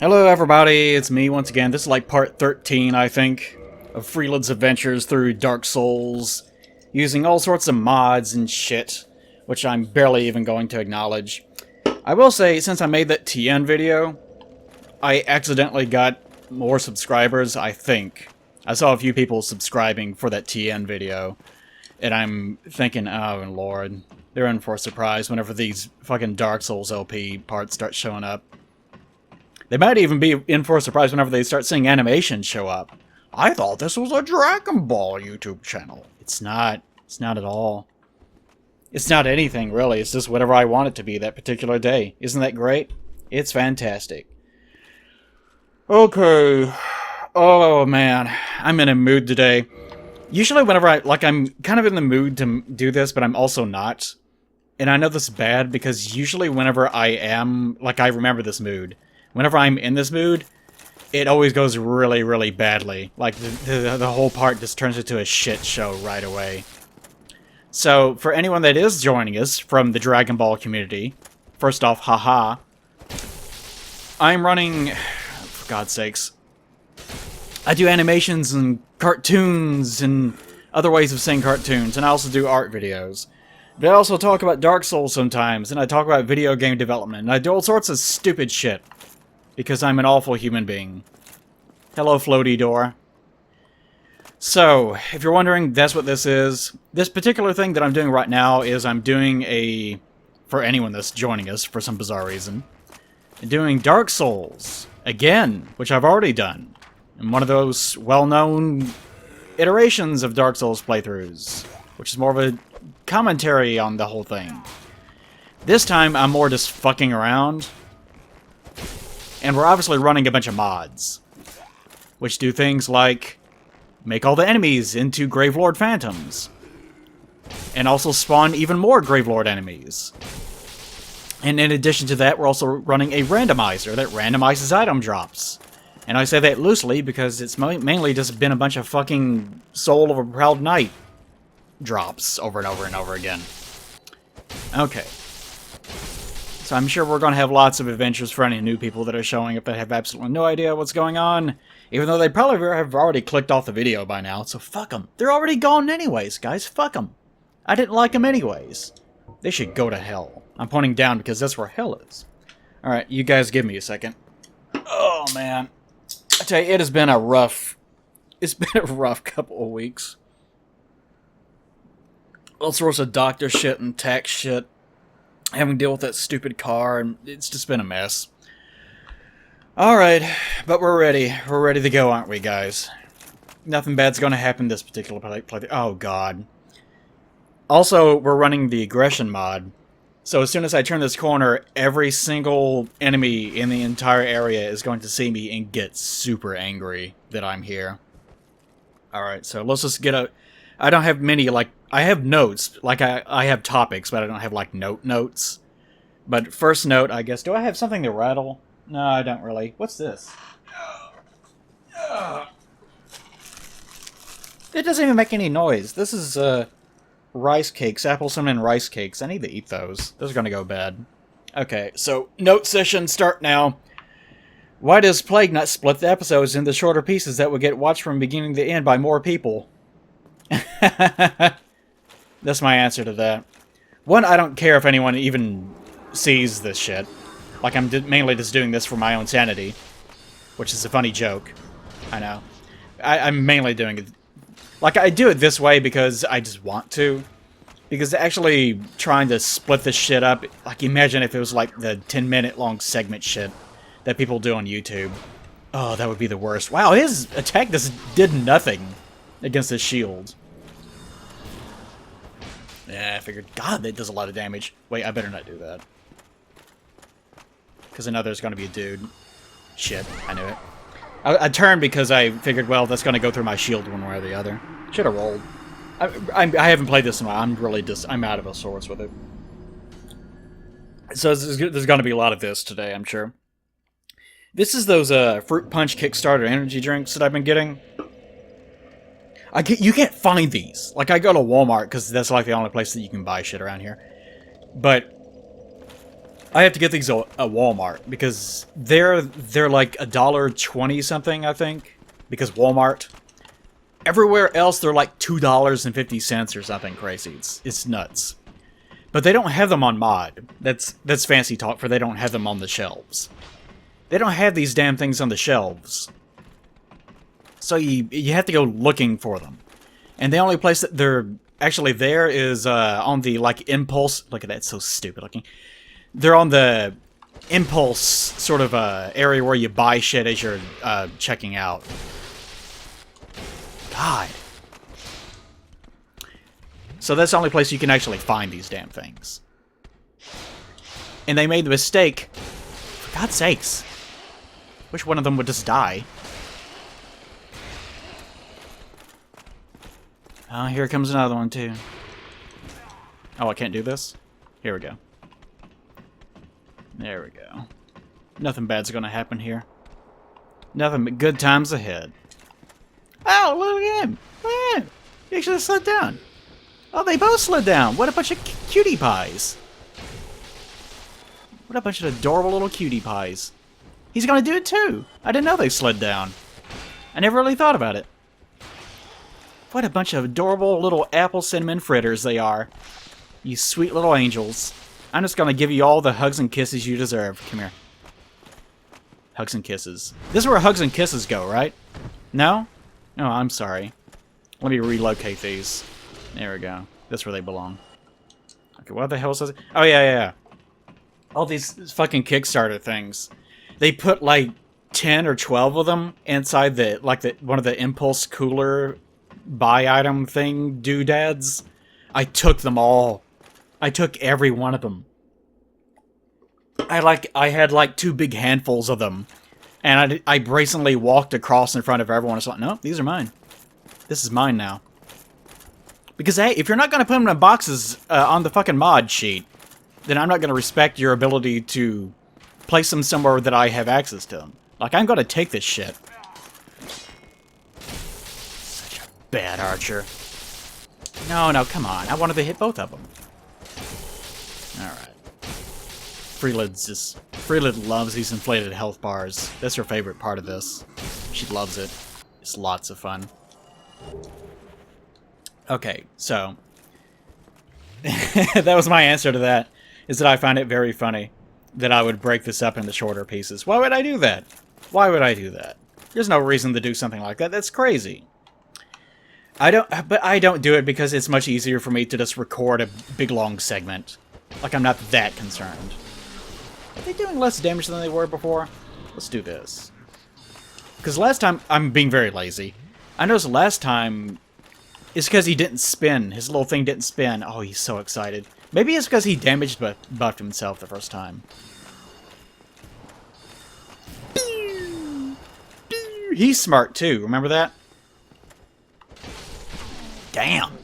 Hello everybody, it's me once again. This is like part 13, I think, of Freeland's adventures through Dark Souls, using all sorts of mods and shit, which I'm barely even going to acknowledge. I will say, since I made that TN video, I accidentally got more subscribers, I think. I saw a few people subscribing for that TN video, and I'm thinking, oh lord, they're in for a surprise whenever these fucking Dark Souls LP parts start showing up. They might even be in for a surprise whenever they start seeing animations show up. I thought this was a Dragon Ball YouTube channel. It's not. It's not at all. It's not anything, really. It's just whatever I want it to be that particular day. Isn't that great? It's fantastic. Okay. Oh, man. I'm in a mood today. Usually whenever I'm kind of in the mood to do this, but I'm also not. And I know this is bad, because usually whenever I am, I remember this mood. Whenever I'm in this mood, it always goes really, really badly. Like, the whole part just turns into a shit show right away. So, for anyone that is joining us from the Dragon Ball community, first off, haha. I'm running... For God's sakes. I do animations and cartoons and other ways of saying cartoons, and I also do art videos. But I also talk about Dark Souls sometimes, and I talk about video game development, and I do all sorts of stupid shit. Because I'm an awful human being. Hello, floaty door. So, if you're wondering, that's what this is. This particular thing that I'm doing right now is I'm doing a... For anyone that's joining us for some bizarre reason. I'm doing Dark Souls. Again, which I've already done. In one of those well-known iterations of Dark Souls playthroughs. Which is more of a commentary on the whole thing. This time, I'm more just fucking around. And we're obviously running a bunch of mods, which do things like make all the enemies into Gravelord phantoms, and also spawn even more Gravelord enemies. And in addition to that, we're also running a randomizer that randomizes item drops. And I say that loosely because it's mainly just been a bunch of fucking Soul of a Proud Knight drops over and over and over again. Okay. So I'm sure we're going to have lots of adventures for any new people that are showing up that have absolutely no idea what's going on. Even though they probably have already clicked off the video by now, so fuck them. They're already gone anyways, guys. Fuck them. I didn't like them anyways. They should go to hell. I'm pointing down because that's where hell is. Alright, you guys give me a second. Oh, man. I tell you, it has been a rough... It's been a rough couple of weeks. All sorts of doctor shit and tax shit. Having to deal with that stupid car, and it's just been a mess. Alright, but we're ready. We're ready to go, aren't we, guys? Nothing bad's gonna happen this particular playthrough. Oh, God. Also, we're running the aggression mod. So as soon as I turn this corner, every single enemy in the entire area is going to see me and get super angry that I'm here. Alright, so let's just get a... I don't have many, I have notes, I have topics, but I don't have, notes. But first note, I guess, do I have something to rattle? No, I don't really. What's this? It doesn't even make any noise. This is, rice cakes, apple cinnamon rice cakes. I need to eat those. Those are gonna go bad. Okay, so, note session, start now. Why does Plague not split the episodes into shorter pieces that would get watched from beginning to end by more people? That's my answer to that. One, I don't care if anyone even sees this shit. I'm mainly just doing this for my own sanity. Which is a funny joke. I know. I'm mainly doing it... I do it this way because I just want to. Because actually trying to split this shit up... imagine if it was the 10-minute long segment shit that people do on YouTube. Oh, that would be the worst. Wow, his attack just did nothing against his shield. Yeah, I figured, God, that does a lot of damage. Wait, I better not do that. Because I know there's going to be a dude. Shit, I knew it. I turned because I figured, well, that's going to go through my shield one way or the other. Should have rolled. I haven't played this in a while. I'm out of sorts with it. So there's going to be a lot of this today, I'm sure. This is those Fruit Punch Kickstarter energy drinks that I've been getting. You can't find these. I go to Walmart because that's the only place that you can buy shit around here. But I have to get these at Walmart because they're like $1.20 something, I think. Because Walmart. Everywhere else they're like $2.50 or something crazy. It's nuts. But they don't have them on mod. That's fancy talk for they don't have them on the shelves. They don't have these damn things on the shelves. So you have to go looking for them. And the only place that they're actually there is on the like impulse. Look at that, it's so stupid looking. They're on the impulse sort of area where you buy shit as you're checking out. God. So that's the only place you can actually find these damn things. And they made the mistake. For God's sakes. Wish one of them would just die. Oh, here comes another one too. Oh, I can't do this? Here we go. There we go. Nothing bad's gonna happen here. Nothing but good times ahead. Oh, look at him! Look at him! He actually slid down. Oh, they both slid down. What a bunch of cutie pies. What a bunch of adorable little cutie pies. He's gonna do it too. I didn't know they slid down. I never really thought about it. What a bunch of adorable little apple cinnamon fritters they are. You sweet little angels. I'm just gonna give you all the hugs and kisses you deserve. Come here. Hugs and kisses. This is where hugs and kisses go, right? No? No, I'm sorry. Let me relocate these. There we go. That's where they belong. Okay, what the hell is this? Oh, yeah. All these fucking Kickstarter things. They put, like, 10 or 12 of them inside one of the impulse cooler buy item thing doodads. I took them all. I took every one of them. I had, like, 2 big handfuls of them. And I brazenly walked across in front of everyone. It's like, no, these are mine. This is mine now. Because, hey, if you're not going to put them in boxes on the fucking mod sheet, then I'm not going to respect your ability to place them somewhere that I have access to them. Like, I'm going to take this shit. Such a bad archer. No, come on. I wanted to hit both of them. Alright. Freelid loves these inflated health bars. That's her favorite part of this. She loves it. It's lots of fun. Okay, so that was my answer to that, is that I find it very funny that I would break this up into shorter pieces. Why would I do that? Why would I do that? There's no reason to do something like that. That's crazy. But I don't do it because it's much easier for me to just record a big long segment. Like, I'm not that concerned. Are they doing less damage than they were before? Let's do this. Because last time, I'm being very lazy. I noticed last time, it's because he didn't spin. His little thing didn't spin. Oh, he's so excited. Maybe it's because he damaged buffed himself the first time. He's smart too, remember that? Damn.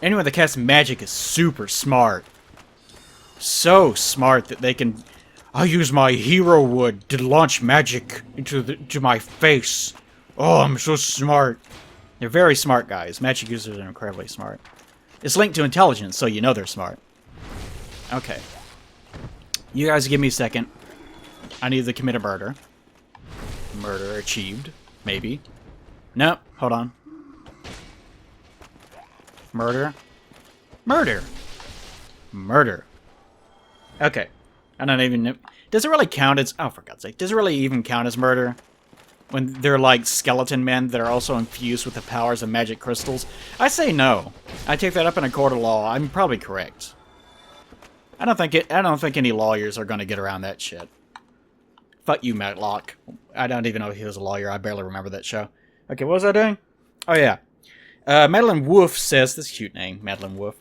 Anyone that casts magic is super smart. So smart that they can... I use my hero wood to launch magic into my face. Oh, I'm so smart. They're very smart guys. Magic users are incredibly smart. It's linked to intelligence, so you know they're smart. Okay. You guys give me a second. I need to commit a murder. Murder achieved. Maybe. Nope. Hold on. Murder. Murder. Murder. Okay. I don't even know. Does it really count as... Oh, for God's sake. Does it really even count as murder? When they're like skeleton men that are also infused with the powers of magic crystals? I say no. I take that up in a court of law. I'm probably correct. I don't think any lawyers are going to get around that shit. Fuck you, Matlock. I don't even know if he was a lawyer. I barely remember that show. Okay, what was I doing? Oh, yeah. Madeline Wolf says... This cute name, Madeline Wolf.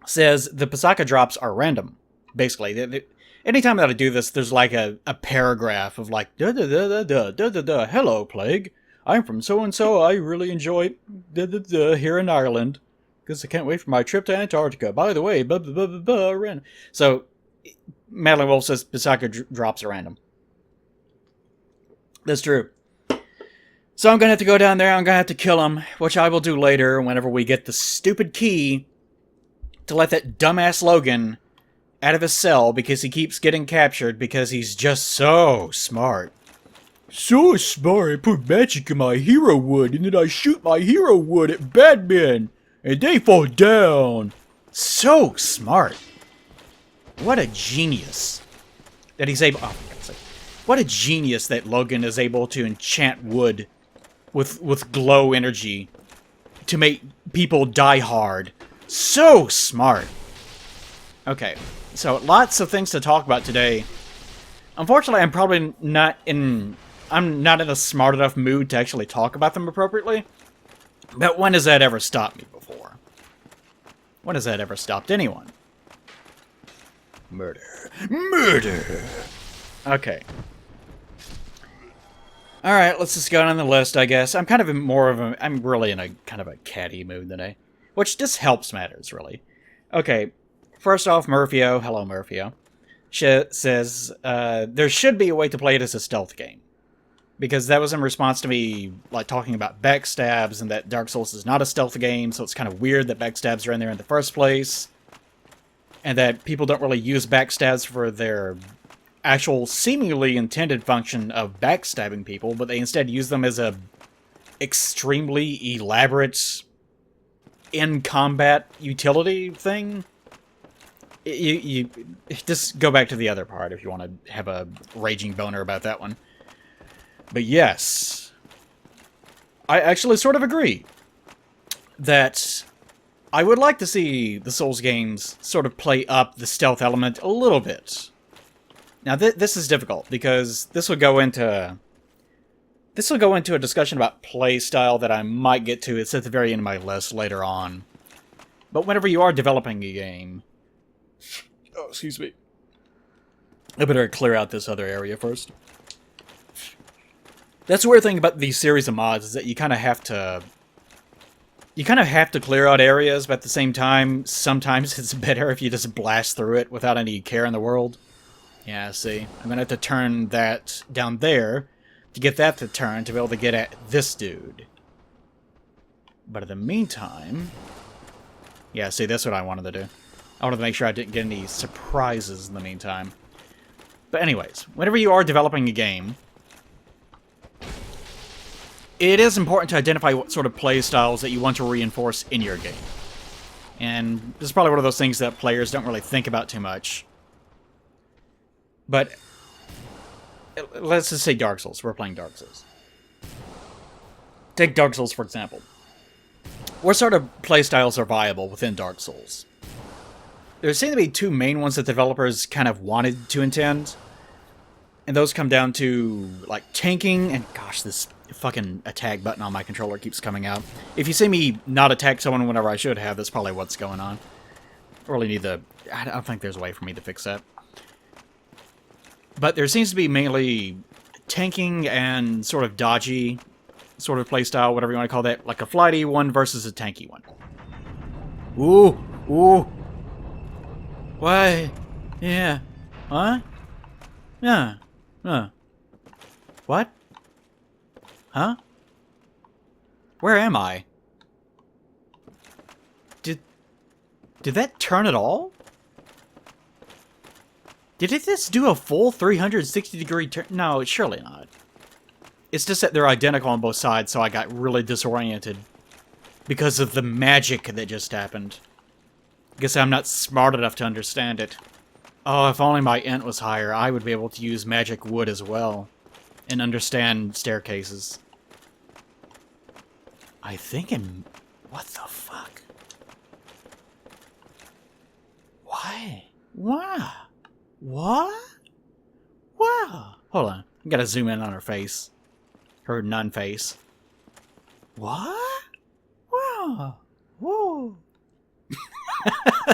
Says the Pasaka drops are random. Basically, anytime that I do this, there's like a paragraph of like, da-da-da-da-da-da-da-da, hello, Plague. I'm from so-and-so. I really enjoy da-da-da here in Ireland. Because I can't wait for my trip to Antarctica. By the way, blah-blah-blah-blah, random. So, Madeline Wolf says Pasaka drops are random. That's true. So I'm going to have to go down there. I'm going to have to kill him, which I will do later whenever we get the stupid key to let that dumbass Logan out of his cell because he keeps getting captured because he's just so smart. So smart, I put magic in my hero wood, and then I shoot my hero wood at bad men, and they fall down. So smart. What a genius that he's able... Oh, for God's sake. What a genius that Logan is able to enchant wood with glow energy to make people die hard. So smart. Okay, so lots of things to talk about today. Unfortunately, I'm probably not in... I'm not in a smart enough mood to actually talk about them appropriately. But when has that ever stopped me before? When has that ever stopped anyone? Murder. Murder! Okay. Alright, let's just go down the list, I guess. I'm kind of in more of a... I'm really in a kind of a catty mood today. Which just helps matters, really. Okay, first off, Murphio. Hello, Murphio. Says, there should be a way to play it as a stealth game. Because that was in response to me, like, talking about backstabs and that Dark Souls is not a stealth game, so it's kind of weird that backstabs are in there in the first place. And that people don't really use backstabs for their actual seemingly intended function of backstabbing people, but they instead use them as a extremely elaborate in-combat utility thing. You just go back to the other part if you want to have a raging boner about that one. But yes, I actually sort of agree that I would like to see the Souls games sort of play up the stealth element a little bit. Now, this is difficult because this will go into a discussion about play style that I might get to. It's at the very end of my list later on. But whenever you are developing a game, oh, excuse me, I better clear out this other area first. That's the weird thing about these series of mods, is that you kind of have to clear out areas, but at the same time, sometimes it's better if you just blast through it without any care in the world. Yeah, see, I'm gonna have to turn that down there to get that to turn to be able to get at this dude. But in the meantime, yeah, see, that's what I wanted to do. I wanted to make sure I didn't get any surprises in the meantime. But anyways, whenever you are developing a game, it is important to identify what sort of play styles that you want to reinforce in your game. And this is probably one of those things that players don't really think about too much. But let's just say Dark Souls. We're playing Dark Souls. Take Dark Souls, for example. What sort of playstyles are viable within Dark Souls? There seem to be two main ones that developers kind of wanted to intend. And those come down to, like, tanking, and gosh, this fucking attack button on my controller keeps coming out. If you see me not attack someone whenever I should have, that's probably what's going on. I really need to... I don't think there's a way for me to fix that. But there seems to be mainly tanking and sort of dodgy sort of playstyle, whatever you want to call that. Like a flighty one versus a tanky one. Ooh! Ooh! Why? Yeah. Huh? Yeah. What? Huh? Where am I? Did that turn at all? Did it just do a full 360-degree turn? No, surely not. It's just that they're identical on both sides, so I got really disoriented because of the magic that just happened. Guess I'm not smart enough to understand it. Oh, if only my int was higher, I would be able to use magic wood as well and understand staircases. I think in... What the fuck? Why? Wow. What? Wow. Hold on. I gotta zoom in on her face. Her nun face. What? Wow. Whoa.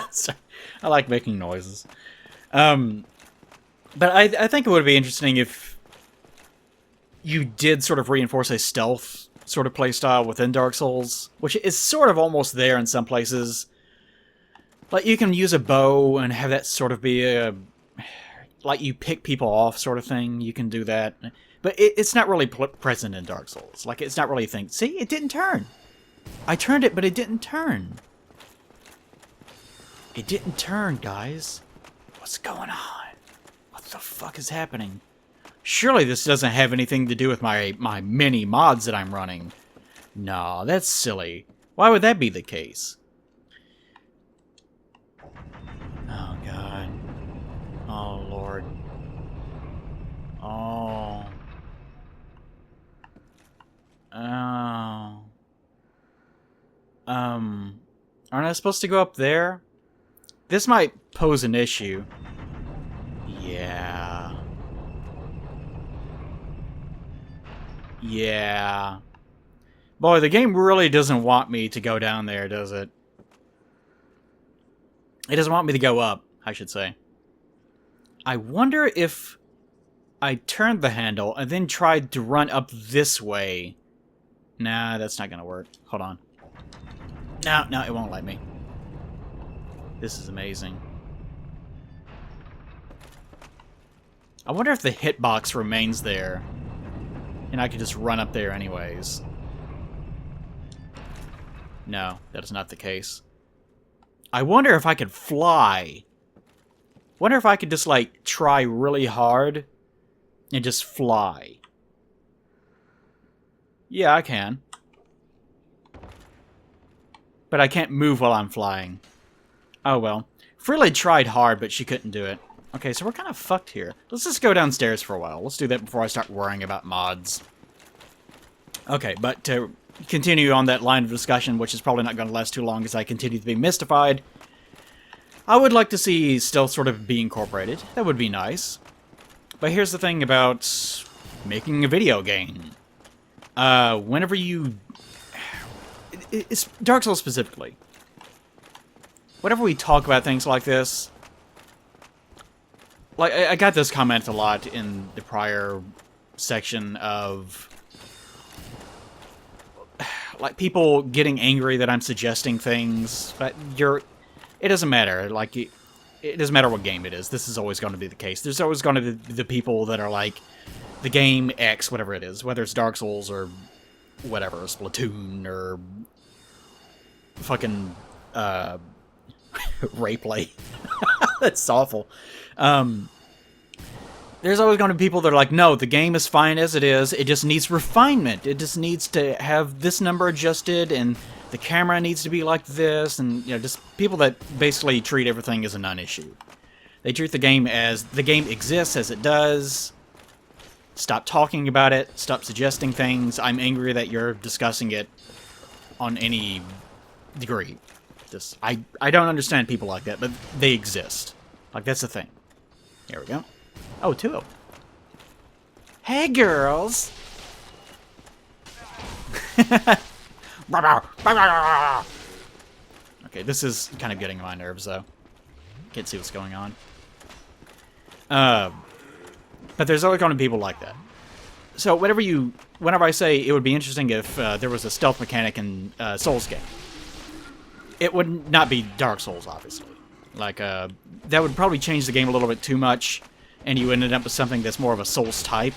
Sorry. I like making noises. But I think it would be interesting if you did sort of reinforce a stealth sort of playstyle within Dark Souls, which is sort of almost there in some places. Like, you can use a bow and have that sort of be a... like, you pick people off sort of thing. You can do that. But it's not really present in Dark Souls. Like, it's not really a thing. See? It didn't turn. I turned it, but it didn't turn. It didn't turn, guys. What's going on? What the fuck is happening? Surely this doesn't have anything to do with my mini mods that I'm running. No, that's silly. Why would that be the case? Oh, God. Oh, Lord. Oh. Oh. Aren't I supposed to go up there? This might pose an issue. Yeah. Yeah. Boy, the game really doesn't want me to go down there, does it? It doesn't want me to go up, I should say. I wonder if I turned the handle and then tried to run up this way. Nah, that's not gonna work. Hold on. No, it won't let me. This is amazing. I wonder if the hitbox remains there. And I could just run up there anyways. No, that is not the case. I wonder if I could fly. Wonder if I could just, like, try really hard and just fly. Yeah, I can. But I can't move while I'm flying. Oh well. Freely tried hard, but she couldn't do it. Okay, so we're kind of fucked here. Let's just go downstairs for a while. Let's do that before I start worrying about mods. Okay, but to continue on that line of discussion, which is probably not going to last too long as I continue to be mystified, I would like to see stealth sort of be incorporated. That would be nice. But here's the thing about making a video game. Whenever you... It's Dark Souls specifically. Whenever we talk about things like this... Like, I got this comment a lot in the prior section of... Like, people getting angry that I'm suggesting things, but it doesn't matter. Like, it doesn't matter what game it is. This is always going to be the case. There's always going to be the people that are like, the game X, whatever it is, whether it's Dark Souls or whatever, Splatoon or fucking Rayplay. That's awful. There's always going to be people that are like, no, the game is fine as it is. It just needs refinement. It just needs to have this number adjusted, and the camera needs to be like this, and you know, just people that basically treat everything as a non-issue. They treat the game as the game exists as it does. Stop talking about it. Stop suggesting things. I'm angry that you're discussing it on any degree. Just I don't understand people like that, but they exist. Like, that's the thing. There we go. Oh, two of them. Hey, girls! Okay, this is kind of getting on my nerves, though. Can't see what's going on. But there's always going to be people like that. So whenever I say it would be interesting if there was a stealth mechanic in Souls game, it would not be Dark Souls, obviously. Like, that would probably change the game a little bit too much, and you ended up with something that's more of a Souls type.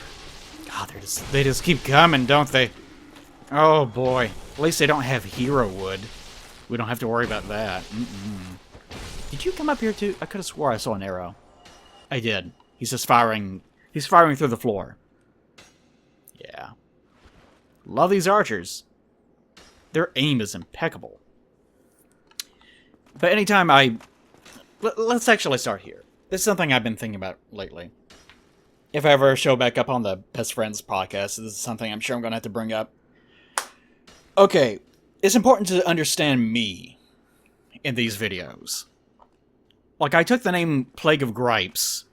God, they just keep coming, don't they? Oh boy. At least they don't have hero wood. We don't have to worry about that. Did you come up here too? I could have swore I saw an arrow. I did. He's just firing. He's firing through the floor. Yeah. Love these archers. Their aim is impeccable. But anytime let's actually start here. This is something I've been thinking about lately. If I ever show back up on the Best Friends podcast, this is something I'm sure I'm going to have to bring up. Okay, it's important to understand me in these videos. Like, I took the name Plague of Gripes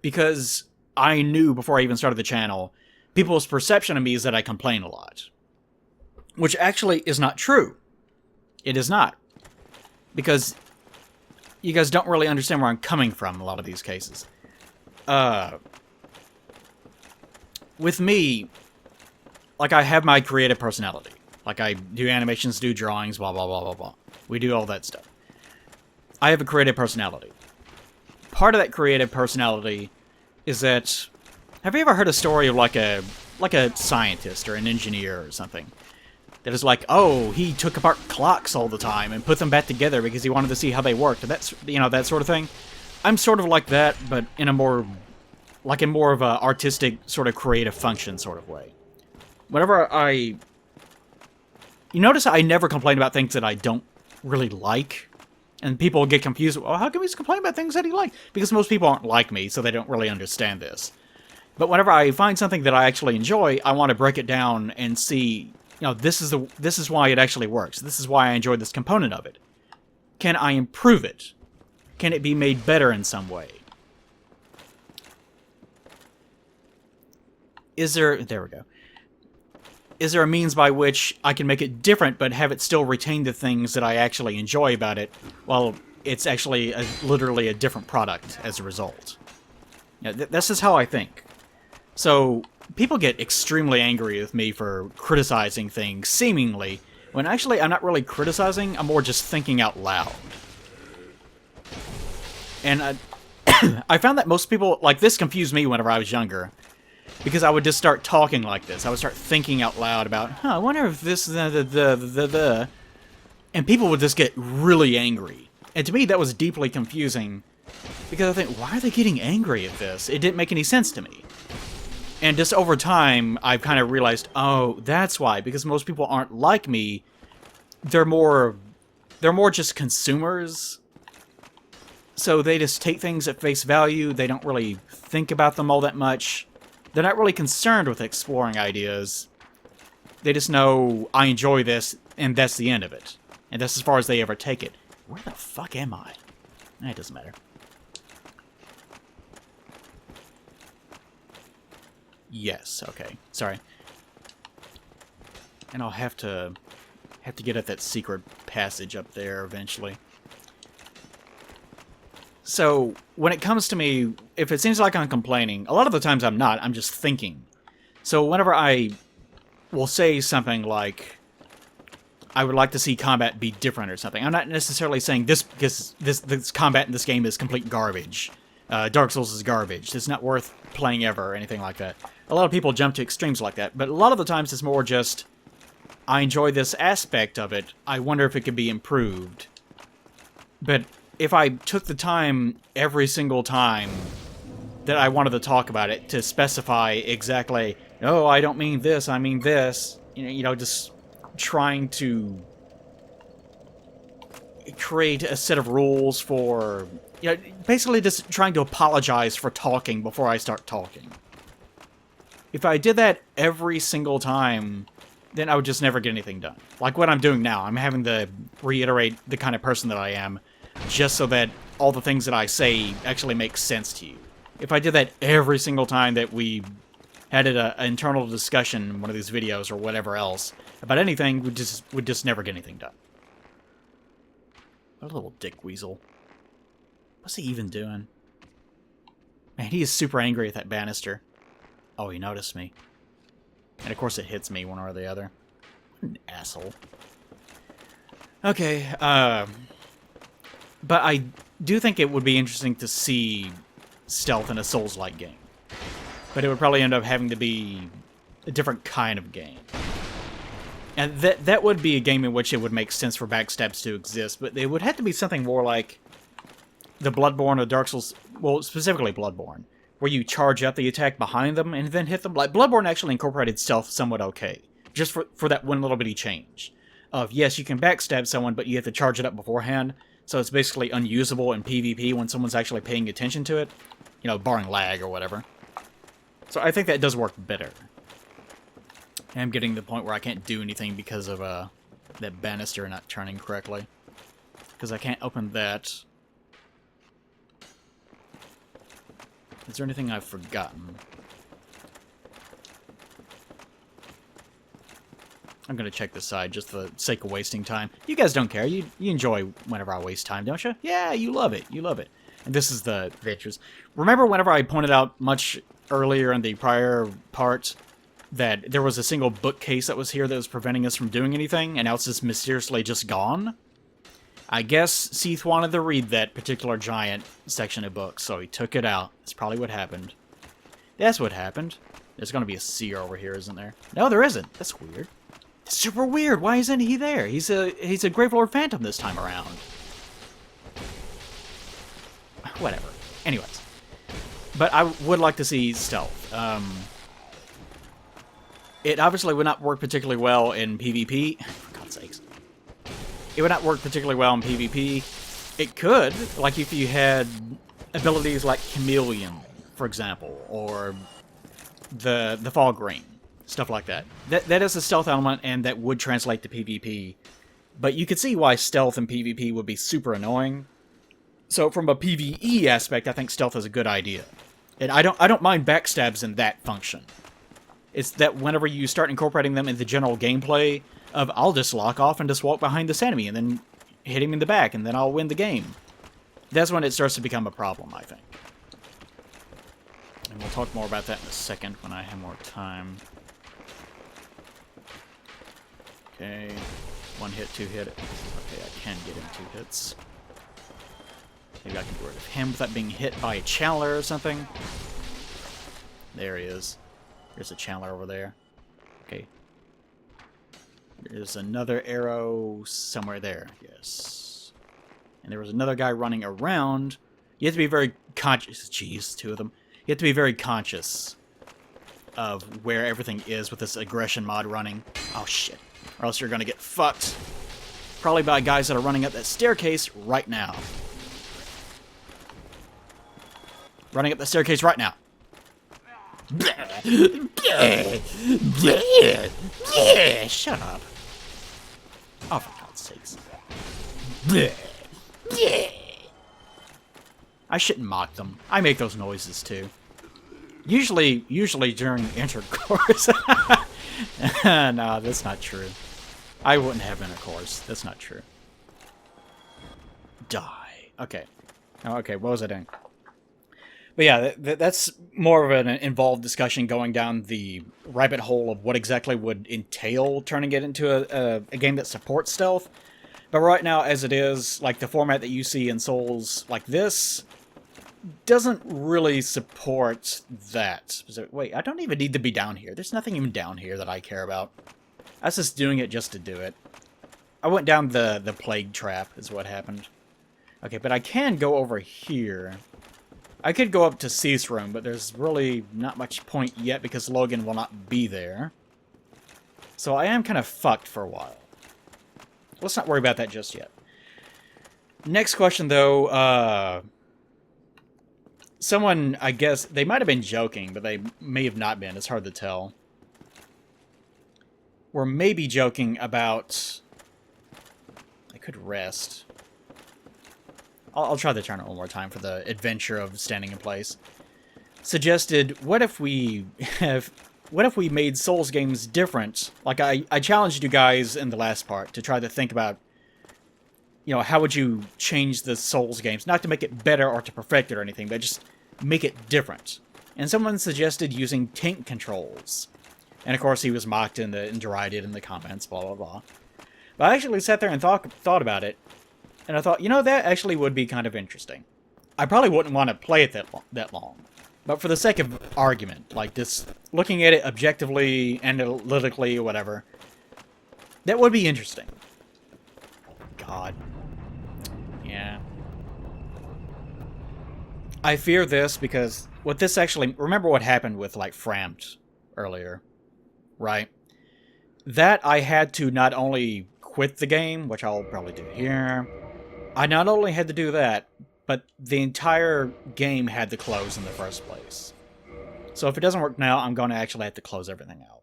because I knew before I even started the channel, people's perception of me is that I complain a lot. Which actually is not true. It is not. Because you guys don't really understand where I'm coming from in a lot of these cases. With me, like, I have my creative personality. Like, I do animations, do drawings, blah, blah, blah, blah, blah. We do all that stuff. I have a creative personality. Part of that creative personality is that... Have you ever heard a story of, like a scientist or an engineer or something? That is like, oh, he took apart clocks all the time and put them back together because he wanted to see how they worked. And that's, you know, that sort of thing. I'm sort of like that, but in a more of a artistic, sort of creative function sort of way. Whenever you notice I never complain about things that I don't really like, and people get confused. Well, how come he's complaining about things that he likes? Because most people aren't like me, so they don't really understand this. But whenever I find something that I actually enjoy, I want to break it down and see, this is why it actually works. This is why I enjoy this component of it. Can I improve it? Can it be made better in some way? There we go. Is there a means by which I can make it different, but have it still retain the things that I actually enjoy about it, while it's actually literally a different product as a result? This is how I think. So, people get extremely angry with me for criticizing things, seemingly, when actually I'm not really criticizing, I'm more just thinking out loud. And I found that most people, this confused me whenever I was younger. Because I would just start talking like this. I would start thinking out loud about, I wonder if this, and people would just get really angry. And to me, that was deeply confusing. Because I think, why are they getting angry at this? It didn't make any sense to me. And just over time, I've kind of realized, oh, that's why. Because most people aren't like me. They're more just consumers. So they just take things at face value. They don't really think about them all that much. They're not really concerned with exploring ideas. They just know, I enjoy this, and that's the end of it. And that's as far as they ever take it. Where the fuck am I? It doesn't matter. Yes, okay. Sorry. And I'll have to get at that secret passage up there eventually. So, when it comes to me, if it seems like I'm complaining, a lot of the times I'm not, I'm just thinking. So whenever I will say something like, I would like to see combat be different or something, I'm not necessarily saying this because this combat in this game is complete garbage. Dark Souls is garbage. It's not worth playing ever or anything like that. A lot of people jump to extremes like that, but a lot of the times it's more just, I enjoy this aspect of it, I wonder if it could be improved. But if I took the time every single time that I wanted to talk about it to specify exactly, no, I don't mean this, I mean this, just trying to create a set of rules for, basically just trying to apologize for talking before I start talking. If I did that every single time, then I would just never get anything done. Like what I'm doing now, I'm having to reiterate the kind of person that I am, just so that all the things that I say actually make sense to you. If I did that every single time that we had an internal discussion in one of these videos or whatever else about anything, we'd just never get anything done. What a little dick weasel. What's he even doing? Man, he is super angry at that banister. Oh, he noticed me. And of course it hits me one or the other. What an asshole. Okay, but I do think it would be interesting to see stealth in a Souls-like game. But it would probably end up having to be a different kind of game. And that would be a game in which it would make sense for backstabs to exist, but it would have to be something more like the Bloodborne or Dark Souls, well, specifically Bloodborne, where you charge up the attack behind them and then hit them. Like, Bloodborne actually incorporated stealth somewhat okay, just for that one little bitty change. Of, yes, you can backstab someone, but you have to charge it up beforehand, so it's basically unusable in PvP when someone's actually paying attention to it, barring lag or whatever. So I think that does work better. I'm getting to the point where I can't do anything because of that banister not turning correctly. Because I can't open that. Is there anything I've forgotten? I'm going to check this side just for the sake of wasting time. You guys don't care. You enjoy whenever I waste time, don't you? Yeah, you love it. You love it. And this is the entrance. Remember whenever I pointed out much earlier in the prior part that there was a single bookcase that was here that was preventing us from doing anything, and now it's just mysteriously just gone? I guess Seath wanted to read that particular giant section of books, so he took it out. That's probably what happened. That's what happened. There's going to be a seer over here, isn't there? No, there isn't. That's weird. It's super weird. Why isn't he there? He's a Gravelord Phantom this time around. whatever. Anyways. But I would like to see stealth. It obviously would not work particularly well in PvP. For God's sakes. It would not work particularly well in PvP. It could, like if you had abilities like Chameleon, for example, or the Fog Ring, stuff like that. That is a stealth element, and that would translate to PvP. But you could see why stealth in PvP would be super annoying. So from a PvE aspect, I think stealth is a good idea. And I don't mind backstabs in that function. It's that whenever you start incorporating them in the general gameplay of I'll just lock off and just walk behind this enemy and then hit him in the back and then I'll win the game. That's when it starts to become a problem, I think. And we'll talk more about that in a second when I have more time. Okay. 1 hit, 2 hit. Okay, I can get him 2 hits. Maybe I can get rid of him without being hit by a channeler or something. There he is. There's a channeler over there. Okay. There's another arrow somewhere there. Yes. And there was another guy running around. You have to be very conscious. Jeez, 2 of them. You have to be very conscious of where everything is with this aggression mod running. Oh, shit. Or else you're going to get fucked. Probably by guys that are running up that staircase right now. Running up the staircase right now. Shut up. Oh, for God's sakes. I shouldn't mock them. I make those noises too. Usually during intercourse. No, that's not true. I wouldn't have intercourse. That's not true. Die. Okay. Oh, okay, what was I doing? But yeah, that's more of an involved discussion going down the rabbit hole of what exactly would entail turning it into a game that supports stealth. But right now, as it is, like the format that you see in Souls like this, doesn't really support that. So, wait, I don't even need to be down here. There's nothing even down here that I care about. I was just doing it just to do it. I went down the plague trap, is what happened. Okay, but I can go over here. I could go up to Cease Room, but there's really not much point yet because Logan will not be there. So I am kind of fucked for a while. Let's not worry about that just yet. Next question, though. Someone, I guess, they might have been joking, but they may have not been. It's hard to tell. We're maybe joking about... I could rest. I'll try to turn it one more time for the adventure of standing in place. Suggested, what if we made Souls games different? Like, I challenged you guys in the last part to try to think about, you know, how would you change the Souls games? Not to make it better or to perfect it or anything, but just make it different. And someone suggested using tank controls. And of course he was mocked and derided in the comments, blah, blah, blah. But I actually sat there and thought about it. And I thought, you know, that actually would be kind of interesting. I probably wouldn't want to play it that long. But for the sake of argument, like just looking at it objectively, analytically, or whatever, that would be interesting. God. Yeah. I fear this because what this actually... Remember what happened with, like, Framed earlier, right? That I had to not only quit the game, which I'll probably do here... I not only had to do that, but the entire game had to close in the first place. So if it doesn't work now, I'm going to actually have to close everything out.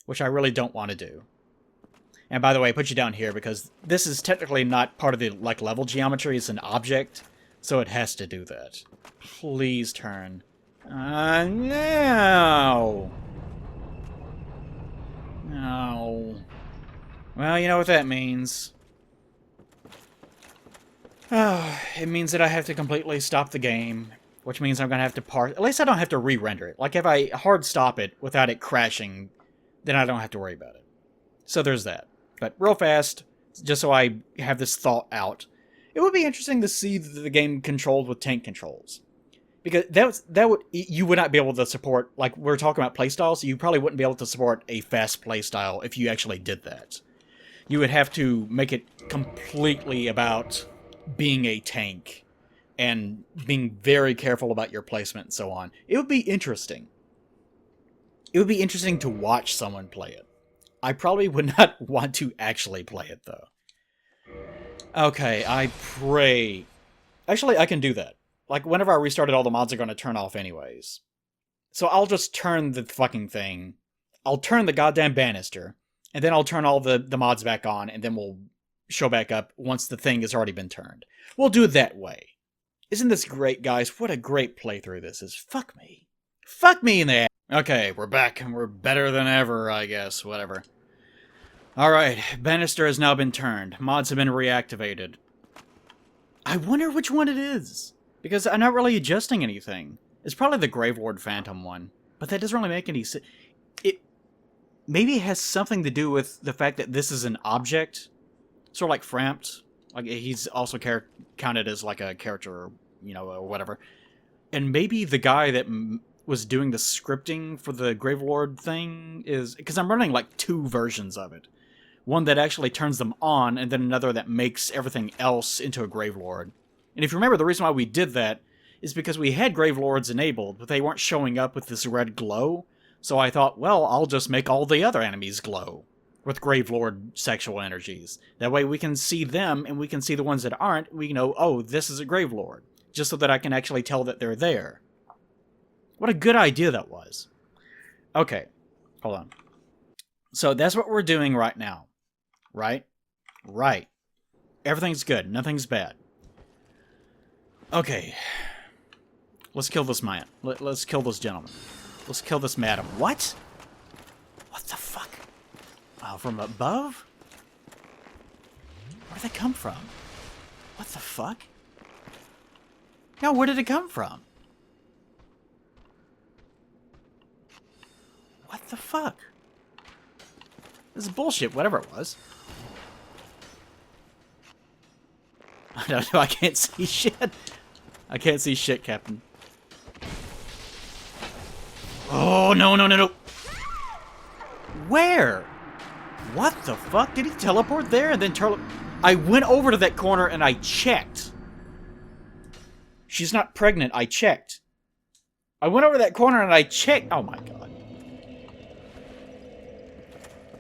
Which I really don't want to do. And by the way, I put you down here because this is technically not part of the like level geometry, it's an object, so it has to do that. Please turn. No! No. Well, you know what that means. It means that I have to completely stop the game, which means I'm going to have to parse... At least I don't have to re-render it. Like, if I hard stop it without it crashing, then I don't have to worry about it. So there's that. But real fast, just so I have this thought out, it would be interesting to see the game controlled with tank controls. Because you would not be able to support... Like, we're talking about playstyles, so you probably wouldn't be able to support a fast playstyle if you actually did that. You would have to make it completely about... being a tank and being very careful about your placement and so on. It would be interesting. It would be interesting to watch someone play it. I probably would not want to actually play it, though. Okay, I pray. Actually, I can do that. Like, whenever I restart it, all the mods are going to turn off anyways. So I'll just turn the fucking thing. I'll turn the goddamn banister, and then I'll turn all the mods back on, and then we'll show back up once the thing has already been turned. We'll do it that way. Isn't this great, guys? What a great playthrough this is. Fuck me. Fuck me in the ass. Okay, we're back, and we're better than ever, I guess. Whatever. Alright, banister has now been turned. Mods have been reactivated. I wonder which one it is, because I'm not really adjusting anything. It's probably the Gravelord Phantom one, but that doesn't really make any sense. Maybe it has something to do with the fact that this is an object, sort of like Framped. Like, he's also counted as like a character, you know, or whatever. And maybe the guy that was doing the scripting for the Gravelord thing is... Because I'm running like 2 versions of it. One that actually turns them on, and then another that makes everything else into a Gravelord. And if you remember, the reason why we did that is because we had Gravelords enabled, but they weren't showing up with this red glow. So I thought, well, I'll just make all the other enemies glow with Gravelord sexual energies. That way we can see them, and we can see the ones that aren't. We know, oh, this is a Gravelord. Just so that I can actually tell that they're there. What a good idea that was. Okay, hold on. So that's what we're doing right now. Right? Right. Everything's good. Nothing's bad. Okay. Let's kill this man. Let's kill this gentleman. Let's kill this madam. What? What the fuck? Oh, from above? Where'd they come from? What the fuck? No, where did it come from? What the fuck? This is bullshit, whatever it was. I don't know, I can't see shit. I can't see shit, Captain. Oh, no, no, no, no. Where? What the fuck? Did he teleport there and then turn... I went over to that corner and I checked. She's not pregnant, I checked. I went over that corner and I checked... Oh my god.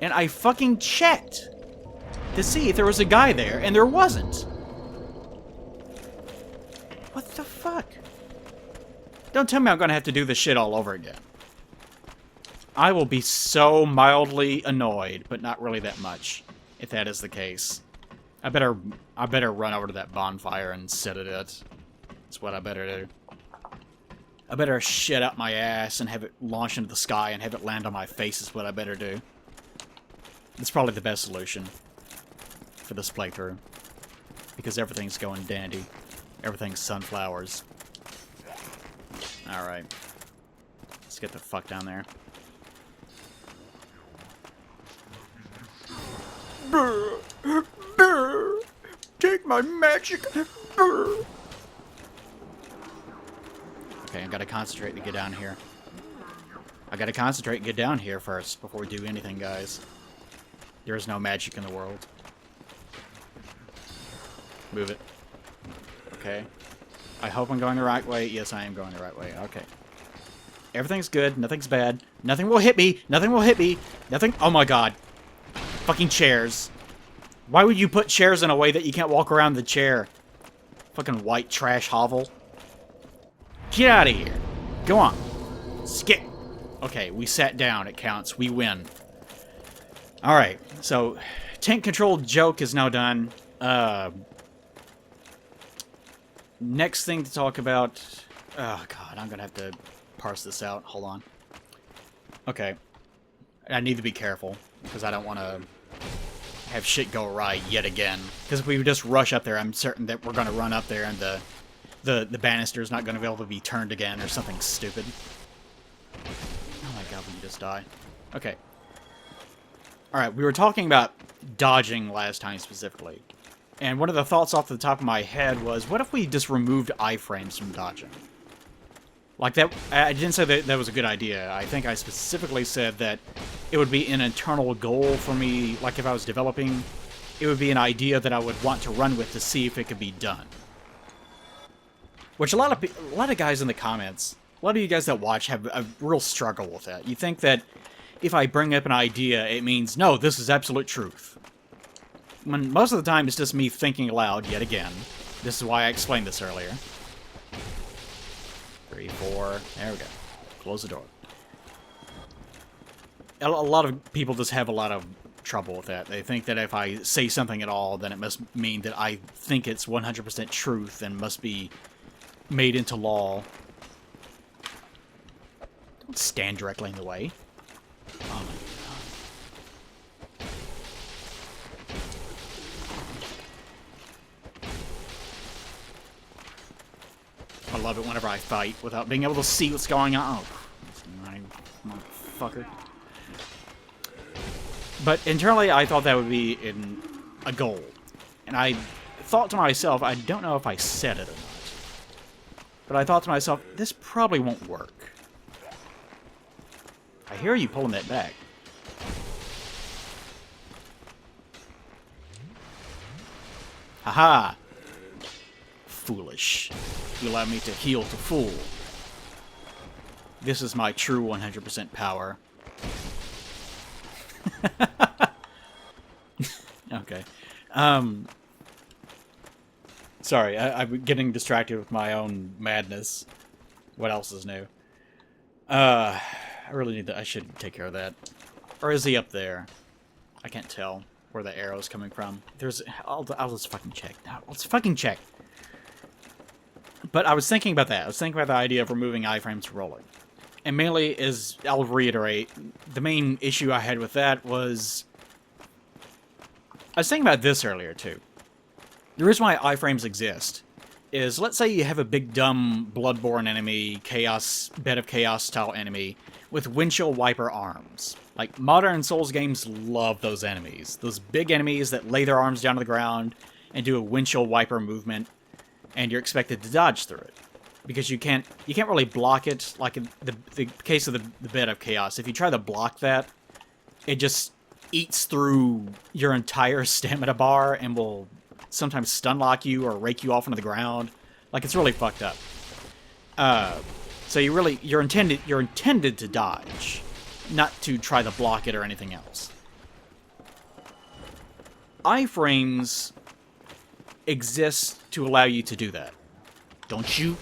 And I fucking checked to see if there was a guy there, and there wasn't. What the fuck? Don't tell me I'm gonna have to do this shit all over again. I will be so mildly annoyed, but not really that much, if that is the case. I better run over to that bonfire and sit at it. That's what I better do. I better shit out my ass and have it launch into the sky and have it land on my face is what I better do. It's probably the best solution for this playthrough. Because everything's going dandy. Everything's sunflowers. Alright. Let's get the fuck down there. Brr, brr, take my magic. Brr. Okay, I gotta concentrate to get down here. I gotta concentrate and get down here first before we do anything, guys. There is no magic in the world. Move it. Okay. I hope I'm going the right way. Yes, I am going the right way. Okay. Everything's good. Nothing's bad. Nothing will hit me. Nothing will hit me. Nothing... Oh my god. Fucking chairs. Why would you put chairs in a way that you can't walk around the chair? Fucking white trash hovel. Get out of here. Go on. Skip. Okay, we sat down. It counts. We win. Alright, so tank control joke is now done. Next thing to talk about... Oh god, I'm gonna have to parse this out. Hold on. Okay. I need to be careful, because I don't want to have shit go awry yet again. Because if we just rush up there, I'm certain that we're gonna run up there and the banister's not gonna be able to be turned again or something stupid. Oh my god, we just die. Okay. Alright, we were talking about dodging last time specifically. And one of the thoughts off the top of my head was, what if we just removed iframes from dodging? Like that, I didn't say that that was a good idea. I think I specifically said that it would be an internal goal for me, like if I was developing, it would be an idea that I would want to run with to see if it could be done. Which a lot of guys in the comments, a lot of you guys that watch have a real struggle with that. You think that if I bring up an idea, it means, no, this is absolute truth. When most of the time, it's just me thinking aloud yet again. This is why I explained this earlier. 3, 4, there we go. Close the door. A lot of people just have a lot of trouble with that. They think that if I say something at all, then it must mean that I think it's 100% truth and must be made into law. Don't stand directly in the way. Oh my god. I love it whenever I fight without being able to see what's going on. Oh, motherfucker. But internally, I thought that would be a goal. And I thought to myself, I don't know if I said it or not. But I thought to myself, this probably won't work. I hear you pulling that back. Haha! Foolish. You allow me to heal to full. This is my true 100% power. Okay. Sorry, I'm getting distracted with my own madness. What else is new? I really need to... I should take care of that. Or is he up there? I can't tell where the arrow's coming from. There's... I'll just fucking check. Now, let's fucking check. But I was thinking about that. I was thinking about the idea of removing iframes rolling. And mainly is... I'll reiterate. The main issue I had with that was... I was thinking about this earlier, too. The reason why iframes exist is, let's say you have a big, dumb, Bloodborne enemy, chaos, Bed of Chaos style enemy, with windshield wiper arms. Like, modern Souls games love those enemies. Those big enemies that lay their arms down to the ground and do a windshield wiper movement, and you're expected to dodge through it. Because you can't really block it, like in the case of the Bed of Chaos. If you try to block that, it just eats through your entire stamina bar and will sometimes stun lock you or rake you off into the ground. Like, it's really fucked up. So you're intended to dodge, not to try to block it or anything else. Iframes exist to allow you to do that. Don't you?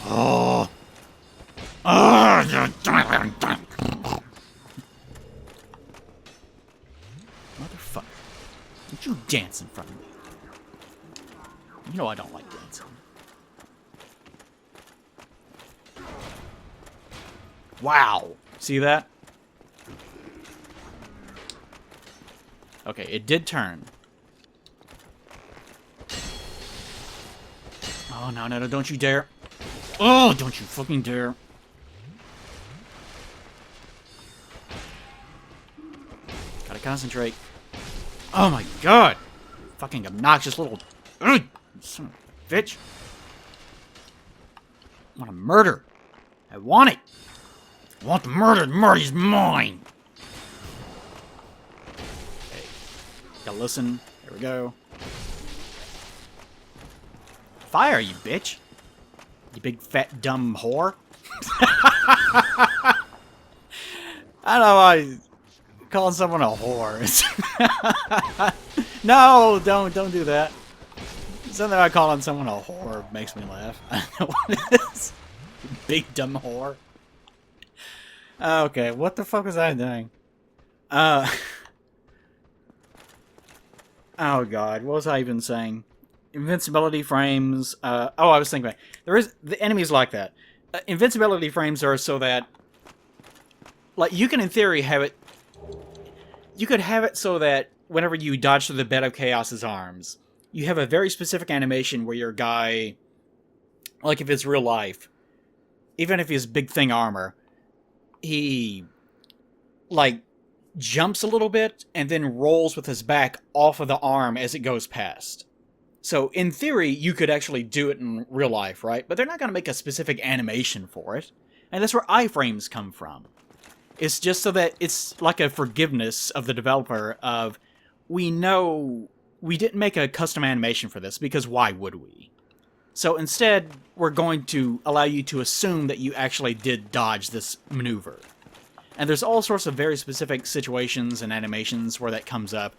Oh. Motherfucker. Don't you dance in front of me. You know I don't like dancing. Wow. See that? Okay, it did turn. Oh, no, don't you dare. Oh, don't you fucking dare. Gotta concentrate. Oh my god. Fucking obnoxious little... Ugh, son of a bitch. I want to murder. I want it. I want the murder. The murder's mine. Okay. Gotta listen. There we go. Fire, you bitch. You big, fat, dumb whore. I don't know why calling someone a whore. No, don't do that. Something about calling someone a whore makes me laugh. I don't know what it is. Big, dumb whore. Okay, what the fuck was I doing? Oh god, what was I even saying? Invincibility frames. Oh, I was thinking about it. There is the enemies like that. Invincibility frames are so that, like, you can in theory have it. You could have it so that whenever you dodge through the Bed of Chaos's arms, you have a very specific animation where your guy, like if it's real life, even if he's big thing armor, he like jumps a little bit and then rolls with his back off of the arm as it goes past. So, in theory, you could actually do it in real life, right? But they're not going to make a specific animation for it. And that's where iframes come from. It's just so that it's like a forgiveness of the developer of, we know we didn't make a custom animation for this, because why would we? So instead, we're going to allow you to assume that you actually did dodge this maneuver. And there's all sorts of very specific situations and animations where that comes up,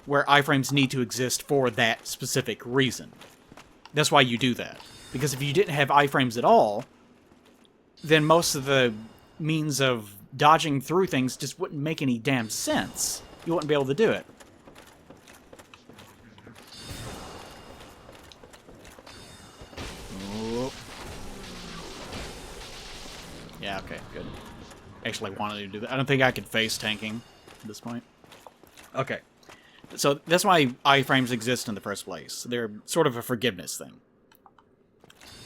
where iframes need to exist for that specific reason. That's why you do that. Because if you didn't have iframes at all, then most of the means of dodging through things just wouldn't make any damn sense. You wouldn't be able to do it. Oh. Yeah, okay, good. Actually wanted to do that. I don't think I could face tanking at this point. Okay. So that's why iframes exist in the first place. They're sort of a forgiveness thing.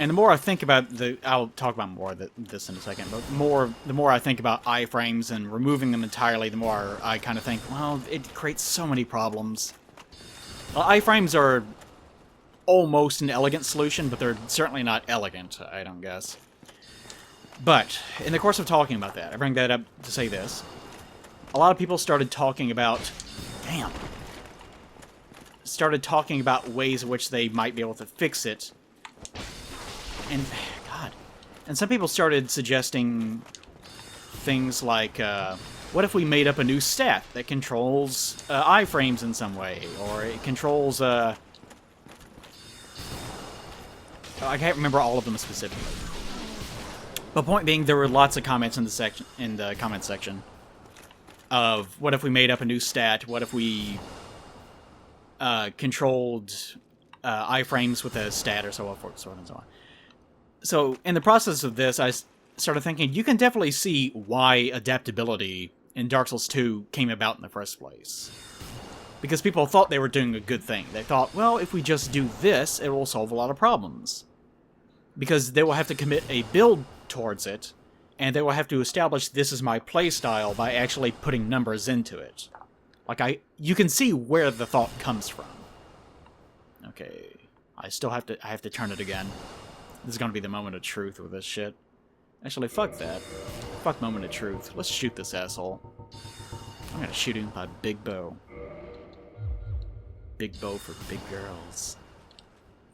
And the more I think about I'll talk about more of this in a second, but the more I think about iframes and removing them entirely, the more I kind of think, well, it creates so many problems. Well, iframes are almost an elegant solution, but they're certainly not elegant, I don't guess. But, in the course of talking about that, I bring that up to say this. A lot of people started talking about... Damn. Started talking about ways in which they might be able to fix it. And, God. And some people started suggesting things like, what if we made up a new stat that controls iframes in some way? Or it controls, I can't remember all of them specifically. But point being, there were lots of comments in the comment section of what if we made up a new stat? What if we controlled iframes with a stat or so forth, so on and so on. So in the process of this, I started thinking you can definitely see why adaptability in Dark Souls 2 came about in the first place. Because people thought they were doing a good thing. They thought, well, if we just do this, it will solve a lot of problems. Because they will have to commit a build towards it, and they will have to establish this is my playstyle by actually putting numbers into it. Like, you can see where the thought comes from. Okay, I have to turn it again. This is gonna be the moment of truth with this shit. Actually, fuck that. Fuck moment of truth. Let's shoot this asshole. I'm gonna shoot him with my big bow. Big bow for big girls.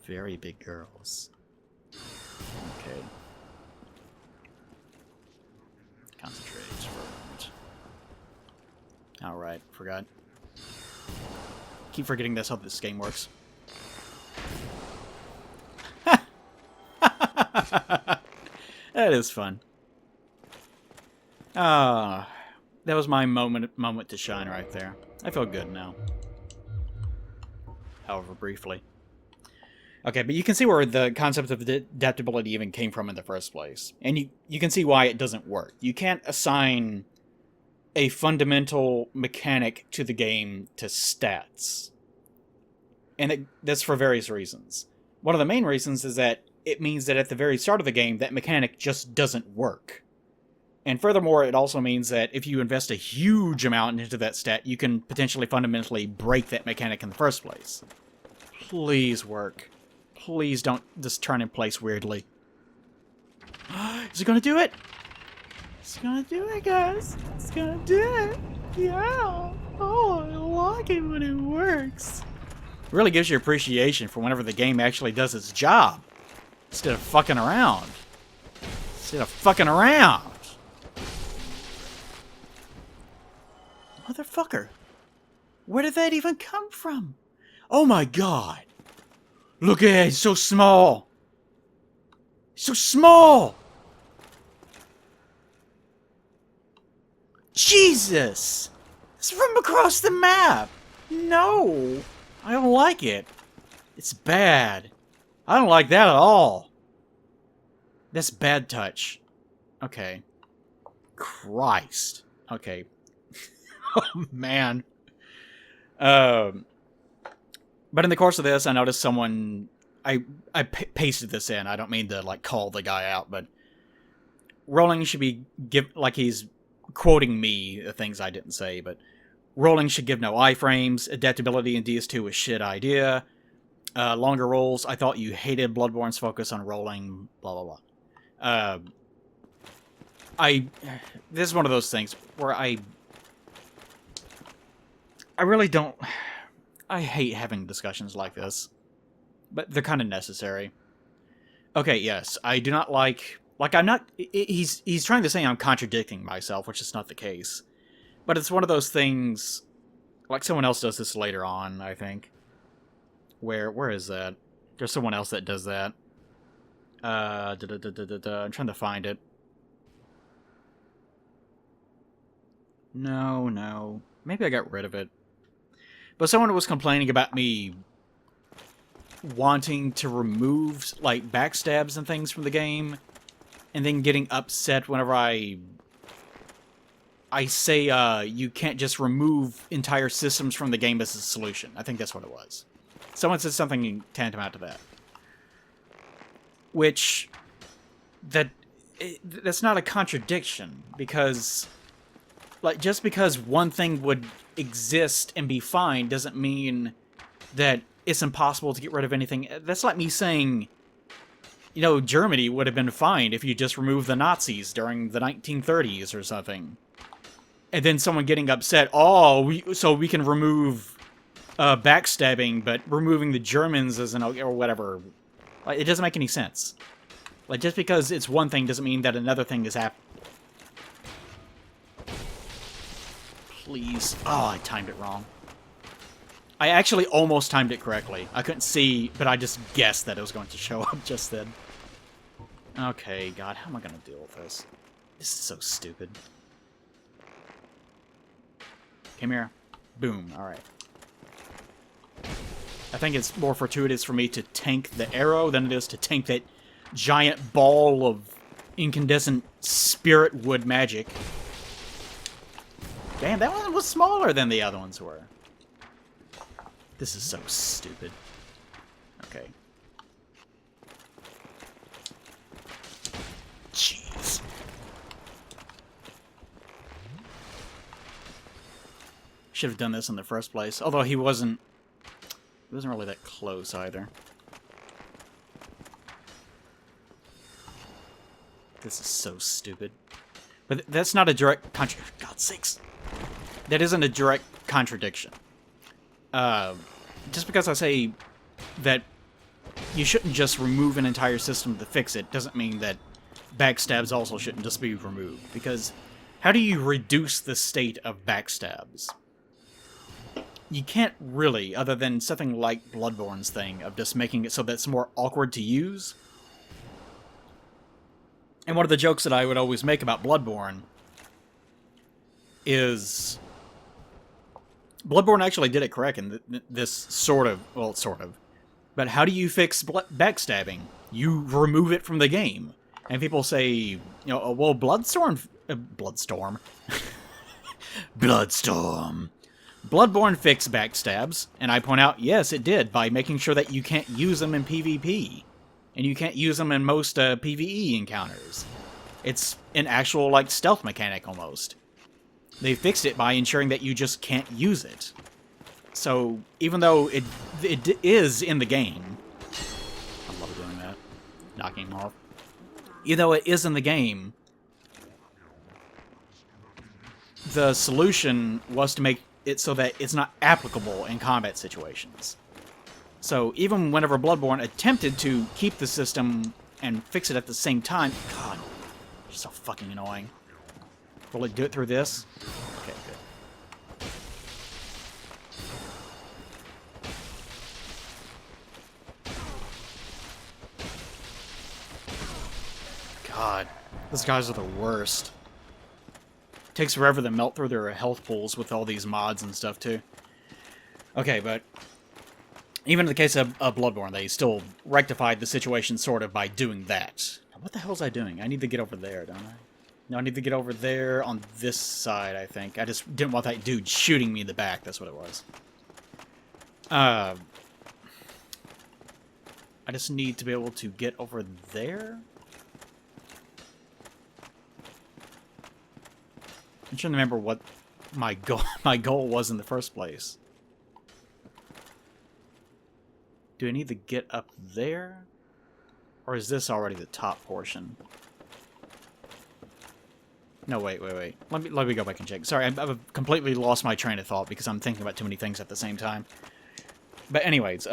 Very big girls. Okay. Concentrate for a moment. Alright, forgot. Keep forgetting that's how this game works. That is fun. That was my moment to shine right there. I feel good now. However briefly. Okay, but you can see where the concept of adaptability even came from in the first place. And you can see why it doesn't work. You can't assign a fundamental mechanic to the game to stats. And that's for various reasons. One of the main reasons is that it means that at the very start of the game, that mechanic just doesn't work. And furthermore, it also means that if you invest a huge amount into that stat, you can potentially fundamentally break that mechanic in the first place. Please work. Please don't just turn in place weirdly. Is it gonna do it? It's gonna do it, guys. It's gonna do it. Yeah. Oh, I like it when it works. It really gives you appreciation for whenever the game actually does its job. Instead of fucking around. Motherfucker. Where did that even come from? Oh my god. Look at it, it's so small. So small. Jesus. It's from across the map. No. I don't like it. It's bad. I don't like that at all. That's bad touch. Okay. Christ. Okay. Oh, man. But in the course of this, I noticed someone... I pasted this in. I don't mean to, like, call the guy out, but... Rolling should be... like he's quoting me, the things I didn't say, but... Rolling should give no iframes. Adaptability in DS2 was shit idea. Longer rolls. I thought you hated Bloodborne's focus on rolling. Blah, blah, blah. This is one of those things where I really don't... I hate having discussions like this. But they're kind of necessary. Okay, yes, I do not like... Like, I'm not... He's trying to say I'm contradicting myself, which is not the case. But it's one of those things... Like, someone else does this later on, I think. Where is that? There's someone else that does that. I'm trying to find it. No. Maybe I got rid of it. But someone was complaining about me wanting to remove, like, backstabs and things from the game, and then getting upset whenever I say, you can't just remove entire systems from the game as a solution. I think that's what it was. Someone said something tantamount to that. Which, that's not a contradiction, because, like, just because one thing would exist and be fine doesn't mean that it's impossible to get rid of anything. That's like me saying, you know, Germany would have been fine if you just removed the Nazis during the 1930s or something. And then someone getting upset, so we can remove backstabbing, but removing the Germans isn't okay, or whatever. Like, it doesn't make any sense. Like, just because it's one thing doesn't mean that another thing is happening. Please. Oh, I timed it wrong. I actually almost timed it correctly. I couldn't see, but I just guessed that it was going to show up just then. Okay, God, how am I going to deal with this? This is so stupid. Come here. Boom. Alright. I think it's more fortuitous for me to tank the arrow than it is to tank that giant ball of incandescent spirit wood magic. Damn, that one was smaller than the other ones were. This is so stupid. Okay. Jeez. Should have done this in the first place. Although he wasn't really that close either. This is so stupid. But that's not a direct God's sakes. That isn't a direct contradiction. Just because I say that you shouldn't just remove an entire system to fix it doesn't mean that backstabs also shouldn't just be removed. Because how do you reduce the state of backstabs? You can't really, other than something like Bloodborne's thing of just making it so that it's more awkward to use. And one of the jokes that I would always make about Bloodborne is Bloodborne actually did it correct in this sort of, but how do you fix backstabbing? You remove it from the game. And people say, you know, oh, well, Bloodstorm. Bloodborne fixed backstabs, and I point out, yes, it did, by making sure that you can't use them in PvP. And you can't use them in most PvE encounters. It's an actual, like, stealth mechanic, almost. They fixed it by ensuring that you just can't use it. So, even though it is in the game... I love doing that. Knocking him off. Even though it is in the game, the solution was to make it so that it's not applicable in combat situations. So, even whenever Bloodborne attempted to keep the system and fix it at the same time... God, it's so fucking annoying. Will it do it through this? Okay, good. God, those guys are the worst. Takes forever to melt through their health pools with all these mods and stuff, too. Okay, but even in the case of Bloodborne, they still rectified the situation sort of by doing that. What the hell was I doing? I need to get over there, don't I? No, I need to get over there on this side, I think. I just didn't want that dude shooting me in the back. That's what it was. I just need to be able to get over there. I'm trying to remember what my goal was in the first place. Do I need to get up there? Or is this already the top portion? No, wait. Let me go back and check. Sorry, I've completely lost my train of thought because I'm thinking about too many things at the same time. But anyways,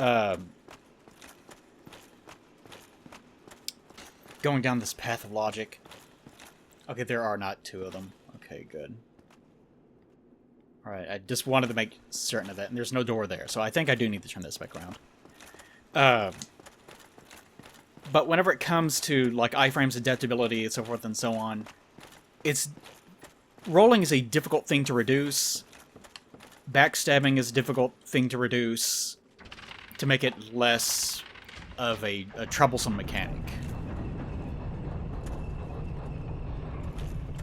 going down this path of logic. Okay, there are not two of them. Okay, good. Alright, I just wanted to make certain of that, and there's no door there, so I think I do need to turn this back around. But whenever it comes to, like, iframes adaptability and so forth and so on, rolling is a difficult thing to reduce. Backstabbing is a difficult thing to reduce to make it less of a troublesome mechanic.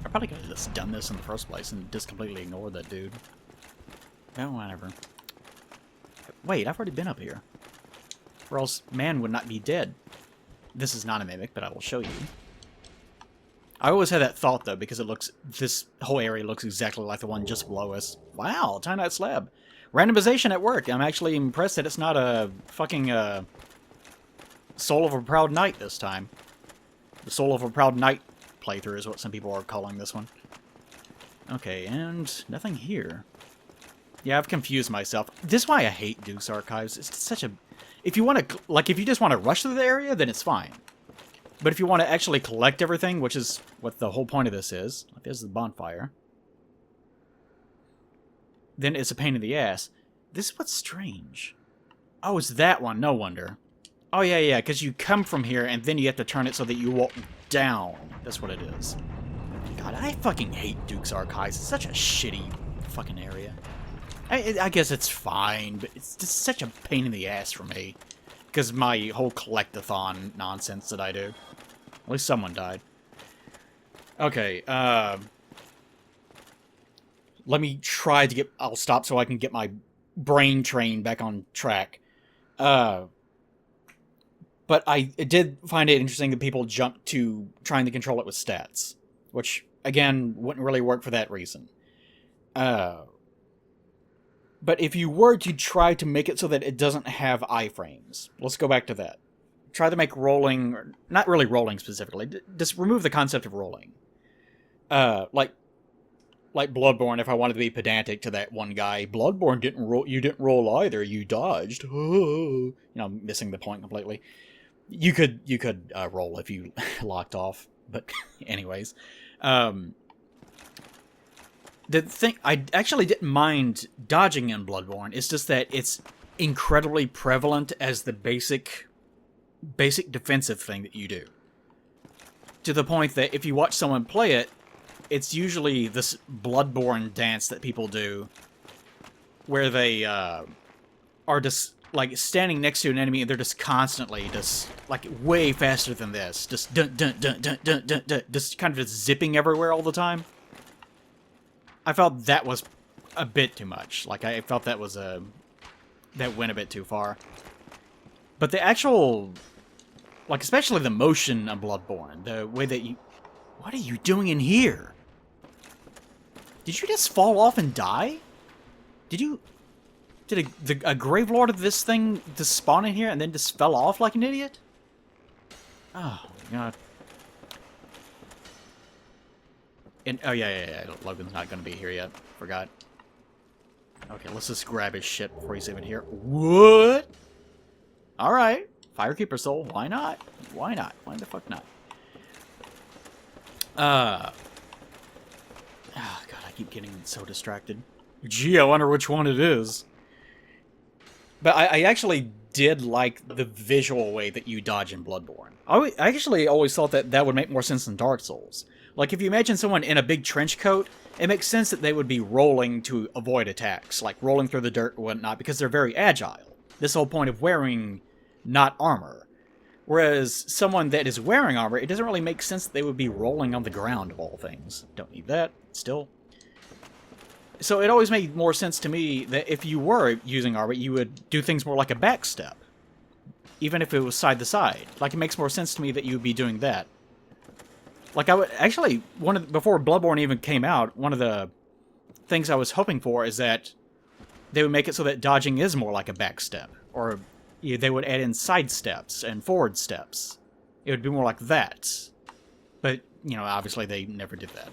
I probably could have just done this in the first place and just completely ignored that dude. Well, whatever. Wait, I've already been up here. Or else man would not be dead. This is not a mimic, but I will show you. I always had that thought, though, because this whole area looks exactly like the one just below us. Wow, tiny slab. Randomization at work. I'm actually impressed that it's not a fucking Soul of a Proud Knight this time. The Soul of a Proud Knight playthrough is what some people are calling this one. Okay, and nothing here. Yeah, I've confused myself. This is why I hate Duke's Archives. It's such a... If you want to... Like, if you just want to rush through the area, then it's fine. But if you want to actually collect everything, which is what the whole point of this is... Like, this is the bonfire. Then it's a pain in the ass. This is what's strange. Oh, it's that one. No wonder. Oh, yeah, because you come from here, and then you have to turn it so that you walk down. That's what it is. God, I fucking hate Duke's Archives. It's such a shitty fucking area. I guess it's fine, but it's just such a pain in the ass for me. Because of my whole collect-a-thon nonsense that I do. At least someone died. Okay, let me try to get... I'll stop so I can get my brain train back on track. But I did find it interesting that people jumped to trying to control it with stats. Which, again, wouldn't really work for that reason. But if you were to try to make it so that it doesn't have iframes, let's go back to that. Try to make rolling, or not really rolling specifically, just remove the concept of rolling. Like Bloodborne, if I wanted to be pedantic to that one guy, Bloodborne didn't roll, you didn't roll either, you dodged. You know, missing the point completely. You could roll if you locked off, but anyways. The thing, I actually didn't mind dodging in Bloodborne. It's just that it's incredibly prevalent as the basic defensive thing that you do. To the point that if you watch someone play it, it's usually this Bloodborne dance that people do, where they are just like standing next to an enemy and they're just constantly just like way faster than this, just dun dun dun dun dun dun dun, just kind of just zipping everywhere all the time. I felt that was a bit too much. Like, I felt that was that went a bit too far. But the actual, like, especially the motion of Bloodborne, the way that you... What are you doing in here? Did you just fall off and die? Did a Gravelord of this thing just spawn in here and then just fell off like an idiot? Oh, God. And, oh, yeah. Logan's not going to be here yet. Forgot. Okay, let's just grab his shit before he's even here. What? Alright. Firekeeper soul. Why not? Why not? Why the fuck not? Oh, God, I keep getting so distracted. Gee, I wonder which one it is. But I actually did like the visual way that you dodge in Bloodborne. I actually always thought that would make more sense than Dark Souls. Like, if you imagine someone in a big trench coat, it makes sense that they would be rolling to avoid attacks, like rolling through the dirt and whatnot, because they're very agile. This whole point of wearing not armor. Whereas someone that is wearing armor, it doesn't really make sense that they would be rolling on the ground, of all things. Don't need that, still. So it always made more sense to me that if you were using armor, you would do things more like a backstep. Even if it was side to side. Like, it makes more sense to me that you would be doing that. Like, I would actually, before Bloodborne even came out, one of the things I was hoping for is that they would make it so that dodging is more like a backstep. Or they would add in side steps and forward steps. It would be more like that. But, you know, obviously they never did that.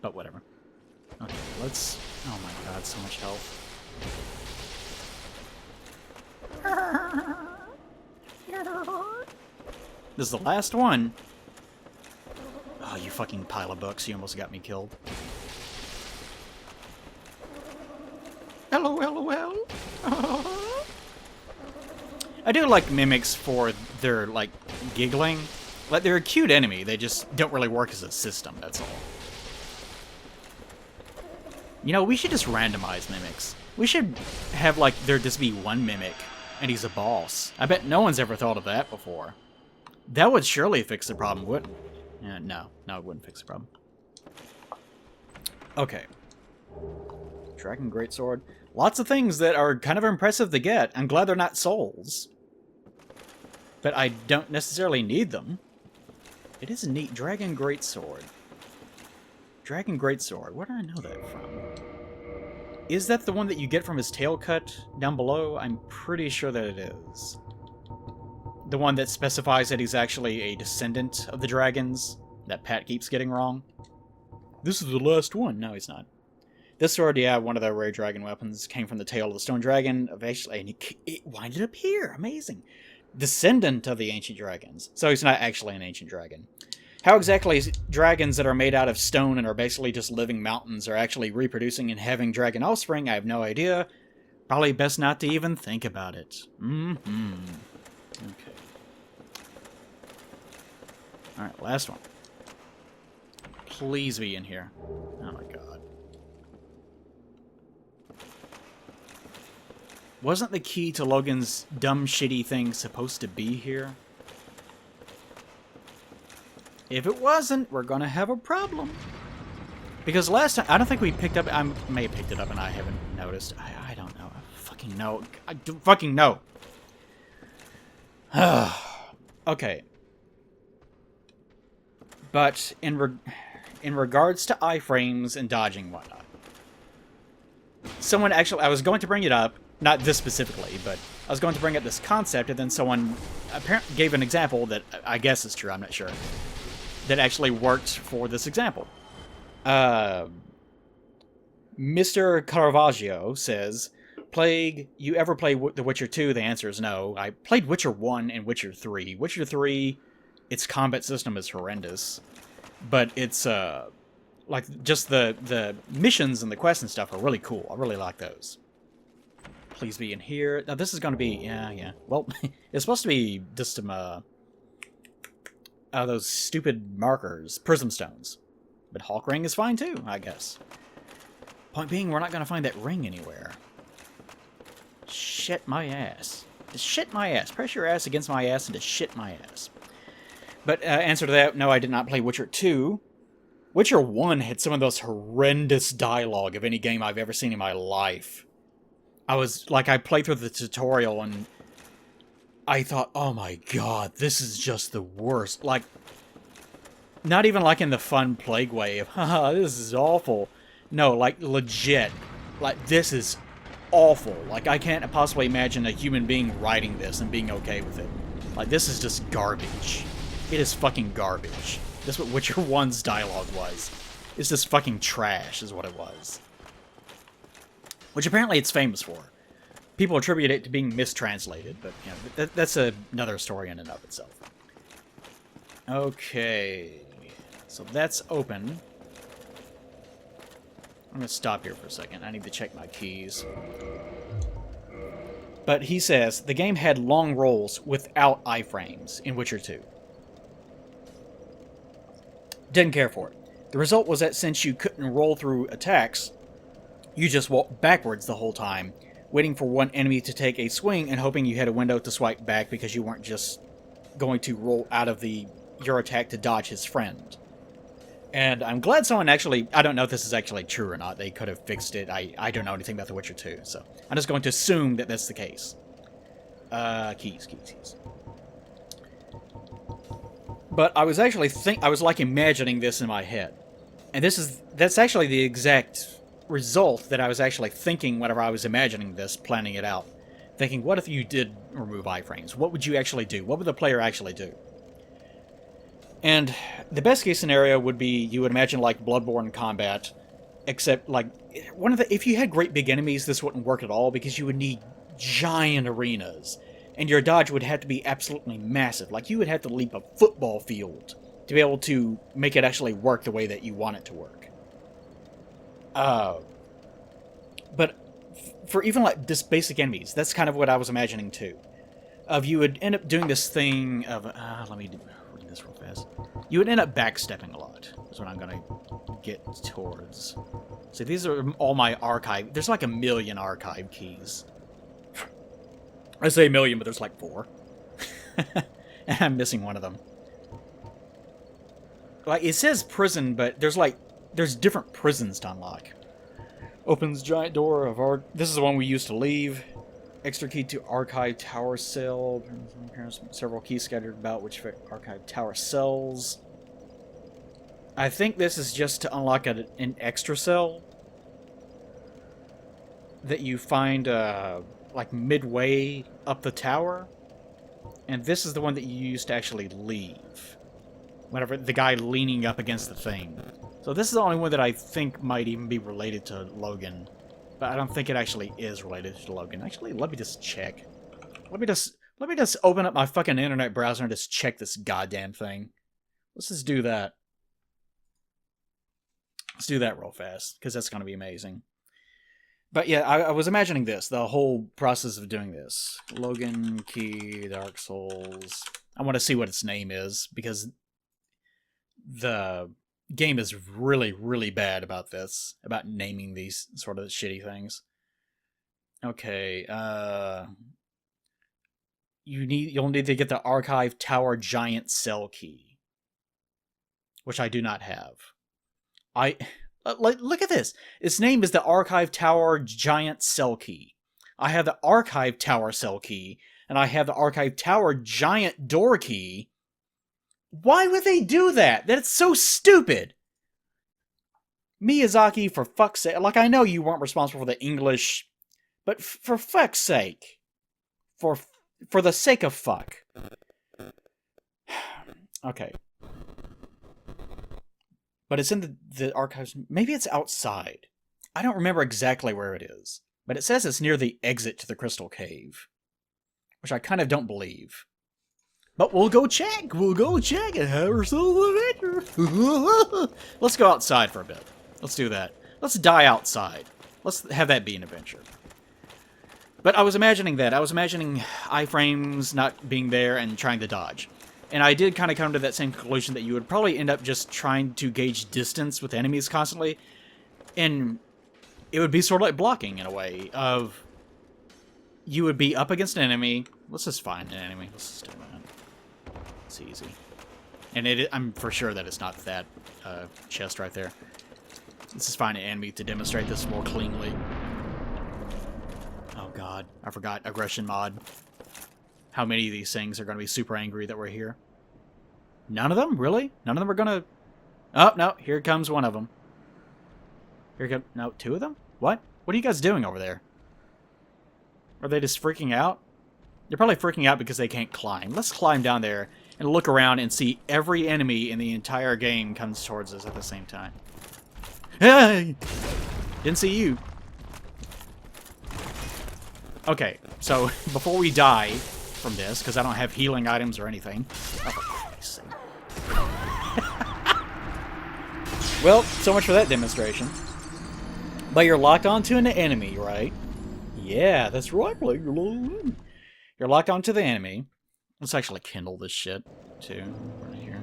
But whatever. Okay, let's... Oh my God, so much health. This is the last one. Oh, you fucking pile of books. You almost got me killed. LOL. I do like mimics for their, like, giggling. Like, they're a cute enemy. They just don't really work as a system, that's all. You know, we should just randomize mimics. We should have, like, there just be one mimic, and he's a boss. I bet no one's ever thought of that before. That would surely fix the problem, wouldn't it? No, it wouldn't fix the problem. Okay. Dragon Greatsword. Lots of things that are kind of impressive to get. I'm glad they're not souls. But I don't necessarily need them. It is a neat Dragon Greatsword. Dragon Greatsword. Where do I know that from? Is that the one that you get from his tail cut down below? I'm pretty sure that it is. The one that specifies that he's actually a descendant of the dragons that Pat keeps getting wrong. This is the last one. No, he's not. This sword, yeah, one of the rare dragon weapons, came from the tail of the stone dragon. Eventually, and it winded up here. Amazing. Descendant of the ancient dragons. So he's not actually an ancient dragon. How exactly dragons that are made out of stone and are basically just living mountains are actually reproducing and having dragon offspring, I have no idea. Probably best not to even think about it. Okay. Alright, last one. Please be in here. Oh my god. Wasn't the key to Logan's dumb, shitty thing supposed to be here? If it wasn't, we're gonna have a problem. Because last time, I don't think we picked up... I may have picked it up and I haven't noticed. I don't know. I fucking know. I don't fucking know. Okay. But in regards to iframes and dodging and whatnot, someone actually... I was going to bring it up. Not this specifically, but I was going to bring up this concept, and then someone apparently gave an example that I guess is true, I'm not sure, that actually worked for this example. Mr. Caravaggio says, Plague, you ever play The Witcher 2? The answer is no. I played Witcher 1 and Witcher 3. Witcher 3, its combat system is horrendous, but it's, like, just the missions and the quests and stuff are really cool. I really like those. Please be in here. Now, this is going to be... Yeah. Well, it's supposed to be just some, those stupid markers. Prism stones. But Hawk Ring is fine, too, I guess. Point being, we're not going to find that ring anywhere. Shit my ass. Just shit my ass. Press your ass against my ass and just shit my ass. But, answer to that, no, I did not play Witcher 2. Witcher 1 had some of those horrendous dialogue of any game I've ever seen in my life. I played through the tutorial and I thought, oh my god, this is just the worst. Like, not even like in the fun plague way of, haha, this is awful. No, like, legit. Like, this is awful. Like, I can't possibly imagine a human being writing this and being okay with it. Like, this is just garbage. It is fucking garbage. That's what Witcher 1's dialogue was. It's just fucking trash, is what it was. Which apparently it's famous for. People attribute it to being mistranslated, but you know, that's another story in and of itself. Okay, so that's open. I'm going to stop here for a second. I need to check my keys. But he says, the game had long rolls without iframes in Witcher 2. Didn't care for it. The result was that since you couldn't roll through attacks, you just walked backwards the whole time, waiting for one enemy to take a swing and hoping you had a window to swipe back because you weren't just going to roll out of your attack to dodge his friend. And I'm glad someone actually... I don't know if this is actually true or not. They could have fixed it. I don't know anything about The Witcher 2, so I'm just going to assume that that's the case. Keys. But I was actually I was like imagining this in my head. And that's actually the exact result that I was actually thinking whenever I was imagining this, planning it out. Thinking, what if you did remove iframes? What would you actually do? What would the player actually do? And the best case scenario would be, you would imagine like Bloodborne combat, except like, if you had great big enemies, this wouldn't work at all because you would need giant arenas. And your dodge would have to be absolutely massive. Like, you would have to leap a football field to be able to make it actually work the way that you want it to work. But for even, like, just basic enemies, that's kind of what I was imagining, too. You would end up doing this thing of... let me read this real fast. You would end up backstepping a lot. That's what I'm going to get towards. So these are all my archive... There's like 1 million archive keys. I say 1 million, but there's like 4. And I'm missing one of them. Like, it says prison, but there's different prisons to unlock. Opens giant door of our... This is the one we used to leave. Extra key to archive tower cell. Several keys scattered about which archive tower cells. I think this is just to unlock an extra cell that you find like midway up the tower. And this is the one that you use to actually leave. Whenever the guy leaning up against the thing. So this is the only one that I think might even be related to Logan. But I don't think it actually is related to Logan. Actually, let me just check. Let me just open up my fucking internet browser and just check this goddamn thing. Let's just do that. Let's do that real fast, because that's going to be amazing. But yeah, I was imagining this, the whole process of doing this. Logan Key, Dark Souls. I want to see what its name is, because the game is really, really bad about this, about naming these sort of shitty things. Okay, you'll need to get the Archive Tower Giant Cell Key, which I do not have. Look at this. Its name is the Archive Tower Giant Cell Key. I have the Archive Tower Cell Key, and I have the Archive Tower Giant Door Key. Why would they do that? That's so stupid! Miyazaki, for fuck's sake. Like, I know you weren't responsible for the English, but for fuck's sake. For the sake of fuck. Okay. But it's in the archives. Maybe it's outside. I don't remember exactly where it is. But it says it's near the exit to the Crystal Cave. Which I kind of don't believe. But we'll go check. We'll go check and have ourselves an adventure. Let's go outside for a bit. Let's do that. Let's die outside. Let's have that be an adventure. But I was imagining that. I was imagining iframes not being there and trying to dodge. And I did kind of come to that same conclusion that you would probably end up just trying to gauge distance with enemies constantly. And it would be sort of like blocking in a way of... You would be up against an enemy. Let's just find an enemy. Let's just do that. It's easy. And I'm for sure that it's not that chest right there. Let's just find an enemy to demonstrate this more cleanly. Oh god, I forgot aggression mod. How many of these things are going to be super angry that we're here? None of them? Really? None of them are going to... Oh, no. Here comes one of them. Here comes... No, 2 of them? What? What are you guys doing over there? Are they just freaking out? They're probably freaking out because they can't climb. Let's climb down there and look around and see every enemy in the entire game comes towards us at the same time. Hey! Didn't see you. Okay, so before we die from this, because I don't have healing items or anything. Oh, for Christ's sake. Well, so much for that demonstration. But you're locked onto an enemy, right? Yeah, that's right, Blake. You're locked onto the enemy. Let's actually kindle this shit, too. Right here.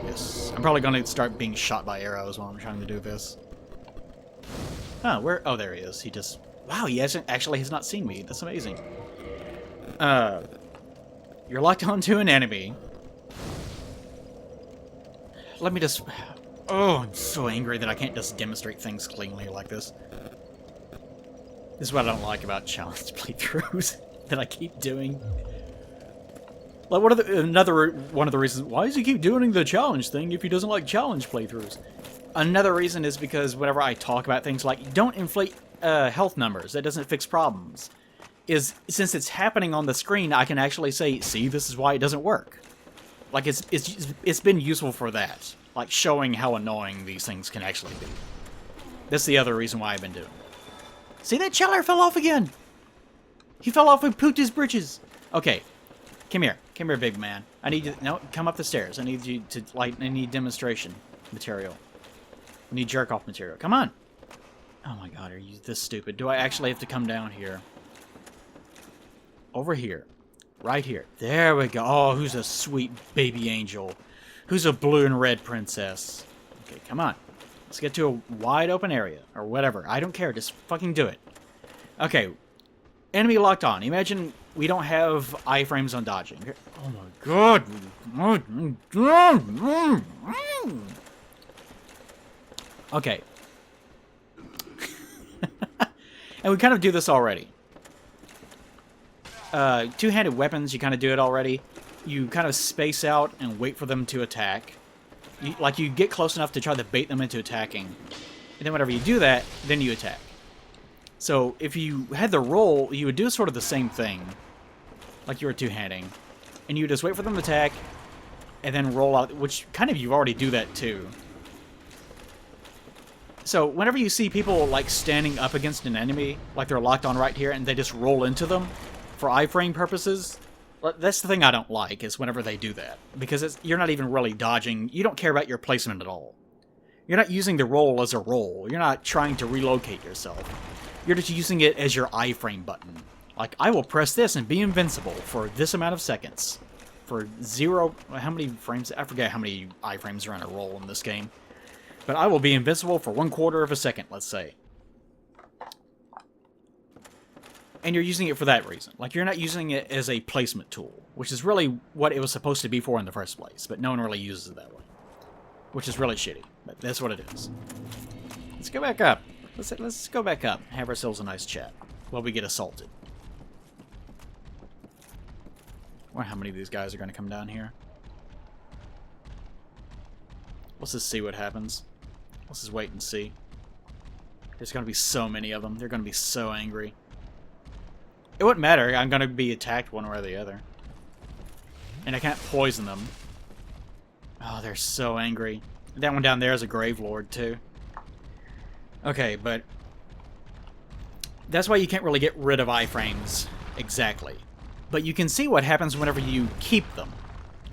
Yes. I'm probably going to start being shot by arrows while I'm trying to do this. Oh, where? Oh, there he is. He just... Wow, he actually has not seen me. That's amazing. You're locked onto an enemy. Let me just... Oh, I'm so angry that I can't just demonstrate things cleanly like this. This is what I don't like about challenge playthroughs that I keep doing. Like, another one of the reasons... Why does he keep doing the challenge thing if he doesn't like challenge playthroughs? Another reason is because whenever I talk about things like, don't inflate health numbers, that doesn't fix problems, is since it's happening on the screen, I can actually say, see, this is why it doesn't work. Like, it's been useful for that. Like, showing how annoying these things can actually be. That's the other reason why I've been doing it. See, that chiller fell off again! He fell off and pooped his britches. Okay. Come here. Come here, big man. I need you... No, come up the stairs. I need you to... I need demonstration material. I need jerk-off material. Come on. Oh my god, are you this stupid? Do I actually have to come down here? Over here. Right here. There we go. Oh, who's a sweet baby angel? Who's a blue and red princess? Okay, come on. Let's get to a wide open area. Or whatever. I don't care. Just fucking do it. Okay. Enemy locked on. Imagine we don't have iframes on dodging. Oh my god. Okay. And we kind of do this already. Two-handed weapons, you kind of do it already. You kind of space out and wait for them to attack. You get close enough to try to bait them into attacking. And then whenever you do that, then you attack. So if you had the roll, you would do sort of the same thing. Like you were two-handing. And you would just wait for them to attack, and then roll out, which kind of you already do that too. So whenever you see people like standing up against an enemy, like they're locked on right here, and they just roll into them for iframe purposes, that's the thing I don't like, is whenever they do that. Because you're not even really dodging, you don't care about your placement at all. You're not using the roll as a roll, you're not trying to relocate yourself. You're just using it as your iframe button. Like, I will press this and be invincible for this amount of seconds. For zero... How many frames? I forget how many iframes are on a roll in this game. But I will be invincible for 1/4 of a second, let's say. And you're using it for that reason. Like, you're not using it as a placement tool, which is really what it was supposed to be for in the first place. But no one really uses it that way. Which is really shitty. But that's what it is. Let's go back up. Let's go back up. Have ourselves a nice chat while we get assaulted. I wonder how many of these guys are going to come down here. Let's just see what happens. Let's just wait and see. There's going to be so many of them. They're going to be so angry. It wouldn't matter. I'm going to be attacked one way or the other. And I can't poison them. Oh, they're so angry. That one down there is a Gravelord, too. Okay, but... that's why you can't really get rid of iframes exactly. But you can see what happens whenever you keep them.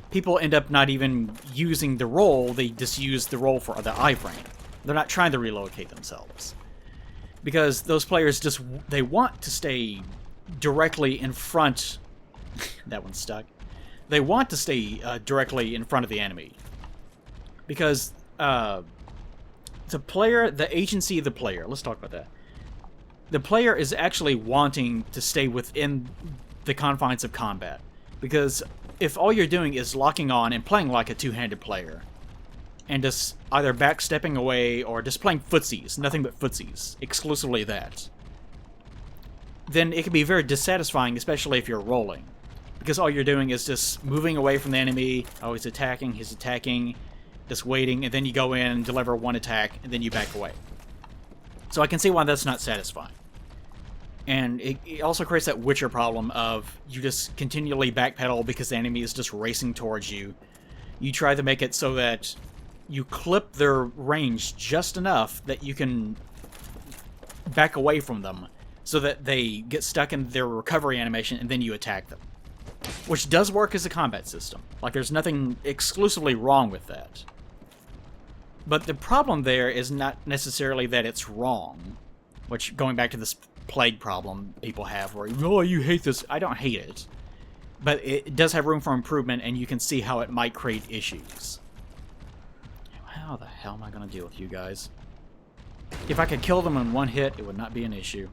People end up not even using the roll, they just use the roll for the iframe. They're not trying to relocate themselves. Because those players just, they want to stay directly in front... that one's stuck. They want to stay directly in front of the enemy. Because the player, the agency of the player, let's talk about that. The player is actually wanting to stay within the confines of combat. Because if all you're doing is locking on and playing like a two-handed player, and just either backstepping away or just playing footsies, nothing but footsies, exclusively that, then it can be very dissatisfying, especially if you're rolling. Because all you're doing is just moving away from the enemy, oh, he's attacking, just waiting, and then you go in and deliver one attack, and then you back away. So I can see why that's not satisfying. And it also creates that Witcher problem of you just continually backpedal because the enemy is just racing towards you. You try to make it so that you clip their range just enough that you can back away from them so that they get stuck in their recovery animation and then you attack them. Which does work as a combat system. Like, there's nothing exclusively wrong with that. But the problem there is not necessarily that it's wrong. Which, going back to this plague problem people have where, oh, you hate this. I don't hate it. But it does have room for improvement, and you can see how it might create issues. How the hell am I going to deal with you guys? If I could kill them in one hit, it would not be an issue.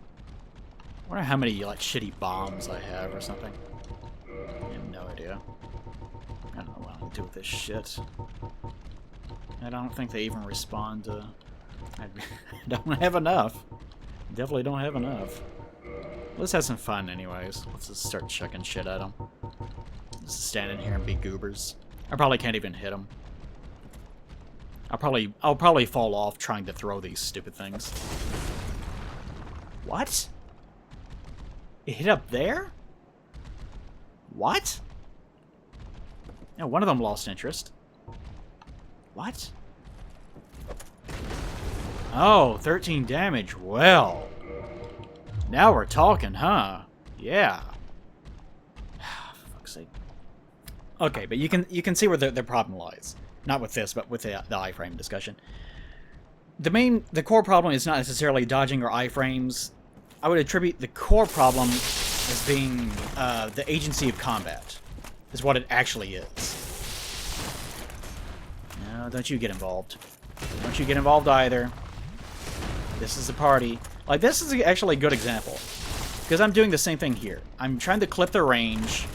I wonder how many, like, shitty bombs I have or something. I have no idea. I don't know what I'm going to do with this shit. I don't think they even respond to... I don't have enough. Definitely don't have enough. Let's have some fun anyways. Let's just start chucking shit at them. Just stand in here and be goobers. I probably can't even hit them. I'll probably fall off trying to throw these stupid things. What? It hit up there? What? No, one of them lost interest. What? Oh, 13 damage. Well, now we're talking, huh? Yeah. For fuck's sake. Okay, but you can see where the problem lies. Not with this, but with the iframe discussion. The core problem is not necessarily dodging or iframes. I would attribute the core problem as being the agency of combat. Is what it actually is. No, don't you get involved. Don't you get involved either. This is a party. Like, this is actually a good example. Because I'm doing the same thing here. I'm trying to clip their range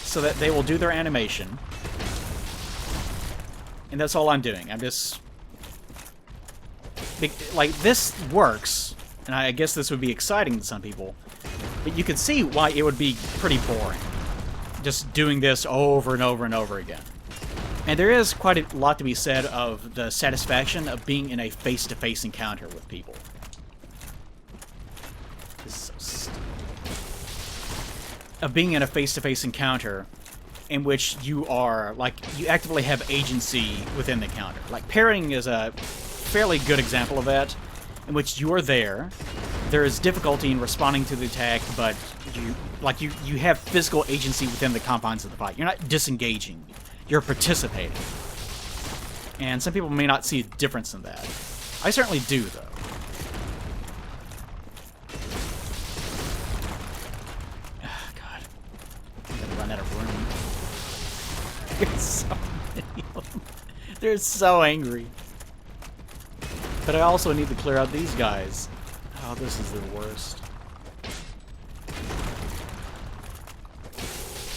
so that they will do their animation. And that's all I'm doing. I'm just... Like, this works, and I guess this would be exciting to some people, but you can see why it would be pretty boring. Just doing this over and over and over again. And there is quite a lot to be said of the satisfaction of being in a face-to-face encounter with people. This is so stupid. Of being in a face-to-face encounter in which you are, like, you actively have agency within the encounter. Like, parrying is a fairly good example of that, in which you are there. There is difficulty in responding to the attack, but you have physical agency within the confines of the fight. You're not disengaging. You're participating. And some people may not see a difference in that. I certainly do, though. Oh, God. I'm gonna run out of room. There's so many of them. They're so angry. But I also need to clear out these guys. Oh, this is the worst.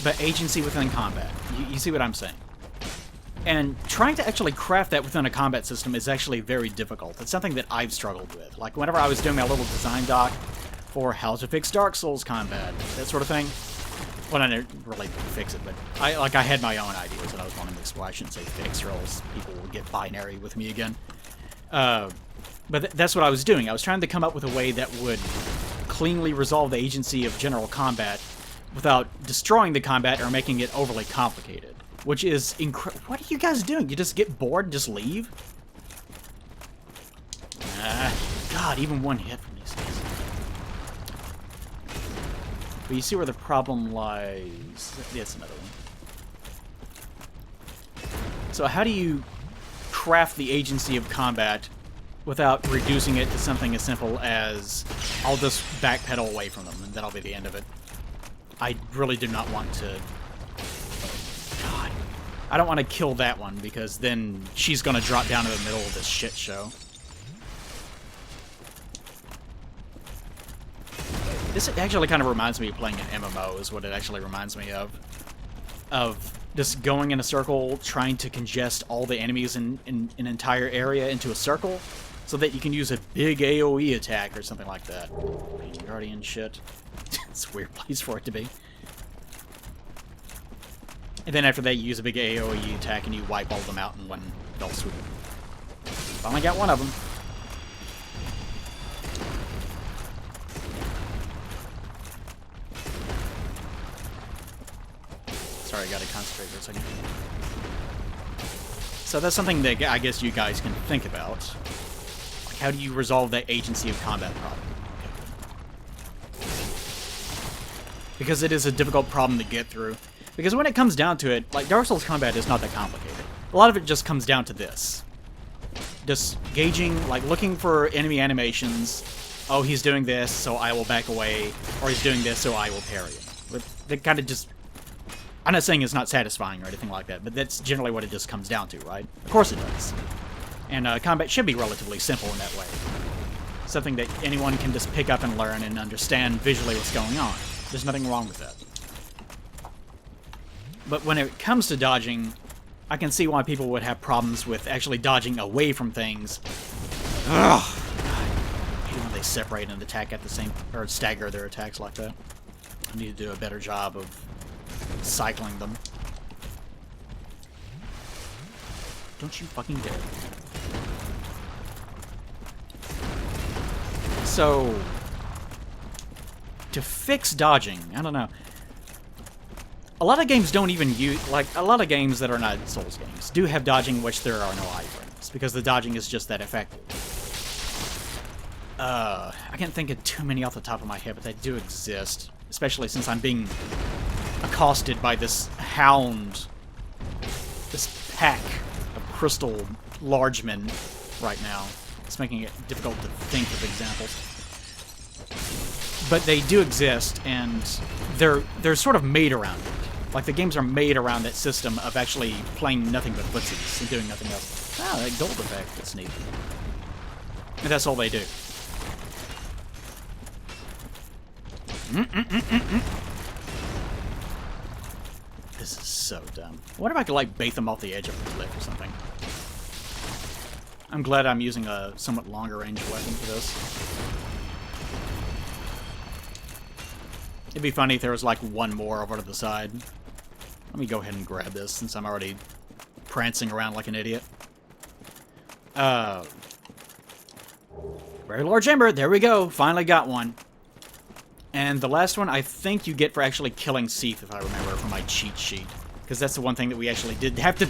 But agency within combat. You see what I'm saying? And trying to actually craft that within a combat system is actually very difficult. It's something that I've struggled with. Like, whenever I was doing my little design doc for how to fix Dark Souls combat, that sort of thing. Well, I didn't really fix it, but I had my own ideas that I was wanting to explore. I shouldn't say fix, or else people would get binary with me again. But that's what I was doing. I was trying to come up with a way that would cleanly resolve the agency of general combat without destroying the combat or making it overly complicated. Which is what are you guys doing? You just get bored and just leave? God, even one hit from these guys. But you see where the problem lies. That's another one. So how do you craft the agency of combat without reducing it to something as simple as, I'll just backpedal away from them, and that'll be the end of it. I really do not want to... God. I don't want to kill that one, because then she's going to drop down in the middle of this shit show. This actually kind of reminds me of playing an MMO, is what it actually reminds me of. Of just going in a circle, trying to congest all the enemies in an entire area into a circle, so that you can use a big AoE attack or something like that. Guardian shit. It's a weird place for it to be. And then after that, you use a big AoE attack and you wipe all of them out in one fell swoop. Finally got one of them. Sorry, I gotta concentrate for a second. So that's something that I guess you guys can think about. Like, how do you resolve that agency of combat problem? Because it is a difficult problem to get through. Because when it comes down to it, like, Dark Souls combat is not that complicated. A lot of it just comes down to this. Just gauging, like, looking for enemy animations. Oh, he's doing this, so I will back away. Or he's doing this, so I will parry him. But that kind of just... I'm not saying it's not satisfying or anything like that, but that's generally what it just comes down to, right? Of course it does. And combat should be relatively simple in that way. Something that anyone can just pick up and learn and understand visually what's going on. There's nothing wrong with that. But when it comes to dodging, I can see why people would have problems with actually dodging away from things. Ugh! Even when they separate and attack at the same... or stagger their attacks like that. I need to do a better job of cycling them. Don't you fucking dare. So... to fix dodging, I don't know. A lot of games don't even use, like, a lot of games that are not Souls games do have dodging in which there are no iframes, because the dodging is just that effective. I can't think of too many off the top of my head, but they do exist. Especially since I'm being accosted by this hound. This pack of crystal largemen right now. It's making it difficult to think of examples. But they do exist, and they're sort of made around it. Like, the games are made around that system of actually playing nothing but footsies and doing nothing else. Ah, that gold effect, that's neat. And that's all they do. This is so dumb. I wonder if I could, like, bait them off the edge of a cliff or something. I'm glad I'm using a somewhat longer range weapon for this. It'd be funny if there was, like, one more over to the side. Let me go ahead and grab this, since I'm already prancing around like an idiot. Very large ember. There we go. Finally got one. And the last one, I think you get for actually killing Seath, if I remember, from my cheat sheet. Because that's the one thing that we actually did have to...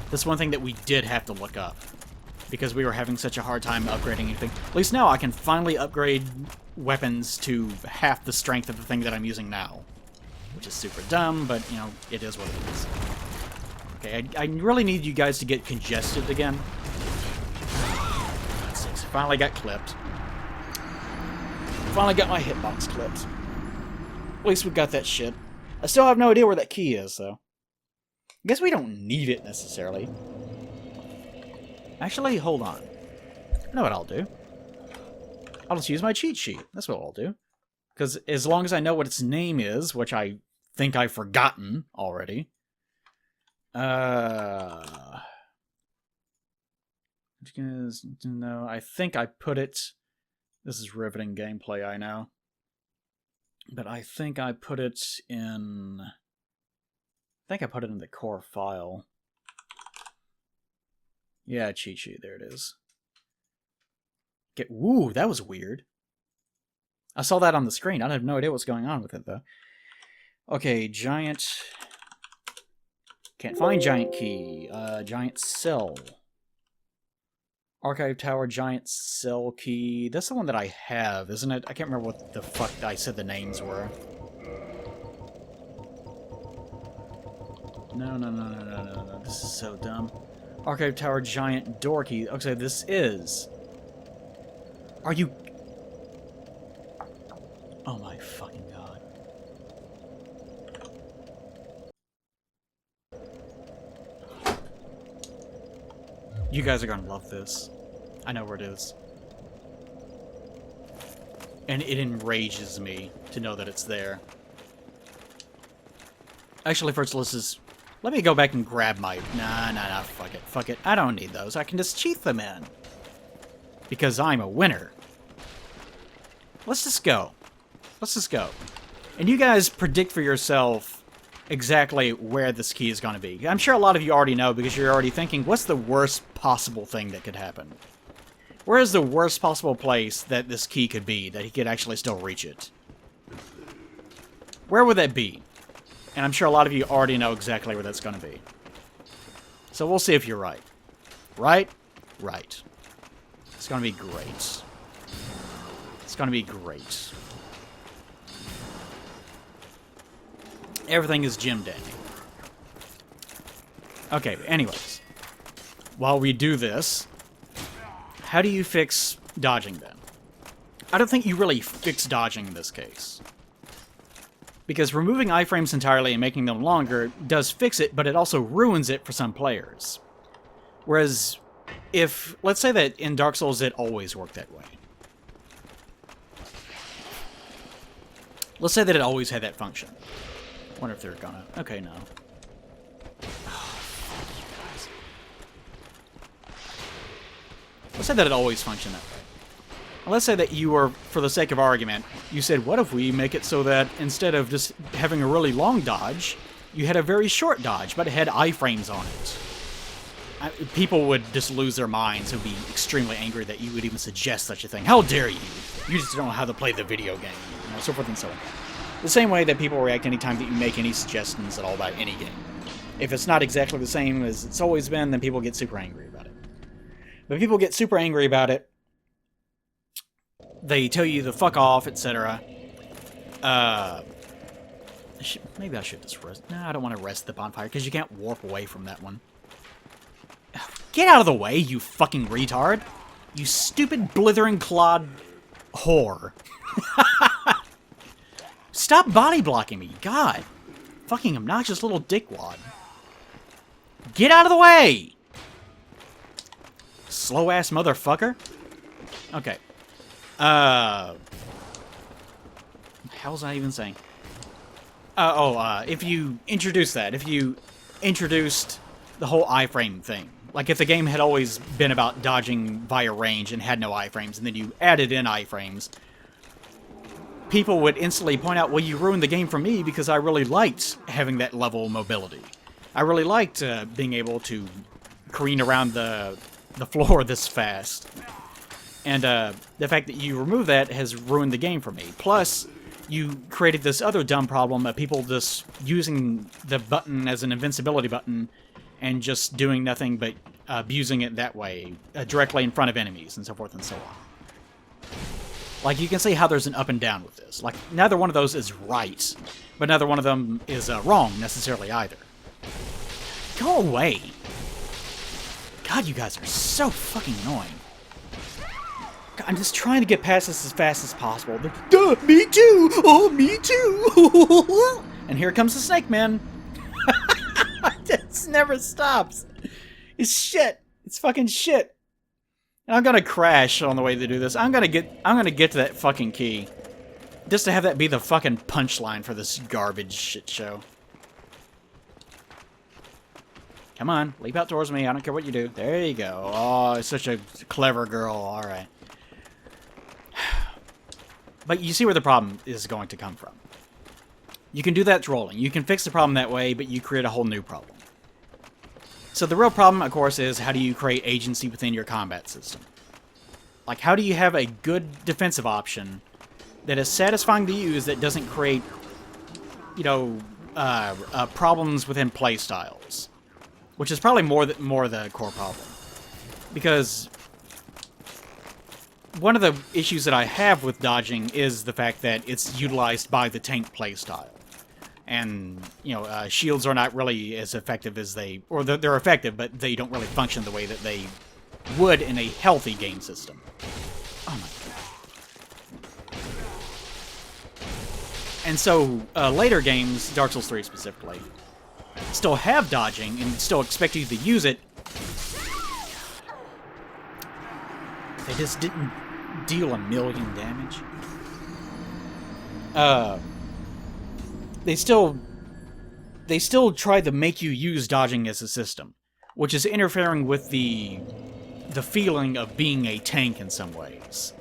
That's one thing that we did have to look up. Because we were having such a hard time upgrading anything. At least now I can finally upgrade weapons to half the strength of the thing that I'm using now. Which is super dumb, but, you know, it is what it is. Okay, I really need you guys to get congested again. Finally got clipped. Finally got my hitbox clipped. At least we got that shit. I still have no idea where that key is, though. I guess we don't need it, necessarily. Actually, hold on. I know what I'll do. I'll just use my cheat sheet. That's what I'll do. Because as long as I know what its name is, which I think I've forgotten already. No, I think I put it... This is riveting gameplay, I know. But I think I put it in... I think I put it in the core file. Yeah, cheat sheet, there it is. Woo, that was weird. I saw that on the screen. I have no idea what's going on with it, though. Okay, giant... Can't find giant key. Giant cell. Archive tower, giant cell key. That's the one that I have, isn't it? I can't remember what the fuck I said the names were. No. This is so dumb. Archive tower, giant door key. Okay, this is... Are you... Oh my fucking god. You guys are gonna love this. I know where it is. And it enrages me to know that it's there. Actually, first, let me go back and grab my... Nah, fuck it. I don't need those. I can just cheat them in. Because I'm a winner. Let's just go. And you guys predict for yourself exactly where this key is going to be. I'm sure a lot of you already know because you're already thinking, what's the worst possible thing that could happen? Where is the worst possible place that this key could be, that he could actually still reach it? Where would that be? And I'm sure a lot of you already know exactly where that's going to be. So we'll see if you're right. Right? Right. It's going to be great. It's going to be great. Everything is Jim Dandy. Okay, anyways. While we do this, how do you fix dodging then? I don't think you really fix dodging in this case. Because removing iframes entirely and making them longer does fix it, but it also ruins it for some players. Whereas, if... Let's say that in Dark Souls it always worked that way. Let's say that it always had that function. I wonder if they're gonna... Okay, no. Let's say that it always functioned that way. Well, let's say that you were, for the sake of argument, you said, what if we make it so that instead of just having a really long dodge, you had a very short dodge, but it had iframes on it? People would just lose their minds and be extremely angry that you would even suggest such a thing. How dare you? You just don't know how to play the video game. You know, so forth and so on. The same way that people react anytime that you make any suggestions at all about any game. If it's not exactly the same as it's always been, then people get super angry about it. But people get super angry about it They tell you to fuck off, etc. Maybe I should just rest. No, I don't want to rest the bonfire, because you can't warp away from that one. Get out of the way, you fucking retard! You stupid blithering clod whore. Stop body blocking me, God! Fucking obnoxious little dickwad. Get out of the way! Slow-ass motherfucker. Okay. What the hell was I even saying? If you introduce that, if you introduced the whole iframe thing, like if the game had always been about dodging via range and had no iframes, and then you added in iframes, people would instantly point out, well, you ruined the game for me because I really liked having that level of mobility. I really liked being able to careen around the floor this fast. And the fact that you remove that has ruined the game for me. Plus, you created this other dumb problem of people just using the button as an invincibility button and just doing nothing but abusing it that way, directly in front of enemies and so forth and so on. Like, you can see how there's an up and down with this. Like, neither one of those is right, but neither one of them is wrong necessarily either. Go away. God, you guys are so fucking annoying. God, I'm just trying to get past this as fast as possible. Duh, me too! Oh, me too! And here comes the snake man. This never stops. It's shit. It's fucking shit. And I'm gonna crash on the way to do this. I'm gonna get to that fucking key. Just to have that be the fucking punchline for this garbage shit show. Come on, leap out towards me. I don't care what you do. There you go. Oh, it's such a clever girl. Alright. But you see where the problem is going to come from. You can do that trolling. You can fix the problem that way, but you create a whole new problem. So the real problem, of course, is how do you create agency within your combat system? Like, how do you have a good defensive option that is satisfying to use that doesn't create, you know, problems within playstyles? Which is probably more the core problem. Because one of the issues that I have with dodging is the fact that it's utilized by the tank playstyle. And, you know, shields are not really as effective as they're effective, but they don't really function the way that they would in a healthy game system. Oh my god. And so, later games, Dark Souls 3 specifically, still have dodging and still expect you to use it. They just didn't deal 1,000,000 damage. They still try to make you use dodging as a system, which is interfering with the feeling of being a tank in some ways.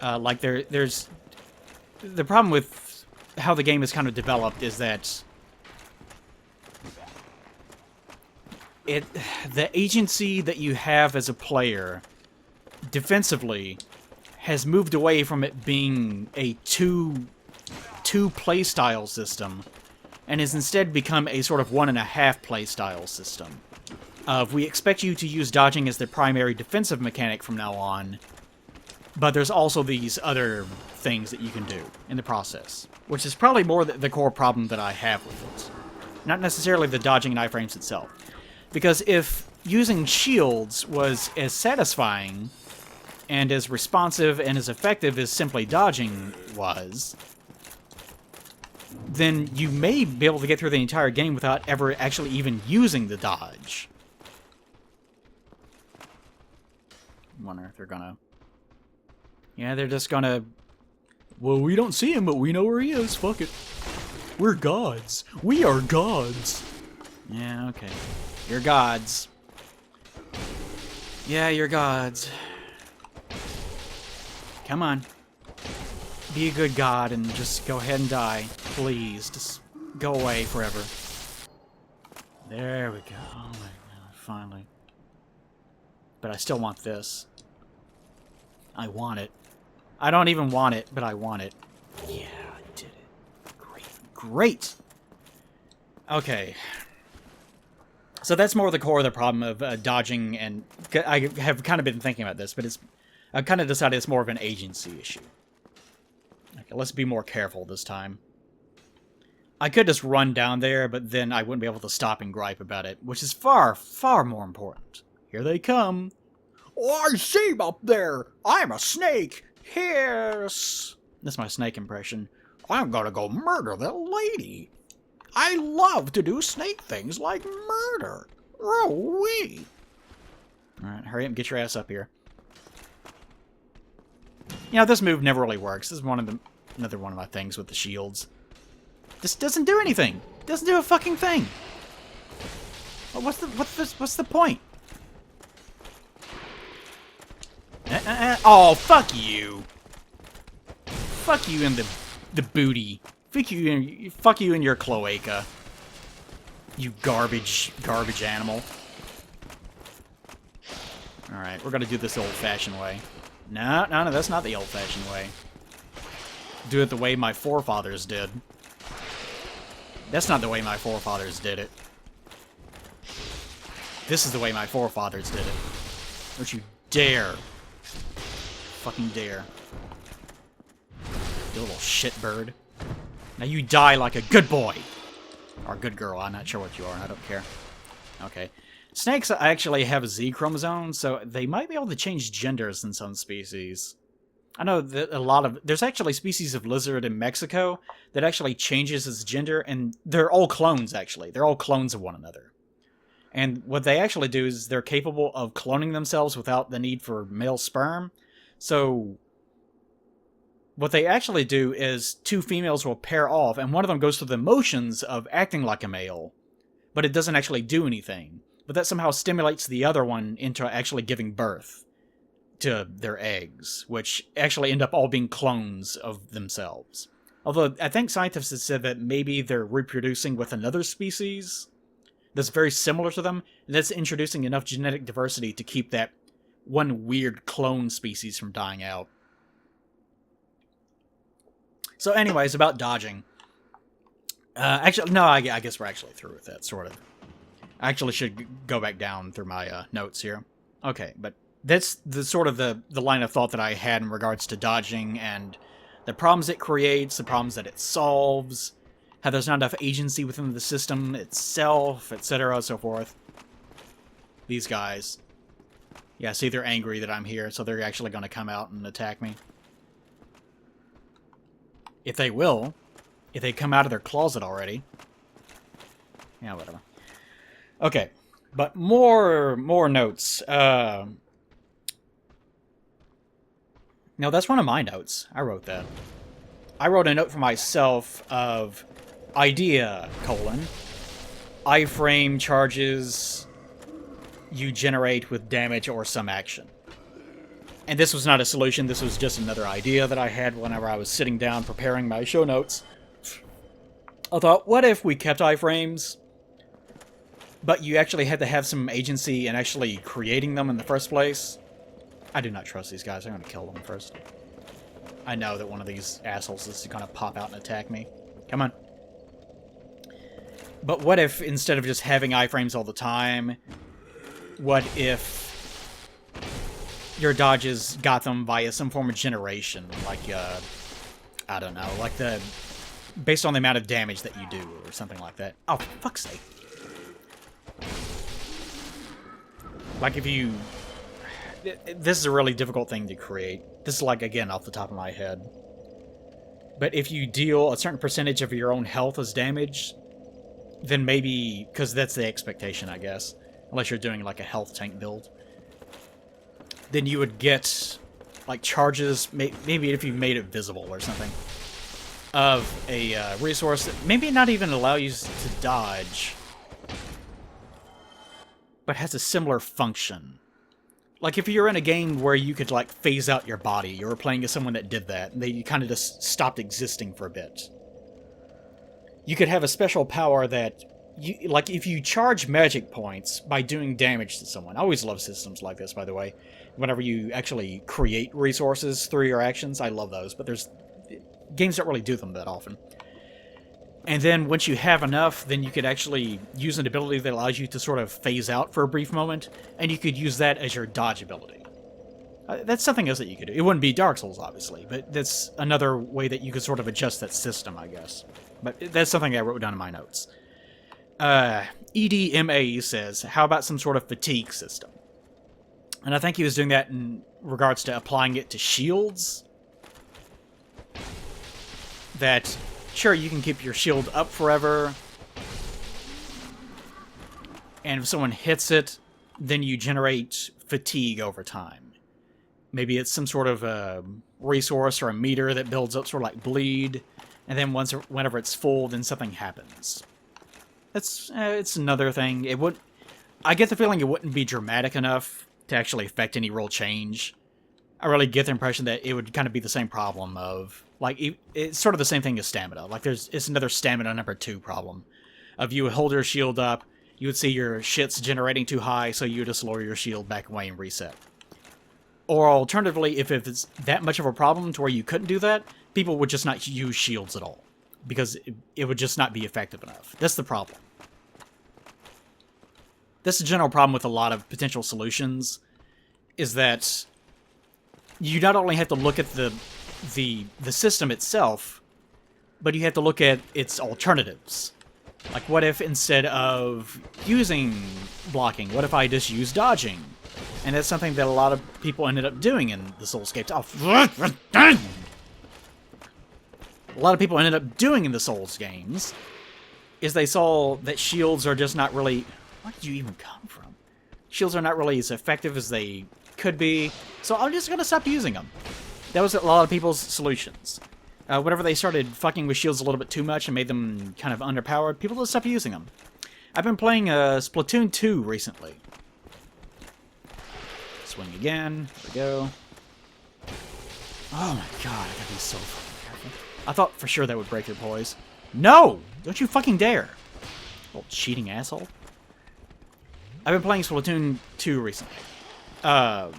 Like there's the problem with how the game is kind of developed is that the agency that you have as a player defensively has moved away from it being a two playstyle system and has instead become a sort of 1.5 playstyle system. We expect you to use dodging as the primary defensive mechanic from now on, but there's also these other things that you can do in the process, which is probably more the core problem that I have with it. Not necessarily the dodging and iframes itself. Because if using shields was as satisfying and as responsive and as effective as simply dodging was, then you may be able to get through the entire game without ever actually even using the dodge. I wonder if they're gonna... Yeah, they're just gonna... Well, we don't see him, but we know where he is. Fuck it. We're gods. We are gods. Yeah, okay. You're gods. Yeah, you're gods. Come on. Be a good god and just go ahead and die. Please, just go away forever. There we go. Oh my god, finally. But I still want this. I want it. I don't even want it, but I want it. Yeah, I did it. Great. Great! Okay. So that's more the core of the problem of dodging, and I have kind of been thinking about this, but it's I kind of decided it's more of an agency issue. Okay, let's be more careful this time. I could just run down there, but then I wouldn't be able to stop and gripe about it, which is far, far more important. Here they come. Oh, I see him up there. I'm a snake. Hiss. That's my snake impression. I'm gonna go murder that lady. I love to do snake things like murder. Oh-wee. Alright, hurry up and get your ass up here. You know, this move never really works. This is another one of my things with the shields. This doesn't do anything. It doesn't do a fucking thing. Well, what's the point? Oh, fuck you. Fuck you in the booty. Fuck you in your cloaca. You garbage animal. Alright, we're gonna do this the old-fashioned way. No, that's not the old-fashioned way. Do it the way my forefathers did. That's not the way my forefathers did it. This is the way my forefathers did it. Don't you dare. Fucking dare. You little shitbird. Now you die like a good boy. Or a good girl, I'm not sure what you are, I don't care. Okay. Snakes actually have a Z chromosome, so they might be able to change genders in some species. I know that there's actually species of lizard in Mexico that actually changes its gender, and they're all clones, actually. They're all clones of one another. And what they actually do is they're capable of cloning themselves without the need for male sperm. So what they actually do is two females will pair off, and one of them goes through the motions of acting like a male, but it doesn't actually do anything. But that somehow stimulates the other one into actually giving birth to their eggs, which actually end up all being clones of themselves. Although, I think scientists have said that maybe they're reproducing with another species that's very similar to them, and that's introducing enough genetic diversity to keep that one weird clone species from dying out. So anyways, about dodging. Actually, no, I guess we're actually through with that, sort of. I actually should go back down through my notes here. Okay, but that's the sort of the line of thought that I had in regards to dodging and the problems it creates, the problems that it solves, how there's not enough agency within the system itself, etc., so forth. These guys. Yeah, see, they're angry that I'm here, so they're actually going to come out and attack me. If they will. If they come out of their closet already. Yeah, whatever. Okay, but more notes. No, that's one of my notes. I wrote that. I wrote a note for myself of idea, iframe charges you generate with damage or some action. And this was not a solution, this was just another idea that I had whenever I was sitting down preparing my show notes. I thought, what if we kept iframes, but you actually had to have some agency in actually creating them in the first place? I do not trust these guys. I'm going to kill them first. I know that one of these assholes is going to pop out and attack me. Come on. But what if, instead of just having iframes all the time, what if your dodges got them via some form of generation? Like, I don't know, like based on the amount of damage that you do, or something like that. Oh, for fuck's sake. Like if you... This is a really difficult thing to create. This is like, again, off the top of my head. But if you deal a certain percentage of your own health as damage, then maybe... Because that's the expectation, I guess. Unless you're doing like a health tank build. Then you would get like charges, maybe if you made it visible or something, of a resource that maybe not even allow you to dodge, but has a similar function. Like if you're in a game where you could like phase out your body, you were playing as someone that did that, and they kind of just stopped existing for a bit. You could have a special power that, like if you charge magic points by doing damage to someone. I always love systems like this, by the way. Whenever you actually create resources through your actions, I love those, but games don't really do them that often. And then once you have enough, then you could actually use an ability that allows you to sort of phase out for a brief moment, and you could use that as your dodge ability. That's something else that you could do. It wouldn't be Dark Souls, obviously, but that's another way that you could sort of adjust that system, I guess. But that's something I wrote down in my notes. EDMA says, how about some sort of fatigue system? And I think he was doing that in regards to applying it to shields. That, sure, you can keep your shield up forever, and if someone hits it, then you generate fatigue over time. Maybe it's some sort of a resource or a meter that builds up, sort of like bleed, and then whenever it's full, then something happens. It's another thing. I get the feeling it wouldn't be dramatic enough to actually affect any real change. I really get the impression that it would kind of be the same problem of, like, it's sort of the same thing as stamina. Like, it's another stamina number 2 problem. Of you would hold your shield up, you would see your shit's generating too high, so you would just lower your shield back away and reset. Or alternatively, if it's that much of a problem to where you couldn't do that, people would just not use shields at all. Because it would just not be effective enough. That's the problem. That's the general problem with a lot of potential solutions, is that you not only have to look at the system itself, but you have to look at its alternatives. Like, what if instead of using blocking, what if I just use dodging? And that's something that a lot of people ended up doing in the Soulscapes. A lot of people ended up doing in the Souls games is they saw that shields are just not really... Where did you even come from? Shields are not really as effective as they could be, so I'm just going to stop using them. That was a lot of people's solutions. Whenever they started fucking with shields a little bit too much and made them kind of underpowered, people just stopped using them. I've been playing Splatoon 2 recently. Swing again. There we go. Oh my god, I gotta be so fucking careful. I thought for sure that would break your poise. No! Don't you fucking dare! Little cheating asshole. I've been playing Splatoon 2 recently. I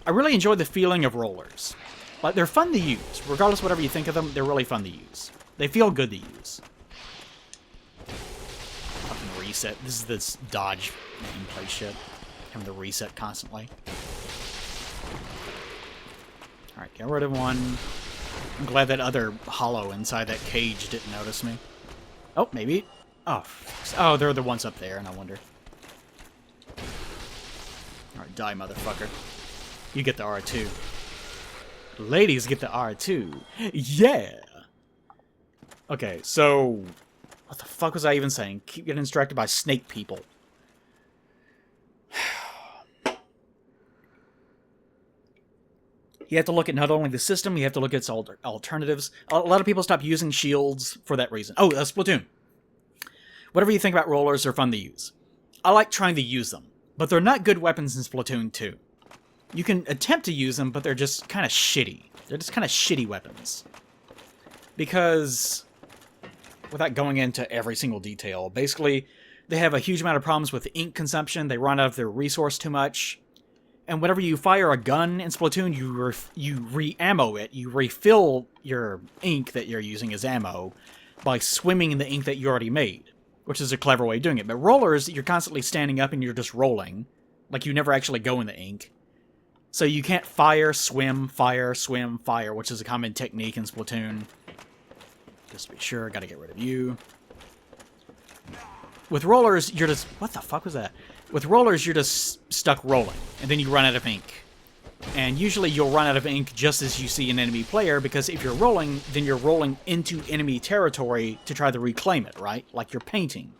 really enjoy the feeling of rollers. Like, they're fun to use. Regardless of whatever you think of them, they're really fun to use. They feel good to use. Fucking reset. This is this dodge gameplay shit. Having to reset constantly. Alright, get rid of one. I'm glad that other hollow inside that cage didn't notice me. Oh, maybe. Oh, they're the ones up there, and I wonder. Alright, die, motherfucker. You get the R2. Ladies get the R2. Yeah! Okay, so... What the fuck was I even saying? Keep getting distracted by snake people. You have to look at not only the system, you have to look at its alternatives. A lot of people stop using shields for that reason. Oh, Splatoon. Whatever you think about rollers, they're fun to use. I like trying to use them, but they're not good weapons in Splatoon 2. You can attempt to use them, but they're just kind of shitty. They're just kind of shitty weapons. Because, without going into every single detail, basically, they have a huge amount of problems with ink consumption. They run out of their resource too much. And whenever you fire a gun in Splatoon, you re-ammo it. You refill your ink that you're using as ammo by swimming in the ink that you already made, which is a clever way of doing it. But rollers, you're constantly standing up and you're just rolling. Like, you never actually go in the ink. So you can't fire, swim, fire, which is a common technique in Splatoon. Just to be sure, gotta get rid of you. With rollers, you're just... What the fuck was that? With rollers, you're just stuck rolling, and then you run out of ink. And usually you'll run out of ink just as you see an enemy player, because if you're rolling, then you're rolling into enemy territory to try to reclaim it, right? Like you're painting.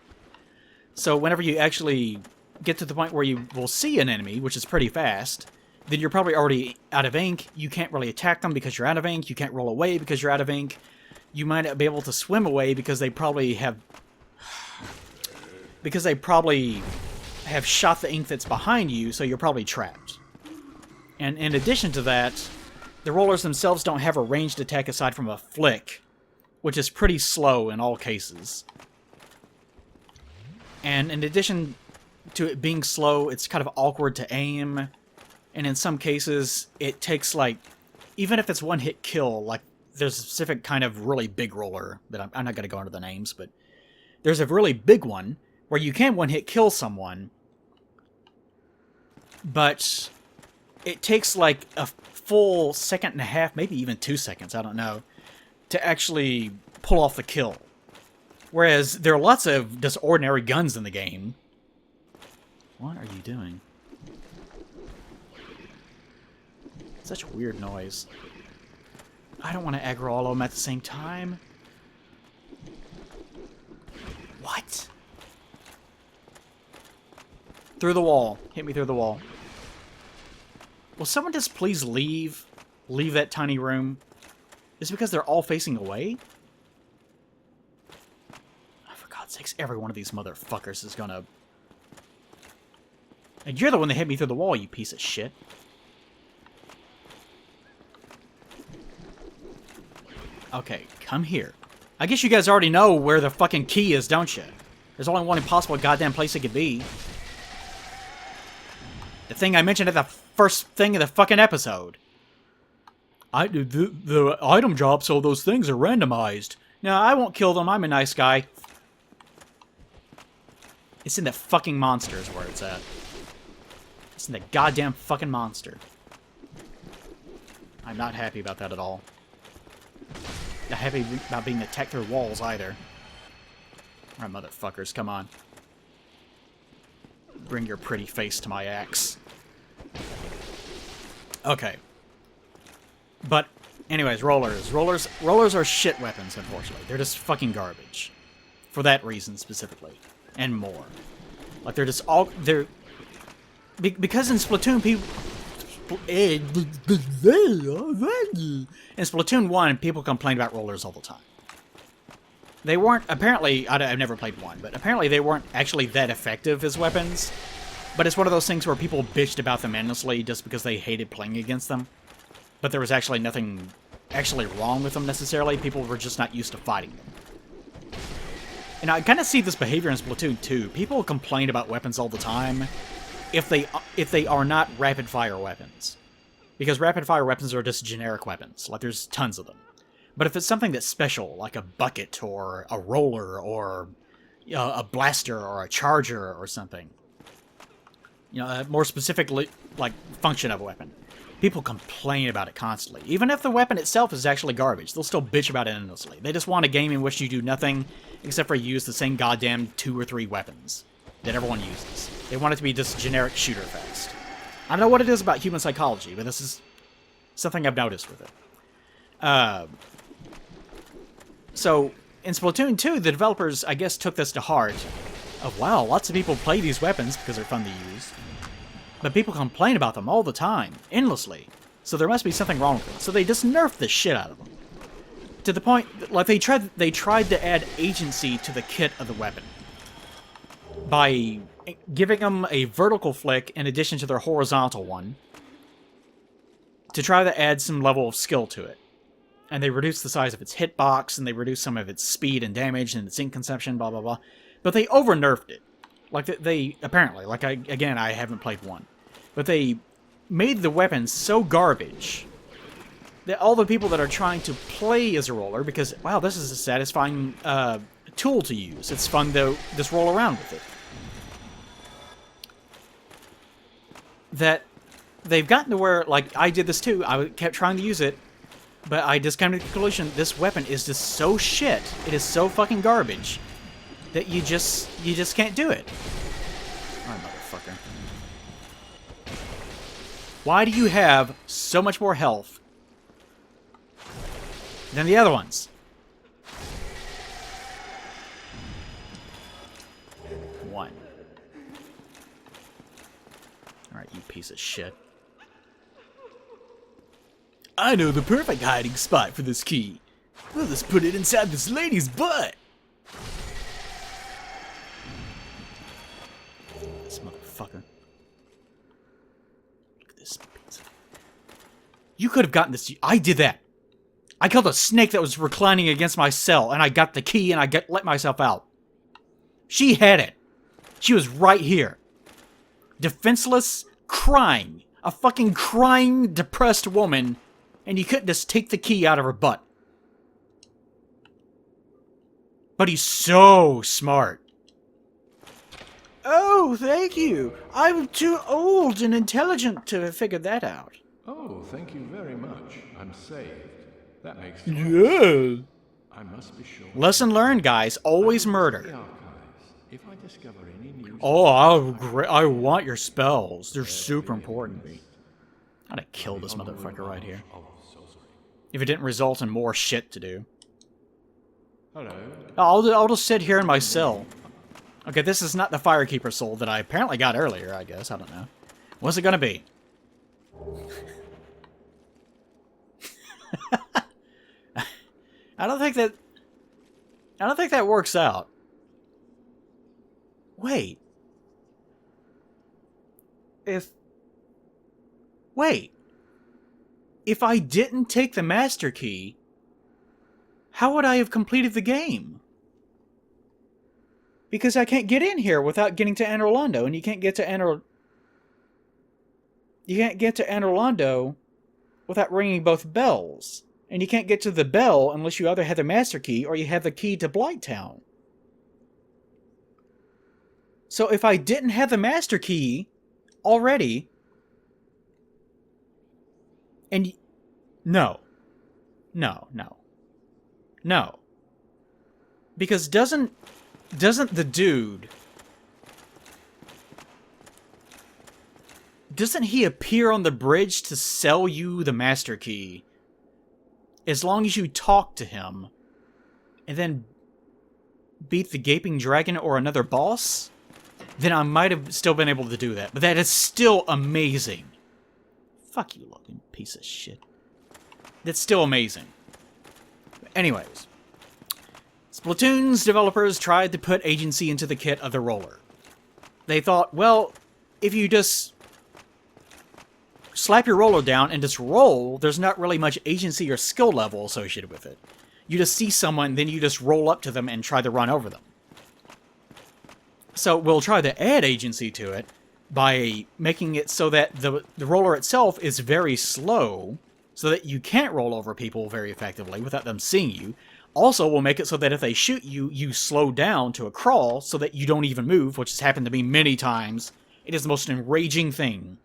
So whenever you actually get to the point where you will see an enemy, which is pretty fast, then you're probably already out of ink. You can't really attack them because you're out of ink. You can't roll away because you're out of ink. You might not be able to swim away because they probably have... Because they probably have shot the ink that's behind you, so you're probably trapped. And in addition to that, the rollers themselves don't have a ranged attack aside from a flick, which is pretty slow in all cases. And in addition to it being slow, it's kind of awkward to aim. And in some cases, it takes, like, even if it's one-hit kill, like, there's a specific kind of really big roller, that I'm not going to go into the names, but there's a really big one where you can one-hit kill someone, but it takes like a full second and a half, maybe even 2 seconds, I don't know, to actually pull off the kill. Whereas there are lots of just ordinary guns in the game. What are you doing? Such a weird noise. I don't want to aggro all of them at the same time. What? Through the wall. Hit me through the wall. Will someone just please leave? Leave that tiny room? Is it because they're all facing away? Oh, for God's sakes, every one of these motherfuckers is gonna... And you're the one that hit me through the wall, you piece of shit. Okay, come here. I guess you guys already know where the fucking key is, don't you? There's only one impossible goddamn place it could be. The thing I mentioned at the first thing of the fucking episode. The item drop, so those things are randomized. No, I won't kill them. I'm a nice guy. It's in the fucking monster is where it's at. It's in the goddamn fucking monster. I'm not happy about that at all. Not happy about being attacked through walls either. Alright, motherfuckers, come on. Bring your pretty face to my axe. Okay. But, anyways, rollers. Rollers are shit weapons, unfortunately. They're just fucking garbage. For that reason, specifically. And more. Like, they're just all... They're... Because in Splatoon, people... In Splatoon 1, people complained about rollers all the time. They weren't... Apparently... I've never played one, but apparently they weren't actually that effective as weapons. But it's one of those things where people bitched about them endlessly just because they hated playing against them. But there was actually nothing actually wrong with them necessarily. People were just not used to fighting them. And I kind of see this behavior in Splatoon 2. People complain about weapons all the time if they are not rapid-fire weapons. Because rapid-fire weapons are just generic weapons. Like, there's tons of them. But if it's something that's special, like a bucket or a roller or a blaster or a charger or something, you know, a more specifically, like, function of a weapon, people complain about it constantly. Even if the weapon itself is actually garbage, they'll still bitch about it endlessly. They just want a game in which you do nothing except for use the same goddamn 2 or 3 weapons that everyone uses. They want it to be just generic shooter fest. I don't know what it is about human psychology, but this is something I've noticed with it. So, in Splatoon 2, the developers, I guess, took this to heart. Of, wow, lots of people play these weapons because they're fun to use. But people complain about them all the time, endlessly. So there must be something wrong with them. So they just nerfed the shit out of them. To the point, like, they tried to add agency to the kit of the weapon. By giving them a vertical flick in addition to their horizontal one. To try to add some level of skill to it. And they reduced the size of its hitbox, and they reduced some of its speed and damage, and its ink consumption, blah blah blah. But they over-nerfed it. Like, they apparently, like, again, I haven't played one. But they made the weapon so garbage that all the people that are trying to play as a roller, because, wow, this is a satisfying tool to use. It's fun to just roll around with it. That they've gotten to where, like, I did this too. I kept trying to use it, but I just came to the conclusion this weapon is just so shit. It is so fucking garbage that you just can't do it. Alright, motherfucker. Why do you have so much more health than the other ones? One. Alright, you piece of shit. I know the perfect hiding spot for this key. We'll just put it inside this lady's butt. This motherfucker. Look at this pizza. You could have gotten this. I did that. I killed a snake that was reclining against my cell, and I got the key, and I let myself out. She had it. She was right here. Defenseless, crying. A fucking crying, depressed woman, and you couldn't just take the key out of her butt. But he's so smart. Oh, thank you. I'm too old and intelligent to have figured that out. Oh, thank you very much. I'm saved. That makes Yeah. I must be sure. Lesson learned, guys. Always The murder. archives. If I discover any news. Oh, I want your spells. They're super important to me. I'm gonna kill this motherfucker right here. If it didn't result in more shit to do. Hello. I'll just sit here in my cell. Okay, this is not the Firekeeper soul that I apparently got earlier, I guess. I don't know. What's it gonna be? I don't think that works out. Wait. If I didn't take the Master Key, how would I have completed the game? Because I can't get in here without getting to Anor Londo, and you can't get to Anor Londo without ringing both bells. And you can't get to the bell unless you either have the Master Key or you have the key to Blighttown. So if I didn't have the Master Key already, and no. Because doesn't the dude, doesn't he appear on the bridge to sell you the Master Key as long as you talk to him and then beat the Gaping Dragon or another boss? Then I might have still been able to do that. But that is still amazing. Fuck you, looking piece of shit. That's still amazing. Anyways. Splatoon's developers tried to put agency into the kit of the roller. They thought, well, if you just slap your roller down and just roll, there's not really much agency or skill level associated with it. You just see someone, then you just roll up to them and try to run over them. So we'll try to add agency to it by making it so that the roller itself is very slow, so that you can't roll over people very effectively without them seeing you. Also, we'll make it so that if they shoot you, you slow down to a crawl so that you don't even move, which has happened to me many times. It is the most enraging thing.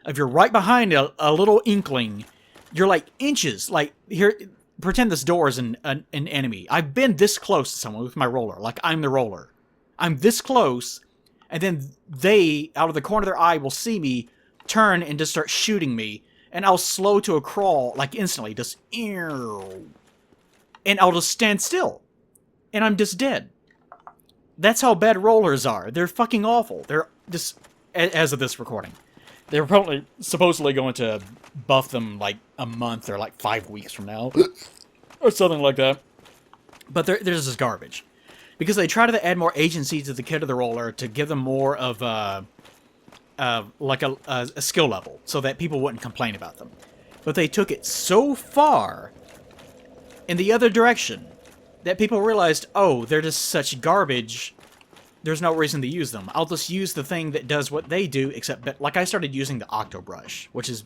If you're right behind a little inkling, you're like inches, like, here, pretend this door is an enemy. I've been this close to someone with my roller, like I'm the roller. I'm this close, and then they, out of the corner of their eye, will see me, turn, and just start shooting me, and I'll slow to a crawl, like instantly, just, and I'll just stand still, and I'm just dead. That's how bad rollers are. They're fucking awful. They're just, as of this recording. They're probably supposedly going to buff them like a month or like 5 weeks from now. Or something like that. But they're just garbage. Because they try to add more agency to the kit of the roller to give them more of a skill level. So that people wouldn't complain about them. But they took it so far in the other direction that people realized, oh, they're just such garbage. There's no reason to use them. I'll just use the thing that does what they do, except, like, I started using the Octo Brush, which is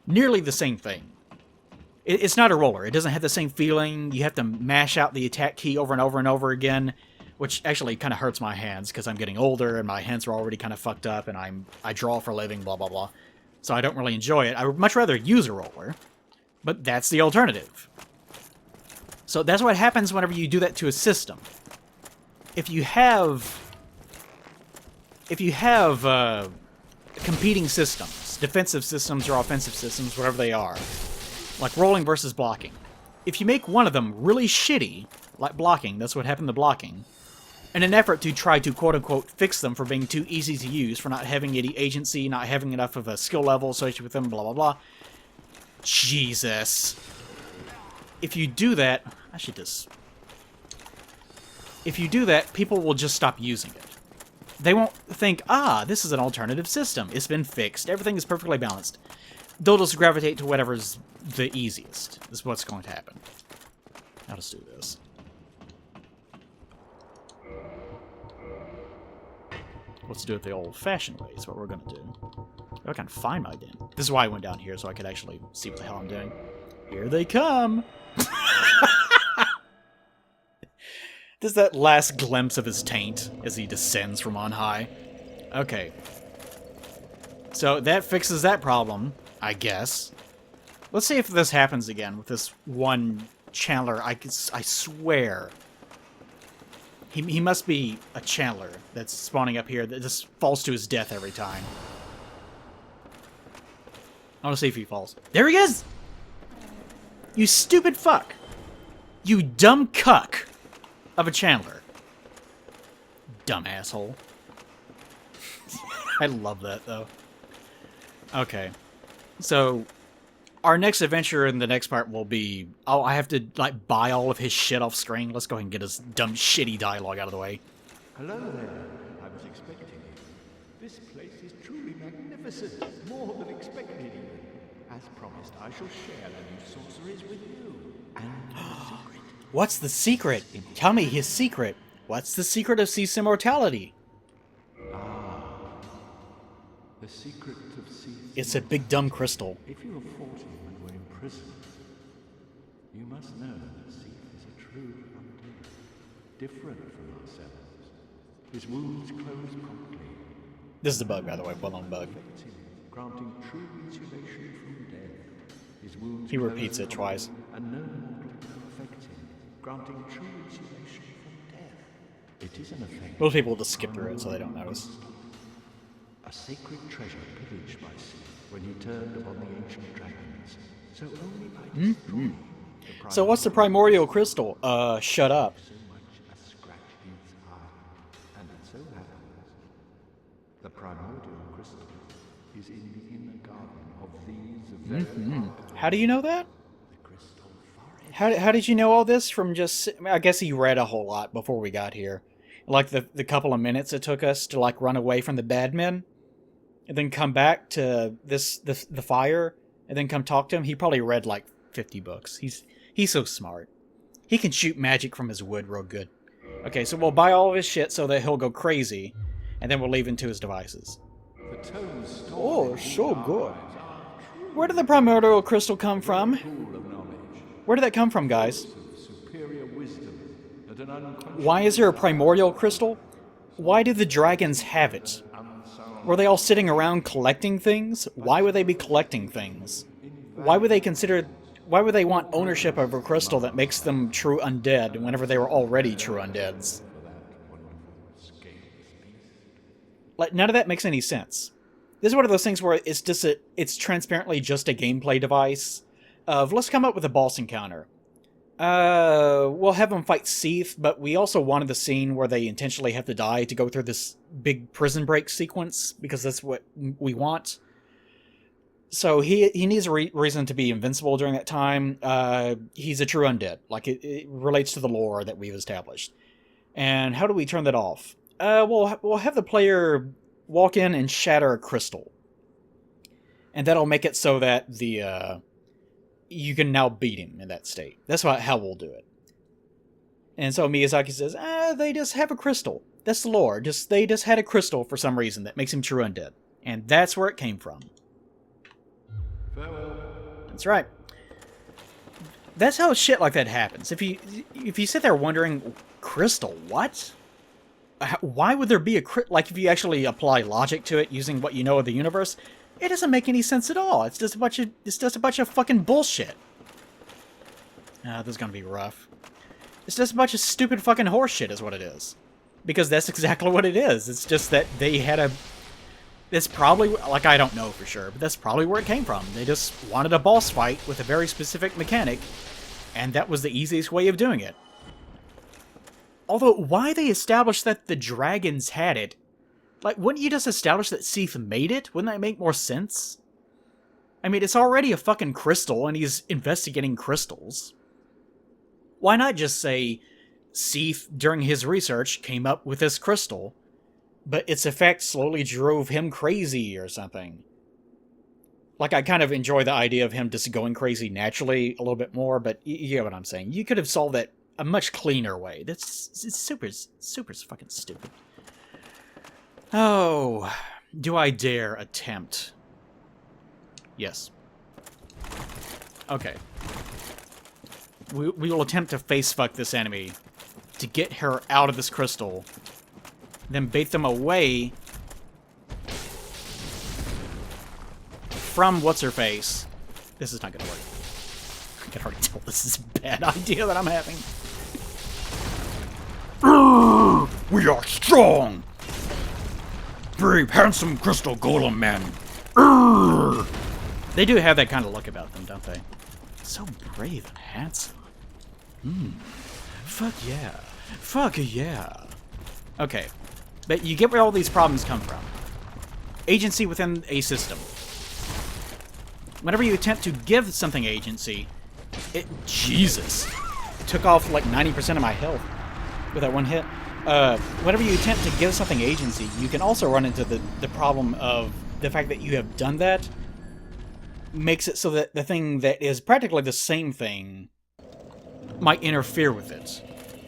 nearly the same thing. It's not a roller. It doesn't have the same feeling. You have to mash out the attack key over and over and over again, which actually kind of hurts my hands, because I'm getting older, and my hands are already kind of fucked up, and I draw for a living, blah, blah, blah. So I don't really enjoy it. I would much rather use a roller, but that's the alternative. So that's what happens whenever you do that to a system. If you have competing systems, defensive systems or offensive systems, whatever they are, like rolling versus blocking, if you make one of them really shitty, like blocking, that's what happened to blocking, in an effort to try to quote-unquote fix them for being too easy to use, for not having any agency, not having enough of a skill level associated with them, blah, blah, blah. Jesus. If you do that, if you do that, people will just stop using it. They won't think, this is an alternative system. It's been fixed. Everything is perfectly balanced. They'll just gravitate to whatever's the easiest, is what's going to happen. Now let's do this. Let's do it the old-fashioned way, is what we're going to do. I can find my den. This is why I went down here, so I could actually see what the hell I'm doing. Here they come! There's that last glimpse of his taint as he descends from on high. Okay. So that fixes that problem, I guess. Let's see if this happens again with this one Chandler. I swear. He must be a Chandler that's spawning up here that just falls to his death every time. I want to see if he falls. There he is! You stupid fuck! You dumb cuck of a Chandler. Dumb asshole. I love that, though. Okay. So, our next adventure in the next part will be... Oh, I have to, like, buy all of his shit off screen. Let's go ahead and get his dumb, shitty dialogue out of the way. Hello there. I was expecting you. This place is truly magnificent. More than expected even. As promised, I shall share the new sorceries with you. And the secret. What's the secret? Tell me his secret. What's the secret of Cease immortality? The secret of Cease. It's a big dumb crystal. If you are 40 and were imprisoned, you must know that Cease is a true undead, different from ourselves. His wounds close promptly. This is a bug, by the way, well-known bug. Granting true insulation from death. His wounds He repeats it twice. And no mortal can affect him, granting true insulation from death. It is an effect. Most people just skip through it so they don't notice. A sacred treasure pillaged by Sith when he turned upon the ancient dragons. So only by destroying the So what's the primordial crystal? Shut up. so much as scratch his eye. And it so happens the primordial crystal is in the inner garden of these very How do you know that? the crystal forest. How did you know all this from just... I guess he read a whole lot before we got here. Like the couple of minutes it took us to like run away from the bad men. And then come back to the fire. And then come talk to him. He probably read like 50 books. He's so smart. He can shoot magic from his wood real good. Okay, so we'll buy all of his shit so that he'll go crazy. And then we'll leave him to his devices. The tomes Oh, so good. Where did the primordial crystal come from? full of knowledge, Where did that come from, guys? of superior wisdom, and an unquenchable Why is there a primordial crystal? Why did the dragons have it? Were they all sitting around collecting things? Why would they be collecting things? Why would they want ownership of a crystal that makes them true undead whenever they were already true undeads? Like, none of that makes any sense. This is one of those things where it's transparently just a gameplay device of, let's come up with a boss encounter. We'll have them fight Seath, but we also wanted the scene where they intentionally have to die to go through this big prison break sequence, because that's what we want. So he needs a reason to be invincible during that time. He's a true undead. Like, it relates to the lore that we've established. And how do we turn that off? We'll have the player walk in and shatter a crystal. And that'll make it so that you can now beat him in that state. That's how we'll do it. And so Miyazaki says, they just have a crystal. That's the lore. They just had a crystal for some reason that makes him true undead. And that's where it came from. farewell. That's right. That's how shit like that happens. If you sit there wondering, crystal, what? Why would there be a like, if you actually apply logic to it using what you know of the universe, it doesn't make any sense at all. It's just a bunch of fucking bullshit. This is gonna be rough. It's just a bunch of stupid fucking horseshit is what it is. Because that's exactly what it is. It's just that they had a... It's probably... Like, I don't know for sure, but that's probably where it came from. They just wanted a boss fight with a very specific mechanic, and that was the easiest way of doing it. Although, why they established that the dragons had it? Like, wouldn't you just establish that Seath made it? Wouldn't that make more sense? I mean, it's already a fucking crystal, and he's investigating crystals. Why not just say, Seath, during his research, came up with this crystal, but its effect slowly drove him crazy or something? Like, I kind of enjoy the idea of him just going crazy naturally a little bit more, but you get what I'm saying. You could have solved that a much cleaner way. It's super fucking stupid. Oh, do I dare attempt? Yes. Okay. We will attempt to face-fuck this enemy to get her out of this crystal, then bait them away from what's-her-face. This is not going to work. I can already tell this is a bad idea that I'm having. We are strong! Brave, handsome crystal golem men. They do have that kind of look about them, don't they? So brave and handsome. Fuck yeah. Fuck yeah. Okay. But you get where all these problems come from. Agency within a system. Whenever you attempt to give something agency, Jesus. It took off like 90% of my health with that one hit. Whenever you attempt to give something agency, you can also run into the problem of the fact that you have done that makes it so that the thing that is practically the same thing might interfere with it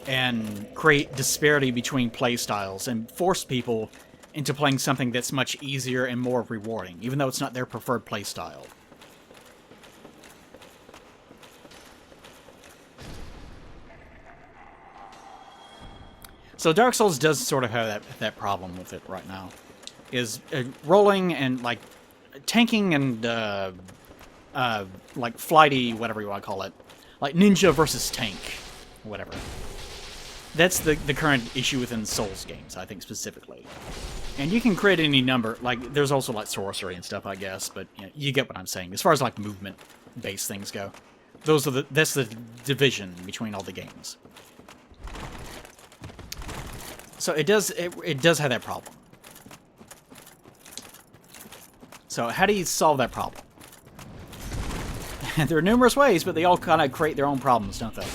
and create disparity between playstyles and force people into playing something that's much easier and more rewarding, even though it's not their preferred playstyle. So Dark Souls does sort of have that problem with it right now. Is rolling and, like, tanking and, like, flighty, whatever you want to call it. Like, ninja versus tank, whatever. That's the current issue within Souls games, I think, specifically. And you can create any number, like, there's also, like, sorcery and stuff, I guess, but, you know, you get what I'm saying. As far as, like, movement-based things go. That's the division between all the games. So it does have that problem. So how do you solve that problem? There are numerous ways, but they all kind of create their own problems, don't they?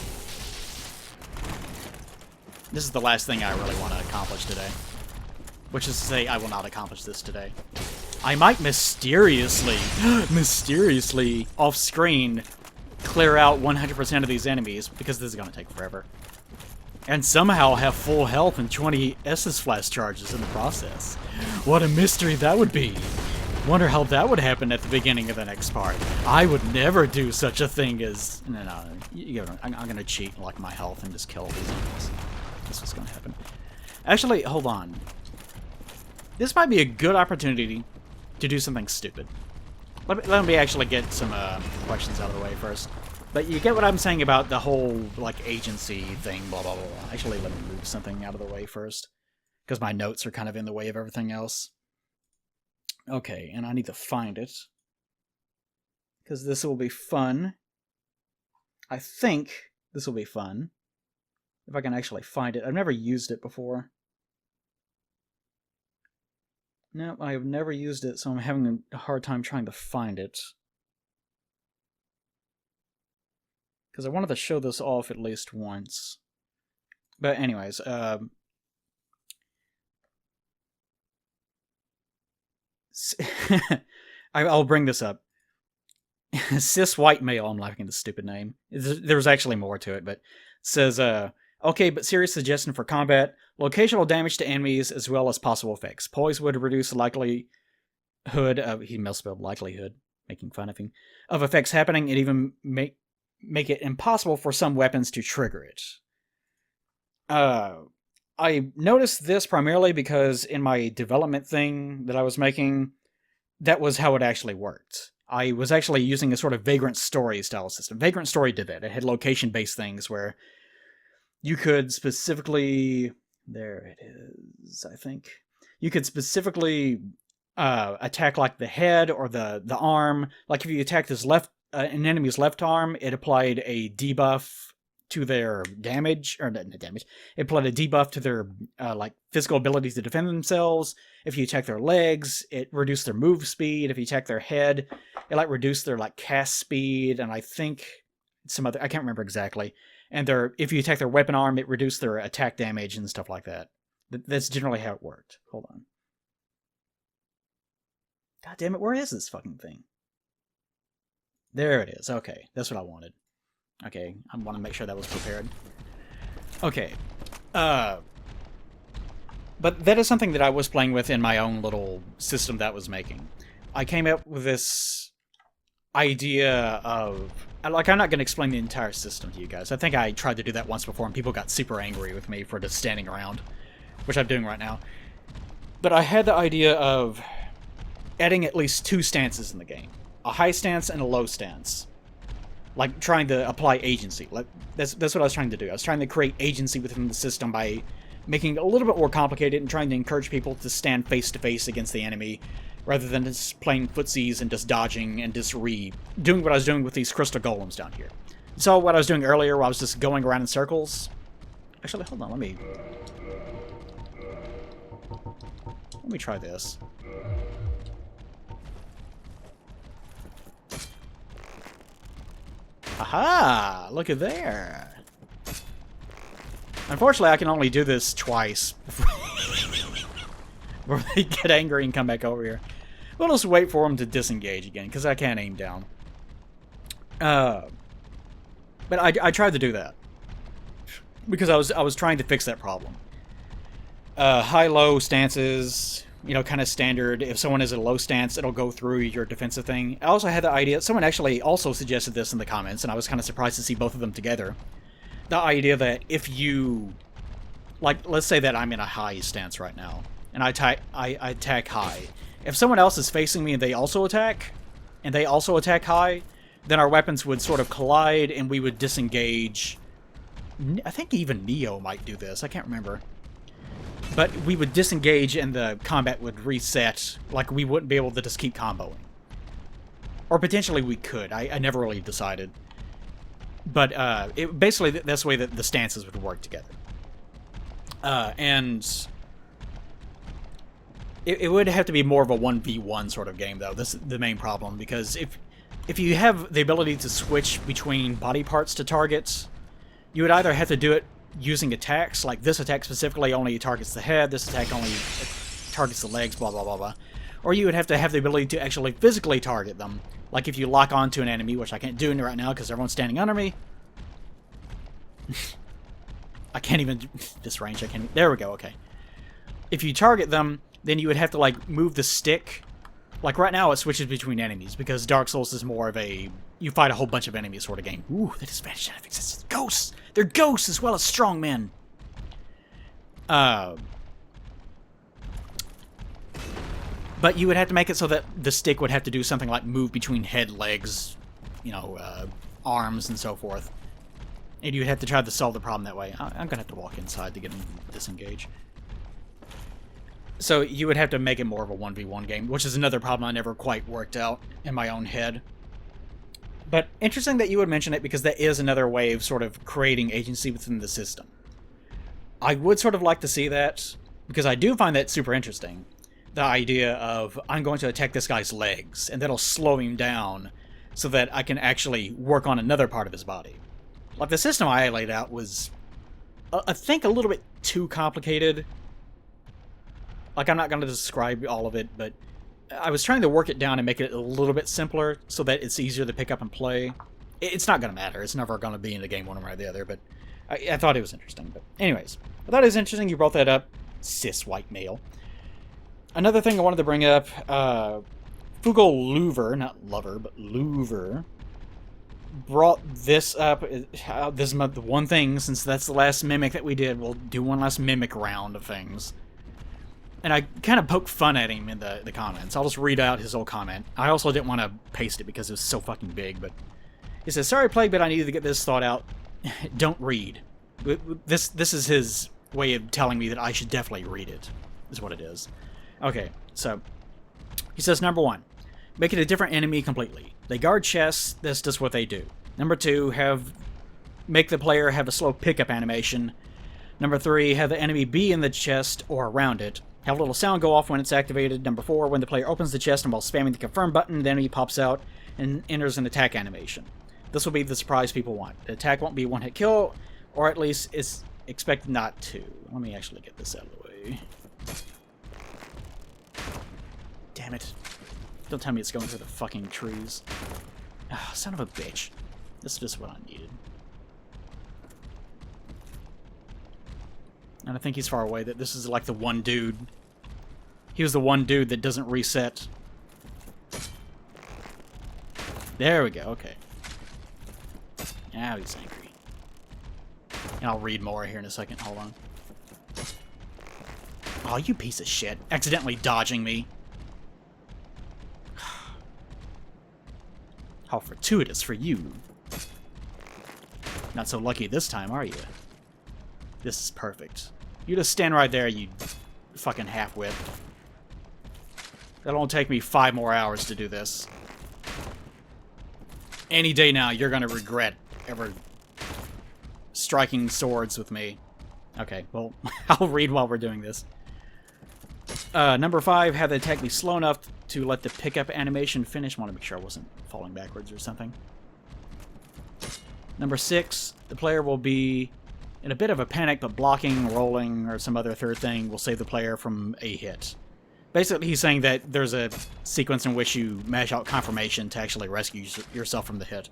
This is the last thing I really want to accomplish today. Which is to say, I will not accomplish this today. I might mysteriously, off-screen, clear out 100% of these enemies, because this is going to take forever. And somehow have full health and 20 Estus Flask charges in the process. What a mystery that would be! Wonder how that would happen at the beginning of the next part. I would never do such a thing as... No, I'm gonna cheat and like my health and just kill all these enemies. That's what's gonna happen. Actually, hold on. This might be a good opportunity to do something stupid. Let me actually get some questions out of the way first. But you get what I'm saying about the whole, like, agency thing, blah, blah, blah. Actually, let me move something out of the way first. Because my notes are kind of in the way of everything else. Okay, and I need to find it. Because this will be fun. I think this will be fun. If I can actually find it. I've never used it before. No, I've never used it, so I'm having a hard time trying to find it. Because I wanted to show this off at least once. But anyways, I'll bring this up. Cis white male, I'm liking the stupid name. There's actually more to it, but it says, okay, but serious suggestion for combat. Locational damage to enemies as well as possible effects. Poise would reduce the likelihood of... He misspelled likelihood, making fun of him. Of effects happening and even make it impossible for some weapons to trigger it. I noticed this primarily because in my development thing that I was making, that was how it actually worked. I was actually using a sort of Vagrant Story style system. Vagrant Story did that. It had location-based things where you could specifically... There it is, I think. You could specifically attack like the head or the arm. Like if you attacked his an enemy's left arm, it applied a debuff to their damage, or not damage. It applied a debuff to their like physical abilities to defend themselves. If you attack their legs, it reduced their move speed. If you attack their head, it like reduced their like cast speed, and I think some other, I can't remember exactly. And if you attack their weapon arm, it reduced their attack damage and stuff like that. That's generally how it worked. Hold on. God damn it, where is this fucking thing? There it is. Okay, that's what I wanted. Okay, I want to make sure that was prepared. Okay. But that is something that I was playing with in my own little system that I was making. I came up with this idea of... Like, I'm not going to explain the entire system to you guys. I think I tried to do that once before, and people got super angry with me for just standing around, which I'm doing right now. But I had the idea of adding at least 2 stances in the game. A high stance and a low stance. Like, trying to apply agency. Like, that's what I was trying to do. I was trying to create agency within the system by making it a little bit more complicated and trying to encourage people to stand face-to-face against the enemy, rather than just playing footsies and just dodging and just doing what I was doing with these crystal golems down here. So what I was doing earlier, where I was just going around in circles... Actually, hold on, let me try this. Aha! Look at there. Unfortunately, I can only do this twice before they get angry and come back over here. We'll just wait for them to disengage again, because I can't aim down. But I tried to do that because I was trying to fix that problem. High-low stances, you know, kind of standard. If someone is at a low stance, it'll go through your defensive thing. I also had the idea, someone actually also suggested this in the comments, and I was kind of surprised to see both of them together. The idea that if you, like, let's say that I'm in a high stance right now, and I attack high. If someone else is facing me and they also attack high, then our weapons would sort of collide and we would disengage. I think even Neo might do this, I can't remember. But we would disengage and the combat would reset, like we wouldn't be able to just keep comboing. Or potentially we could, I never really decided. But basically that's the way that the stances would work together. And it would have to be more of a 1v1 sort of game, though. This is the main problem, because if you have the ability to switch between body parts to targets, you would either have to do it using attacks, like this attack specifically only targets the head, this attack only targets the legs, blah, blah, blah, blah. Or you would have to have the ability to actually physically target them, like if you lock onto an enemy, which I can't do right now because everyone's standing under me. I can't even... this range, I can't... There we go, okay. If you target them, then you would have to, like, move the stick. Like, right now it switches between enemies, because Dark Souls is more of a... you fight a whole bunch of enemies sort of game. Ooh, the disadvantage effects. It's ghosts! They're ghosts as well as strong men! But you would have to make it so that the stick would have to do something like move between head, legs, you know, arms, and so forth. And you'd have to try to solve the problem that way. I'm gonna have to walk inside to get them to disengage. So you would have to make it more of a 1v1 game, which is another problem I never quite worked out in my own head. But interesting that you would mention it, because that is another way of sort of creating agency within the system. I would sort of like to see that, because I do find that super interesting. The idea of, I'm going to attack this guy's legs, and that'll slow him down so that I can actually work on another part of his body. Like, the system I laid out was, I think, a little bit too complicated. Like, I'm not going to describe all of it, but I was trying to work it down and make it a little bit simpler so that it's easier to pick up and play. It's not going to matter. It's never going to be in the game one way or the other, but I thought it was interesting. But anyways, I thought it was interesting you brought that up, cis white male. Another thing I wanted to bring up, Fugo Louver, not lover, but Louver, brought this up. This is the one thing, since that's the last Mimic that we did, we'll do one last Mimic round of things. And I kind of poked fun at him in the comments. I'll just read out his old comment. I also didn't want to paste it because it was so fucking big, but he says, "Sorry, Plague, but I needed to get this thought out. Don't read." This is his way of telling me that I should definitely read it, is what it is. Okay, so he says, number 1, make it a different enemy completely. They guard chests, that's just what they do. Number 2, make the player have a slow pickup animation. Number 3, have the enemy be in the chest or around it. Have a little sound go off when it's activated. Number 4, when the player opens the chest and while spamming the confirm button, the enemy pops out and enters an attack animation. This will be the surprise people want. The attack won't be one-hit kill, or at least it's expected not to. Let me actually get this out of the way. Damn it. Don't tell me it's going through the fucking trees. Oh, son of a bitch. This is just what I needed. And I think he's far away, that this is like the one dude. He was the one dude that doesn't reset. There we go, okay. Now he's angry. And I'll read more here in a second, hold on. Oh, you piece of shit. Accidentally dodging me. How fortuitous for you. Not so lucky this time, are you? This is perfect. You just stand right there, you fucking half-wit. It'll only take me 5 more hours to do this. Any day now, you're gonna regret ever striking swords with me. Okay, well, I'll read while we're doing this. Number 5, have the attack be slow enough to let the pickup animation finish. I want to make sure I wasn't falling backwards or something. Number 6, the player will be in a bit of a panic, but blocking, rolling, or some other third thing will save the player from a hit. Basically, he's saying that there's a sequence in which you mash out confirmation to actually rescue yourself from the hit.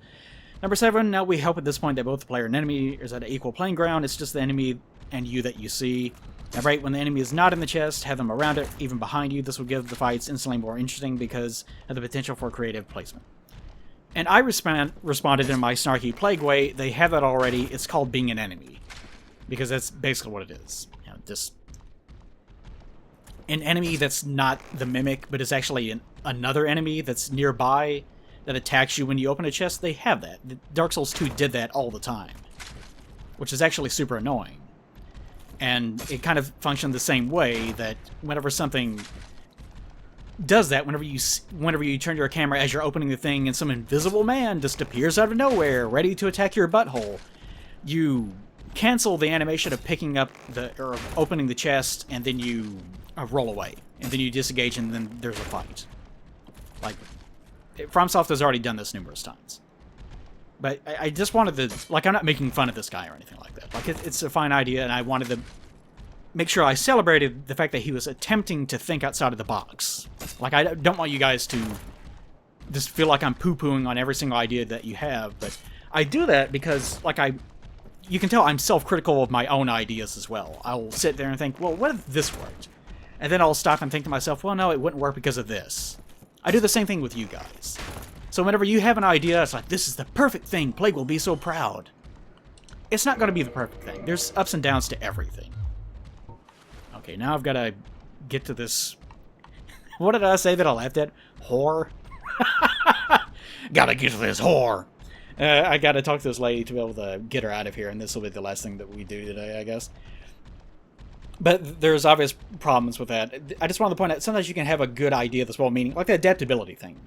Number 7, now we hope at this point that both the player and enemy is at an equal playing ground. It's just the enemy and you that you see. Number 8, when the enemy is not in the chest, have them around it, even behind you. This will give the fights instantly more interesting because of the potential for creative placement. And I responded in my snarky plague way, they have that already, it's called being an enemy. Because that's basically what it is. You know, just an enemy that's not the mimic, but is actually another enemy that's nearby that attacks you when you open a chest. They have that. Dark Souls 2 did that all the time, which is actually super annoying. And it kind of functioned the same way, that whenever something does that, whenever you turn your camera as you're opening the thing and some invisible man just appears out of nowhere ready to attack your butthole, you cancel the animation of picking up or opening the chest, and then you roll away, and then you disengage, and then there's a fight. Like, FromSoft has already done this numerous times. But I just wanted to, like, I'm not making fun of this guy or anything like that. Like, it's a fine idea, and I wanted to make sure I celebrated the fact that he was attempting to think outside of the box. Like, I don't want you guys to just feel like I'm poo-pooing on every single idea that you have, but I do that because, like, you can tell I'm self-critical of my own ideas as well. I'll sit there and think, well, what if this worked? And then I'll stop and think to myself, well, no, it wouldn't work because of this. I do the same thing with you guys. So whenever you have an idea, it's like, this is the perfect thing, Plague will be so proud. It's not going to be the perfect thing. There's ups and downs to everything. Okay, now I've got to get to this... What did I say that I laughed at? Whore? Gotta get to this whore. I gotta talk to this lady to be able to get her out of here, and this will be the last thing that we do today, I guess. But there's obvious problems with that. I just wanted to point out, sometimes you can have a good idea that's well-meaning, like the adaptability thing.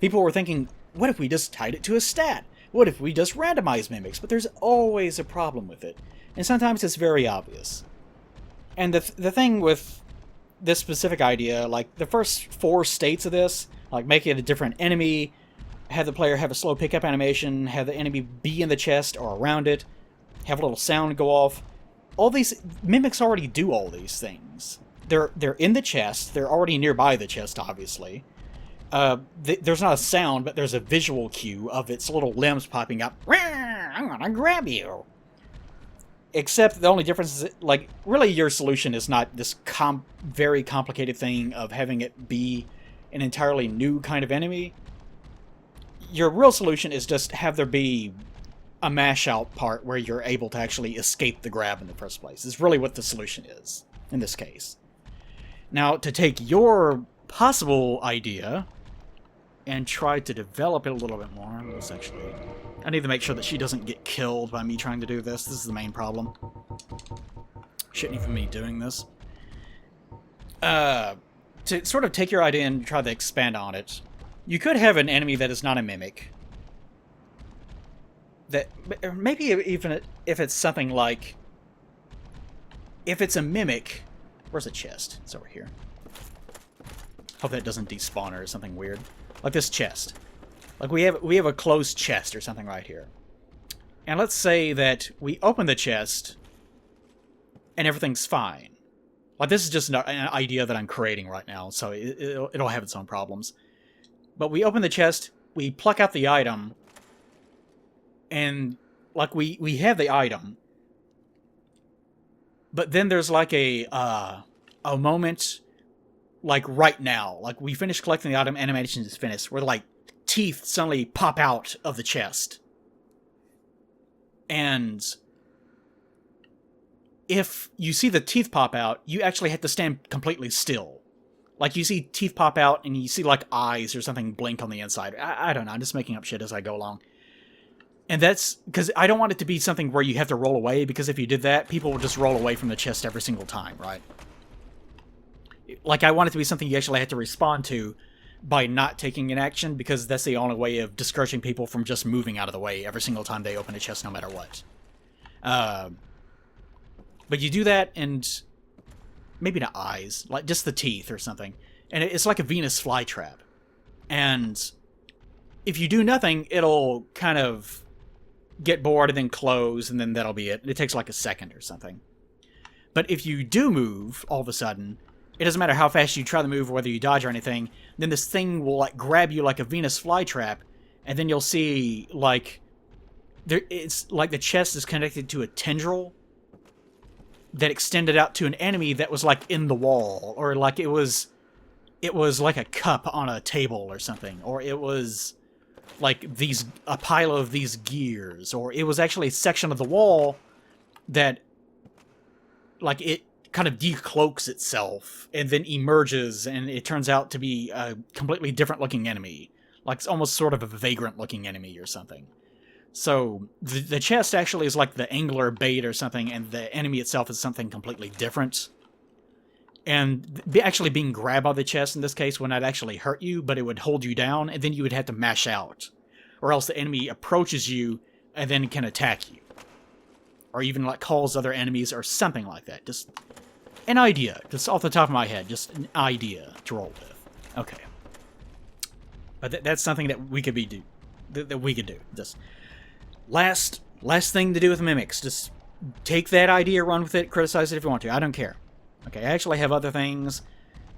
People were thinking, what if we just tied it to a stat? What if we just randomized mimics? But there's always a problem with it. And sometimes it's very obvious. And the thing with this specific idea, like the first 4 states of this, like making it a different enemy, have the player have a slow pickup animation, have the enemy be in the chest or around it, have a little sound go off. All these mimics already do all these things. They're in the chest. They're already nearby the chest, obviously. There's not a sound, but there's a visual cue of its little limbs popping up. I'm gonna grab you. Except the only difference is, like, really your solution is not this very complicated thing of having it be an entirely new kind of enemy. Your real solution is just have there be a mash-out part where you're able to actually escape the grab in the first place. Is really what the solution is, in this case. Now, to take your possible idea and try to develop it a little bit more, let's actually... I need to make sure that she doesn't get killed by me trying to do this. This is the main problem. Shouldn't even be doing this. To sort of take your idea and try to expand on it, you could have an enemy that is not a mimic. That maybe even if it's something like, if it's a mimic, where's the chest? It's over here. Hope that doesn't despawn or something weird. Like this chest. Like we have a closed chest or something right here. And let's say that we open the chest and everything's fine. Like this is just an idea that I'm creating right now, so it'll have its own problems. But we open the chest, we pluck out the item, and like we have the item, but then there's like a moment, like right now, like we finish collecting the item, animation is finished, where like teeth suddenly pop out of the chest, and if you see the teeth pop out, you actually have to stand completely still. Like, you see teeth pop out, and you see, like, eyes or something blink on the inside. I don't know, I'm just making up shit as I go along. And that's... because I don't want it to be something where you have to roll away, because if you did that, people will just roll away from the chest every single time, right? Like, I want it to be something you actually have to respond to by not taking an action, because that's the only way of discouraging people from just moving out of the way every single time they open a chest, no matter what. But you do that, and... maybe not eyes, like just the teeth or something. And it's like a Venus flytrap. And if you do nothing, it'll kind of get bored and then close, and then that'll be it. It takes like a second or something. But if you do move, all of a sudden, it doesn't matter how fast you try to move or whether you dodge or anything, then this thing will like grab you like a Venus flytrap, and then you'll see like it's like the chest is connected to a tendril that extended out to an enemy that was like in the wall, or like it was like a cup on a table or something, or it was like a pile of these gears, or it was actually a section of the wall that like it kind of decloaks itself and then emerges, and it turns out to be a completely different looking enemy, like it's almost sort of a vagrant looking enemy or something. So, the chest actually is like the angler bait or something, and the enemy itself is something completely different. And actually being grabbed by the chest in this case would not actually hurt you, but it would hold you down, and then you would have to mash out. Or else the enemy approaches you, and then can attack you. Or even like calls other enemies, or something like that. Just an idea, just off the top of my head, just an idea to roll with. Okay. But that's something that we could do. That we could do. Just... Last thing to do with mimics. Just take that idea, run with it, criticize it if you want to. I don't care. Okay, I actually have other things.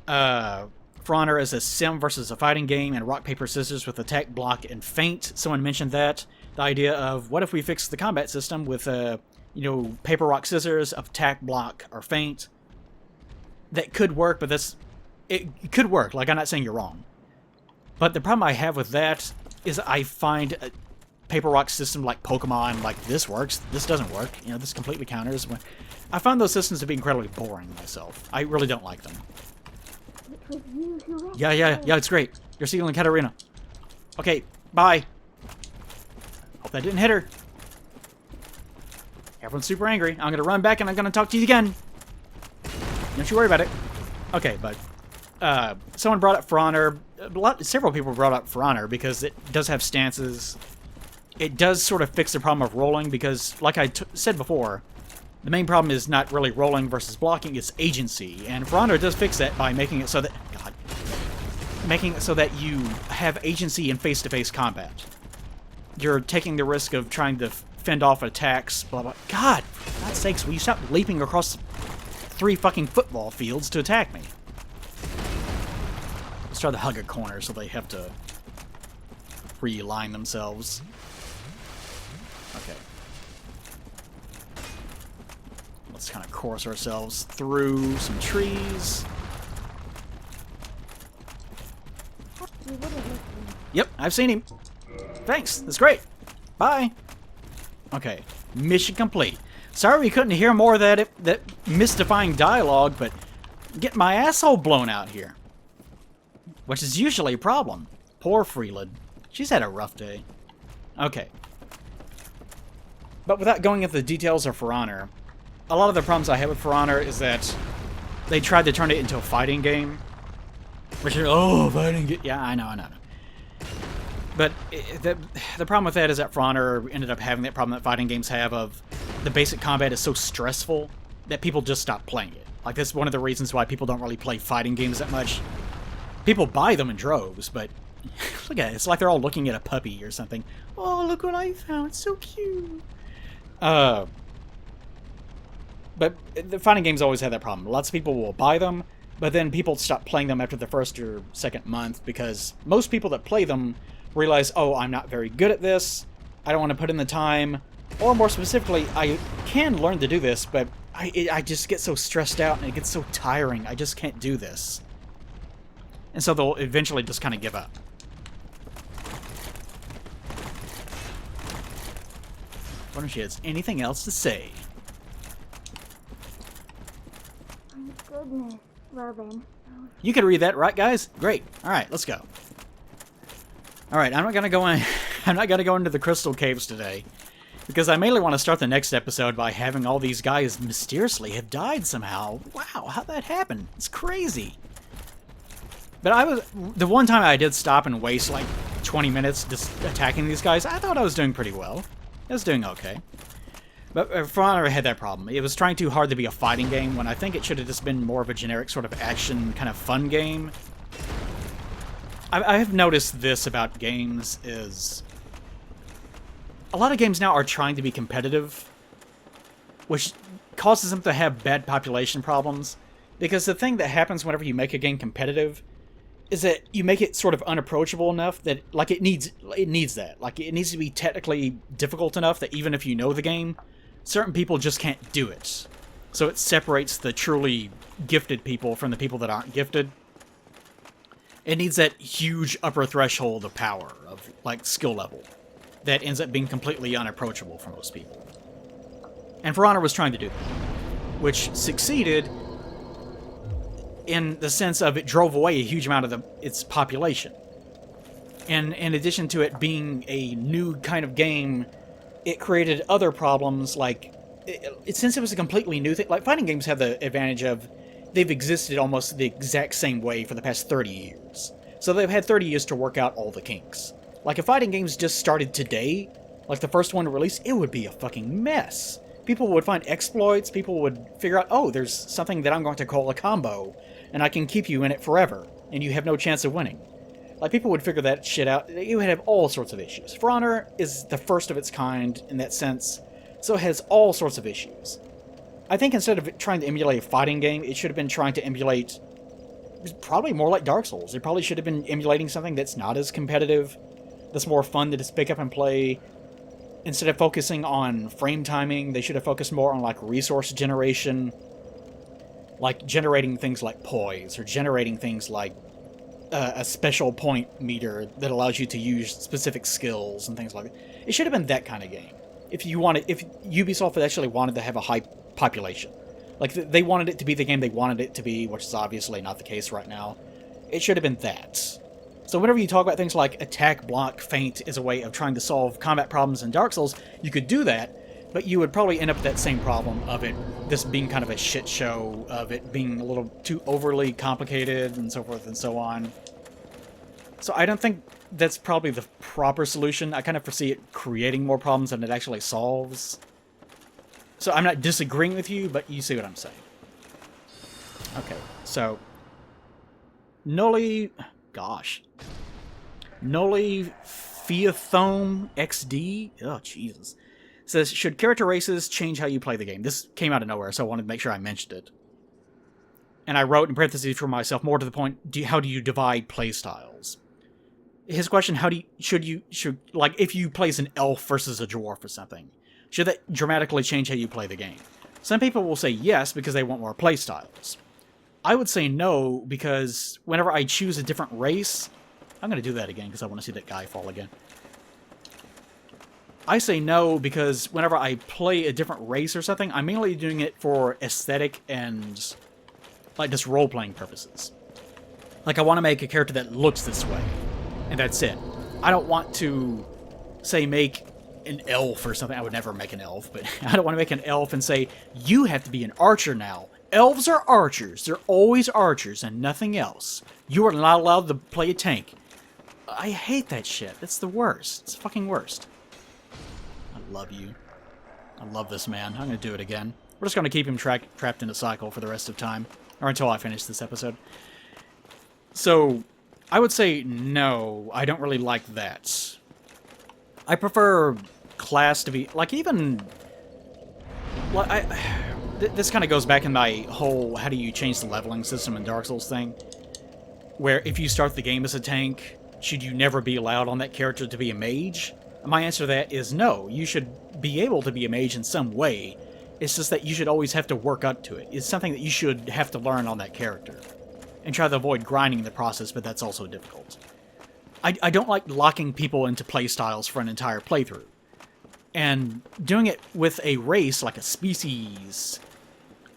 For Honor is a sim versus a fighting game, and rock, paper, scissors with attack, block, and feint. Someone mentioned that. The idea of, what if we fix the combat system with, paper, rock, scissors, attack, block, or feint? That could work, but it could work. Like, I'm not saying you're wrong. But the problem I have with that is I find... paper rock system like Pokemon, like this works, this doesn't work, this completely counters. I find those systems to be incredibly boring myself. I really don't like them. Yeah, it's great. You're stealing Katarina. Okay, bye. Hope that didn't hit her. Everyone's super angry. I'm gonna run back and I'm gonna talk to you again. Don't you worry about it. Okay, but someone brought up For Honor. Several people brought up For Honor because it does have stances. It does sort of fix the problem of rolling, because, like I said before, the main problem is not really rolling versus blocking, it's agency. And For Honor does fix that by making it so that... God. Making it so that you have agency in face-to-face combat. You're taking the risk of trying to fend off attacks, blah, blah. God, for God's sakes, will you stop leaping across 3 fucking football fields to attack me? Let's try to hug a corner so they have to realign themselves. Okay. Let's kind of course ourselves through some trees. Yep, I've seen him. Thanks, that's great. Bye. Okay, mission complete. Sorry we couldn't hear more of that mystifying dialogue, but get my asshole blown out here. Which is usually a problem. Poor Freeland. She's had a rough day. Okay. But without going into the details of For Honor, a lot of the problems I have with For Honor is that they tried to turn it into a fighting game. Which is, fighting game. Yeah, I know. But the problem with that is that For Honor ended up having that problem that fighting games have of the basic combat is so stressful that people just stop playing it. Like, that's one of the reasons why people don't really play fighting games that much. People buy them in droves, but look at it. It's like they're all looking at a puppy or something. Oh, look what I found. It's so cute. But the fighting games always have that problem. Lots of people will buy them, but then people stop playing them after the first or second month, because most people that play them realize, oh, I'm not very good at this. I don't want to put in the time. Or more specifically, I can learn to do this, but I just get so stressed out and it gets so tiring. I just can't do this. And so they'll eventually just kind of give up. I wonder if she has anything else to say. My goodness. Well then. You can read that, right, guys? Great. All right, let's go. All right, I'm not gonna go in. I'm not gonna go into the crystal caves today, because I mainly want to start the next episode by having all these guys mysteriously have died somehow. Wow, how'd that happen? It's crazy. But the one time I did stop and waste like 20 minutes just attacking these guys, I thought I was doing pretty well. I was doing okay. But For Honor had that problem. It was trying too hard to be a fighting game when I think it should have just been more of a generic sort of action kind of fun game. I have noticed this about games is a lot of games now are trying to be competitive, which causes them to have bad population problems. Because the thing that happens whenever you make a game competitive is that you make it sort of unapproachable enough that, like, it needs that. Like, it needs to be technically difficult enough that even if you know the game, certain people just can't do it. So it separates the truly gifted people from the people that aren't gifted. It needs that huge upper threshold of power, of, like, skill level, that ends up being completely unapproachable for most people. And For Honor was trying to do that, which succeeded in the sense of it drove away a huge amount of its population. And in addition to it being a new kind of game, it created other problems, like, since it was a completely new thing, like, fighting games have the advantage of they've existed almost the exact same way for the past 30 years. So they've had 30 years to work out all the kinks. Like, if fighting games just started today, like the first one to release, it would be a fucking mess. People would find exploits, people would figure out, oh, there's something that I'm going to call a combo, and I can keep you in it forever, and you have no chance of winning. Like, people would figure that shit out. You would have all sorts of issues. For Honor is the first of its kind in that sense, so it has all sorts of issues. I think instead of trying to emulate a fighting game, it should have been trying to emulate probably more like Dark Souls. It probably should have been emulating something that's not as competitive, that's more fun to just pick up and play. Instead of focusing on frame timing, they should have focused more on, like, resource generation, like generating things like poise, or generating things like a special point meter that allows you to use specific skills and things like that. It should have been that kind of game. If Ubisoft actually wanted to have a high population, like they wanted it to be the game they wanted it to be, which is obviously not the case right now, it should have been that. So whenever you talk about things like attack, block, feint as a way of trying to solve combat problems in Dark Souls, you could do that, but you would probably end up with that same problem of this being kind of a shit show, of it being a little too overly complicated, and so forth and so on. So I don't think that's probably the proper solution. I kind of foresee it creating more problems than it actually solves. So I'm not disagreeing with you, but you see what I'm saying. Okay, so Noli Fiathome XD? Oh, Jesus. Says, should character races change how you play the game? This came out of nowhere, so I wanted to make sure I mentioned it. And I wrote in parentheses for myself, more to the point, how do you divide playstyles? His question, like, if you play as an elf versus a dwarf or something, should that dramatically change how you play the game? Some people will say yes, because they want more playstyles. I would say no, because whenever I choose a different race... I'm going to do that again, because I want to see that guy fall again. I say no, because whenever I play a different race or something, I'm mainly doing it for aesthetic and, like, just role-playing purposes. Like, I want to make a character that looks this way, and that's it. I don't want to, say, make an elf or something. I would never make an elf, but I don't want to make an elf and say, you have to be an archer now. Elves are archers. They're always archers and nothing else. You are not allowed to play a tank. I hate that shit. That's the worst. It's the fucking worst. I love you. I love this man. I'm going to do it again. We're just going to keep him trapped in a cycle for the rest of time. Or until I finish this episode. So, I would say no. I don't really like that. I prefer class to be... Like, even... Like, this kind of goes back in my whole how do you change the leveling system in Dark Souls thing. Where if you start the game as a tank, should you never be allowed on that character to be a mage? My answer to that is no. You should be able to be a mage in some way. It's just that you should always have to work up to it. It's something that you should have to learn on that character. And try to avoid grinding the process, but that's also difficult. I don't like locking people into playstyles for an entire playthrough. And doing it with a race, like a species,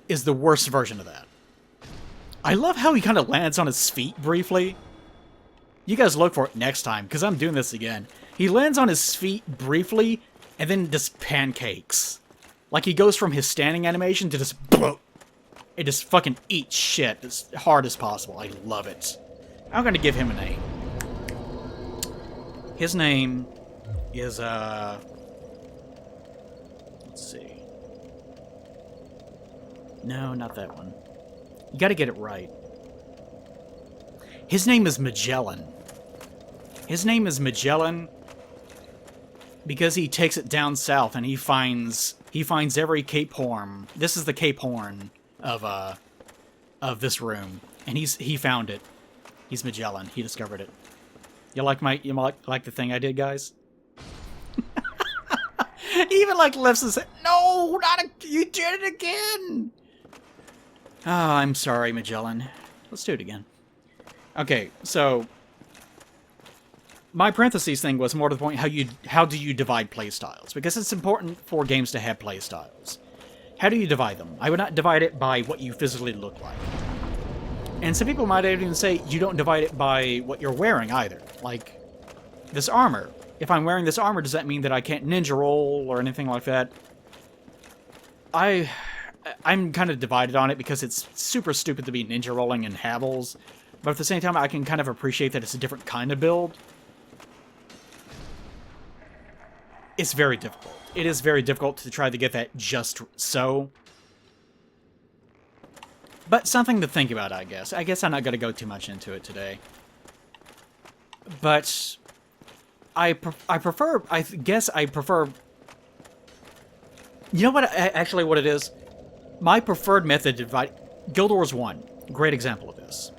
is the worst version of that. I love how he kind of lands on his feet briefly. You guys look for it next time, because I'm doing this again. He lands on his feet briefly, and then just pancakes. Like he goes from his standing animation to just blow. It just fucking eats shit as hard as possible. I love it. I'm gonna give him a name. His name is, let's see. No, not that one. You gotta get it right. His name is Magellan. His name is Magellan because he takes it down south and he finds every Cape Horn. This is the Cape Horn of this room, and he found it. He's Magellan. He discovered it. You like the thing I did, guys? He even like lifts his head. No, you did it again. Oh, I'm sorry, Magellan. Let's do it again. Okay, so my parentheses thing was more to the point how do you divide playstyles? Because it's important for games to have playstyles. How do you divide them? I would not divide it by what you physically look like. And some people might even say you don't divide it by what you're wearing either. Like this armor. If I'm wearing this armor, does that mean that I can't ninja roll or anything like that? I'm kind of divided on it because it's super stupid to be ninja rolling in Havels. But at the same time, I can kind of appreciate that it's a different kind of build. It's very difficult. It is very difficult to try to get that just so. But something to think about, I guess. I guess I'm not going to go too much into it today. But I guess I prefer... You know what? Actually, what it is? My preferred method to divide... Guild Wars 1. Great example of this.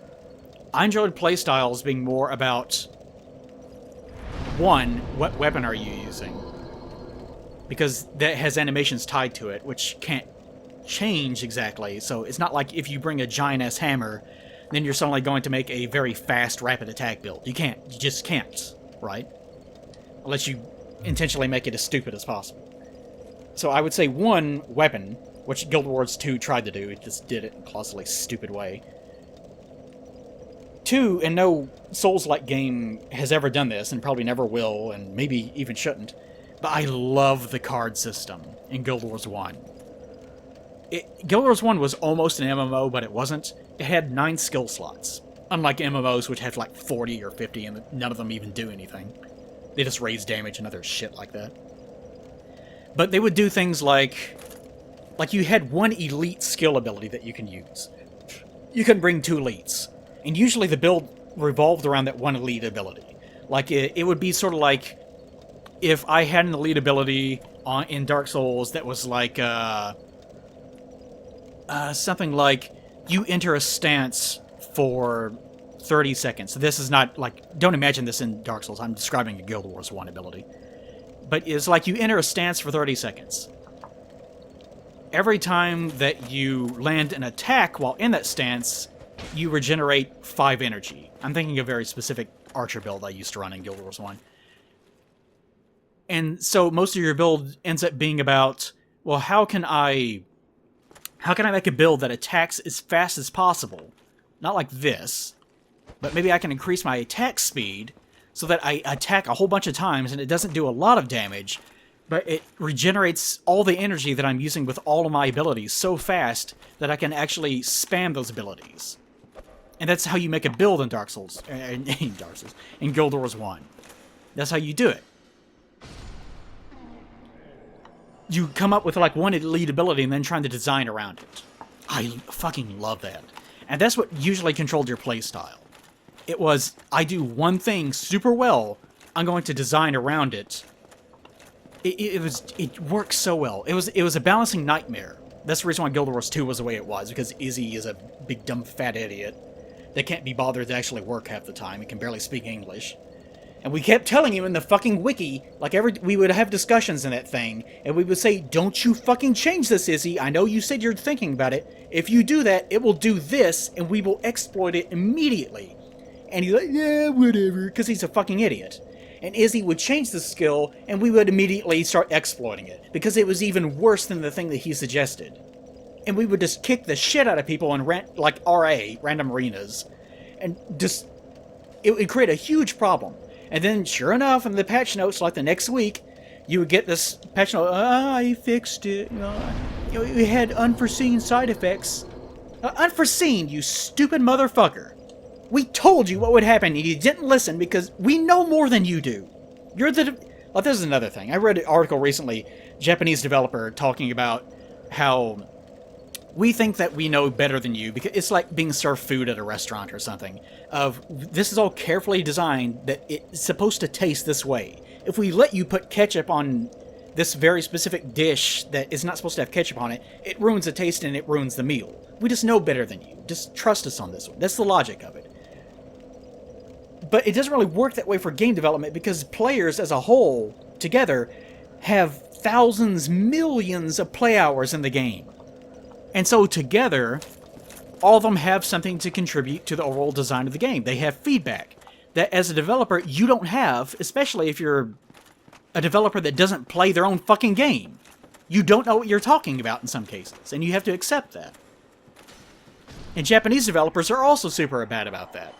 I enjoyed playstyles being more about... One, what weapon are you using? Because that has animations tied to it, which can't change exactly. So it's not like if you bring a giant-ass hammer, then you're suddenly going to make a very fast, rapid attack build. You can't. You just can't, right? Unless you intentionally make it as stupid as possible. So I would say one, weapon, which Guild Wars 2 tried to do. It just did it in a colossally stupid way. Two, and no Souls-like game has ever done this, and probably never will, and maybe even shouldn't, but I love the card system in Guild Wars 1. Guild Wars 1 was almost an MMO, but it wasn't. It had 9 skill slots. Unlike MMOs, which have like 40 or 50, and none of them even do anything. They just raise damage and other shit like that. But they would do things like you had one elite skill ability that you can use. You can bring 2 elites. And usually the build revolved around that one elite ability. Like, it would be sort of like if I had an elite ability in Dark Souls that was like, something like, you enter a stance for 30 seconds. So this is not, like, don't imagine this in Dark Souls. I'm describing a Guild Wars 1 ability. But it's like you enter a stance for 30 seconds. Every time that you land an attack while in that stance, you regenerate 5 energy. I'm thinking of a very specific archer build I used to run in Guild Wars 1. And so most of your build ends up being about, well, how can I make a build that attacks as fast as possible? Not like this, but maybe I can increase my attack speed so that I attack a whole bunch of times and it doesn't do a lot of damage, but it regenerates all the energy that I'm using with all of my abilities so fast that I can actually spam those abilities. And that's how you make a build in Dark Souls, in Guild Wars 1. That's how you do it. You come up with like one elite ability and then trying to design around it. I fucking love that. And that's what usually controlled your playstyle. It was, I do one thing super well, I'm going to design around it. It works so well. It was a balancing nightmare. That's the reason why Guild Wars 2 was the way it was, because Izzy is a big dumb fat idiot that can't be bothered to actually work half the time. He can barely speak English. And we kept telling him in the fucking wiki, like we would have discussions in that thing, and we would say, don't you fucking change this, Izzy. I know you said you're thinking about it. If you do that, it will do this, and we will exploit it immediately. And he's like, yeah, whatever, because he's a fucking idiot. And Izzy would change the skill, and we would immediately start exploiting it, because it was even worse than the thing that he suggested. and we would just kick the shit out of people in like RA, random arenas, and just it would create a huge problem. And then, sure enough, in the patch notes, like the next week, you would get this patch note. I fixed it. We had unforeseen side effects. Unforeseen, you stupid motherfucker. We told you what would happen, and you didn't listen because we know more than you do. You're the... Oh, this is another thing. I read an article recently, Japanese developer, talking about how we think that we know better than you, because it's like being served food at a restaurant or something. This is all carefully designed that it's supposed to taste this way. If we let you put ketchup on this very specific dish that is not supposed to have ketchup on it, it ruins the taste and it ruins the meal. We just know better than you. Just trust us on this one. That's the logic of it. But it doesn't really work that way for game development, because players as a whole, together, have thousands, millions of play hours in the game. And so together, all of them have something to contribute to the overall design of the game. They have feedback that as a developer you don't have, especially if you're a developer that doesn't play their own fucking game. You don't know what you're talking about in some cases, and you have to accept that. And Japanese developers are also super bad about that.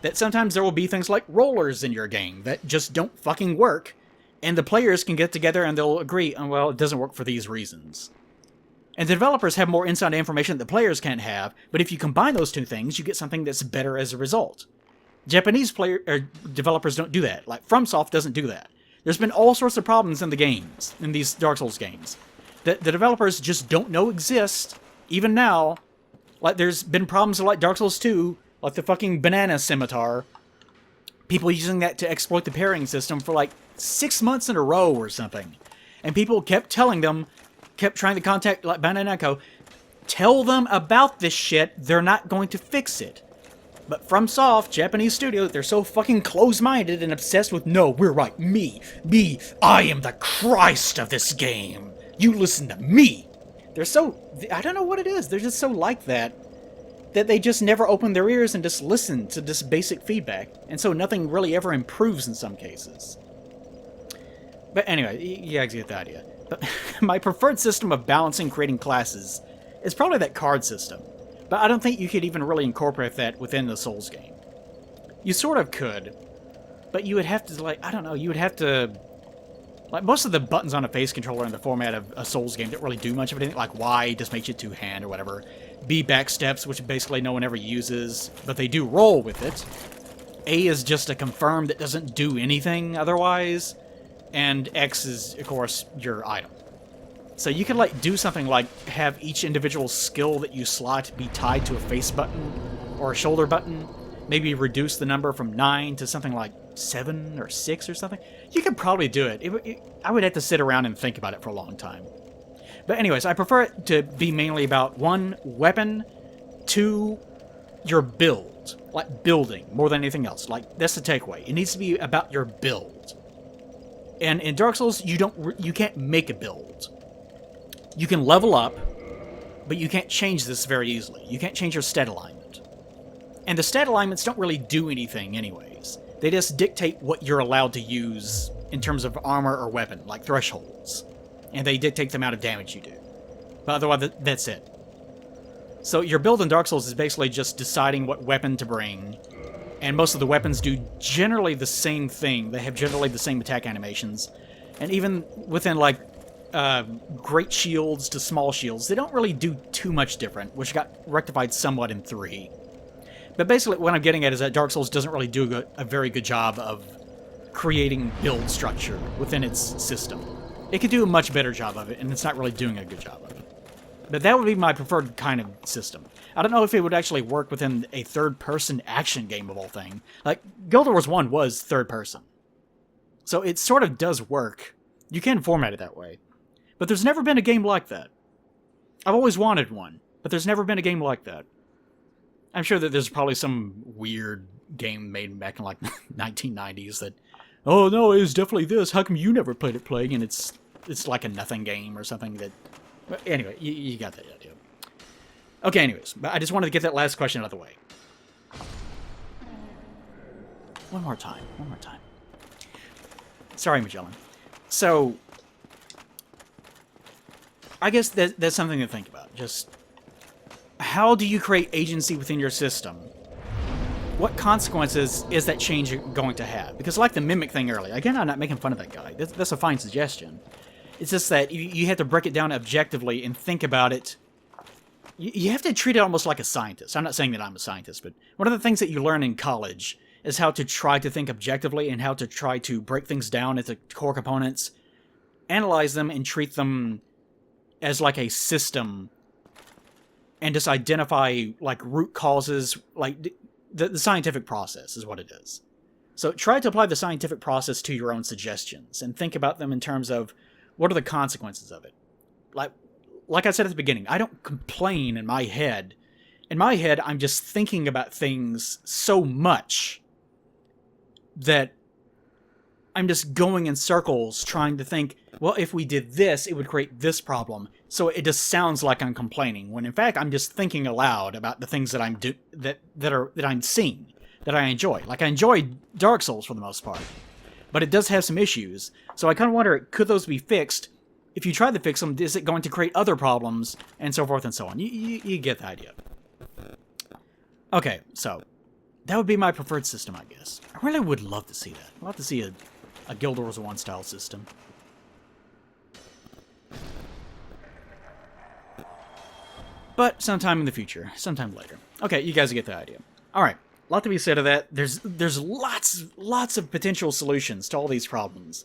That sometimes there will be things like rollers in your game that just don't fucking work, and the players can get together and they'll agree, oh, well, it doesn't work for these reasons. And the developers have more inside information that the players can't have, but if you combine those two things, you get something that's better as a result. Japanese developers don't do that. Like, FromSoft doesn't do that. There's been all sorts of problems in the games, in these Dark Souls games, that the developers just don't know exist, even now. Like, there's been problems like Dark Souls 2, like the fucking banana scimitar. People using that to exploit the parrying system for like 6 months in a row or something. And people kept telling them, kept trying to contact like Bandai Namco, tell them about this shit, they're not going to fix it. But FromSoft, Japanese studio, they're so fucking close-minded and obsessed with, no, we're right, me, I am the Christ of this game. You listen to me. They're so, I don't know what it is, they're just so like that they just never open their ears and just listen to this basic feedback. And so nothing really ever improves in some cases. But anyway, you guys get the idea. But my preferred system of balancing creating classes is probably that card system. But I don't think you could even really incorporate that within the Souls game. You sort of could, but you would have to, like, I don't know, you would have to... Like, most of the buttons on a face controller in the format of a Souls game don't really do much of anything. Like, Y just makes you two-hand or whatever. B back steps, which basically no one ever uses, but they do roll with it. A is just a confirm that doesn't do anything otherwise. And X is, of course, your item. So you could, like, do something like have each individual skill that you slot be tied to a face button or a shoulder button. Maybe reduce the number from 9 to something like 7 or 6 or something. You could probably do it. I would have to sit around and think about it for a long time. But anyways, I prefer it to be mainly about 1, weapon, 2, your build. Like, building, more than anything else. Like, that's the takeaway. It needs to be about your build. And in Dark Souls, you can't make a build. You can level up, but you can't change this very easily. You can't change your stat alignment. And the stat alignments don't really do anything anyways. They just dictate what you're allowed to use in terms of armor or weapon, like thresholds. And they dictate the amount of damage you do. But otherwise, that's it. So your build in Dark Souls is basically just deciding what weapon to bring. And most of the weapons do generally the same thing. They have generally the same attack animations. And even within, like, great shields to small shields, they don't really do too much different, which got rectified somewhat in 3. But basically what I'm getting at is that Dark Souls doesn't really do a very good job of creating build structure within its system. It could do a much better job of it, and it's not really doing a good job of it. But that would be my preferred kind of system. I don't know if it would actually work within a third-person action game of all things. Like, Guild Wars 1 was third-person. So it sort of does work. You can format it that way. But there's never been a game like that. I've always wanted one, but there's never been a game like that. I'm sure that there's probably some weird game made back in, like, 1990s that, oh, no, it was definitely this. How come you never played it playing? And it's like a nothing game or something that... But anyway, you got that idea. Okay, anyways, but I just wanted to get that last question out of the way. One more time. Sorry, Magellan. So, I guess that's something to think about. Just how do you create agency within your system? What consequences is that change going to have? Because like the mimic thing earlier, again, I'm not making fun of that guy. That's a fine suggestion. It's just that you have to break it down objectively and think about it. You have to treat it almost like a scientist. I'm not saying that I'm a scientist, but one of the things that you learn in college is how to try to think objectively and how to try to break things down into core components, analyze them, and treat them as like a system, and just identify like root causes, like the scientific process is what it is. So try to apply the scientific process to your own suggestions and think about them in terms of what are the consequences of it. Like I said at the beginning, I don't complain in my head. In my head, I'm just thinking about things so much that I'm just going in circles trying to think, well, if we did this, it would create this problem. So it just sounds like I'm complaining, when in fact I'm just thinking aloud about the things that I'm seeing, that I enjoy. Like I enjoy Dark Souls for the most part, but it does have some issues. So I kind of wonder, could those be fixed? If you try to fix them, is it going to create other problems, and so forth and so on? You get the idea. Okay, so that would be my preferred system, I guess. I really would love to see that. I'd love to see a Guild Wars 1 style system. But sometime in the future, sometime later. Okay, you guys get the idea. Alright, a lot to be said of that. There's lots of potential solutions to all these problems.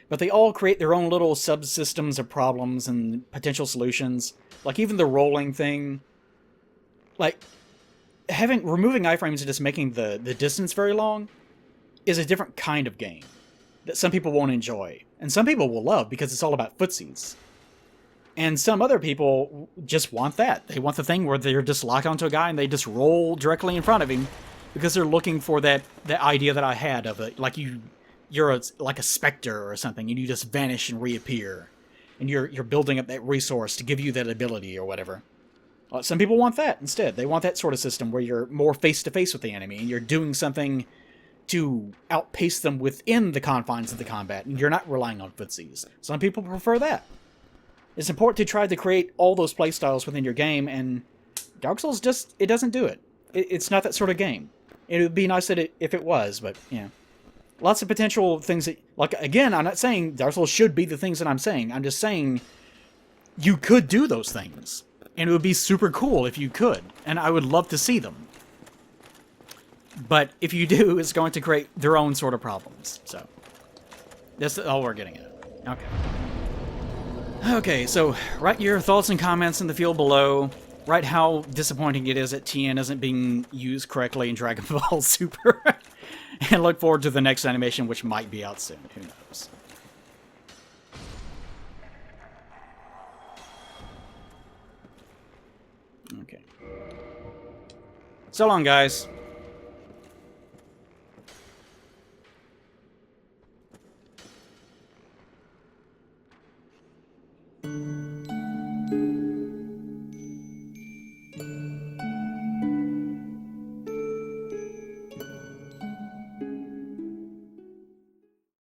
But they all create their own little subsystems of problems and potential solutions. Like even the rolling thing. Like, removing iframes and just making the distance very long is a different kind of game that some people won't enjoy. And some people will love because it's all about footsies. And some other people just want that. They want the thing where they're just locked onto a guy and they just roll directly in front of him because they're looking for that idea that I had of it. Like you're like a specter or something, and you just vanish and reappear, and you're building up that resource to give you that ability or whatever. Well, some people want that instead. They want that sort of system where you're more face-to-face with the enemy, and you're doing something to outpace them within the confines of the combat, and you're not relying on footsies. Some people prefer that. It's important to try to create all those playstyles within your game, and Dark Souls it doesn't do it. It's not that sort of game. It would be nice if it was, but yeah. Lots of potential things that, like, again, I'm not saying Dark Souls should be the things that I'm saying. I'm just saying you could do those things. And it would be super cool if you could. And I would love to see them. But if you do, it's going to create their own sort of problems. So, that's all we're getting at. Okay. Okay, so write your thoughts and comments in the field below. Write how disappointing it is that TN isn't being used correctly in Dragon Ball Super. And look forward to the next animation, which might be out soon. Who knows? Okay. So long, guys.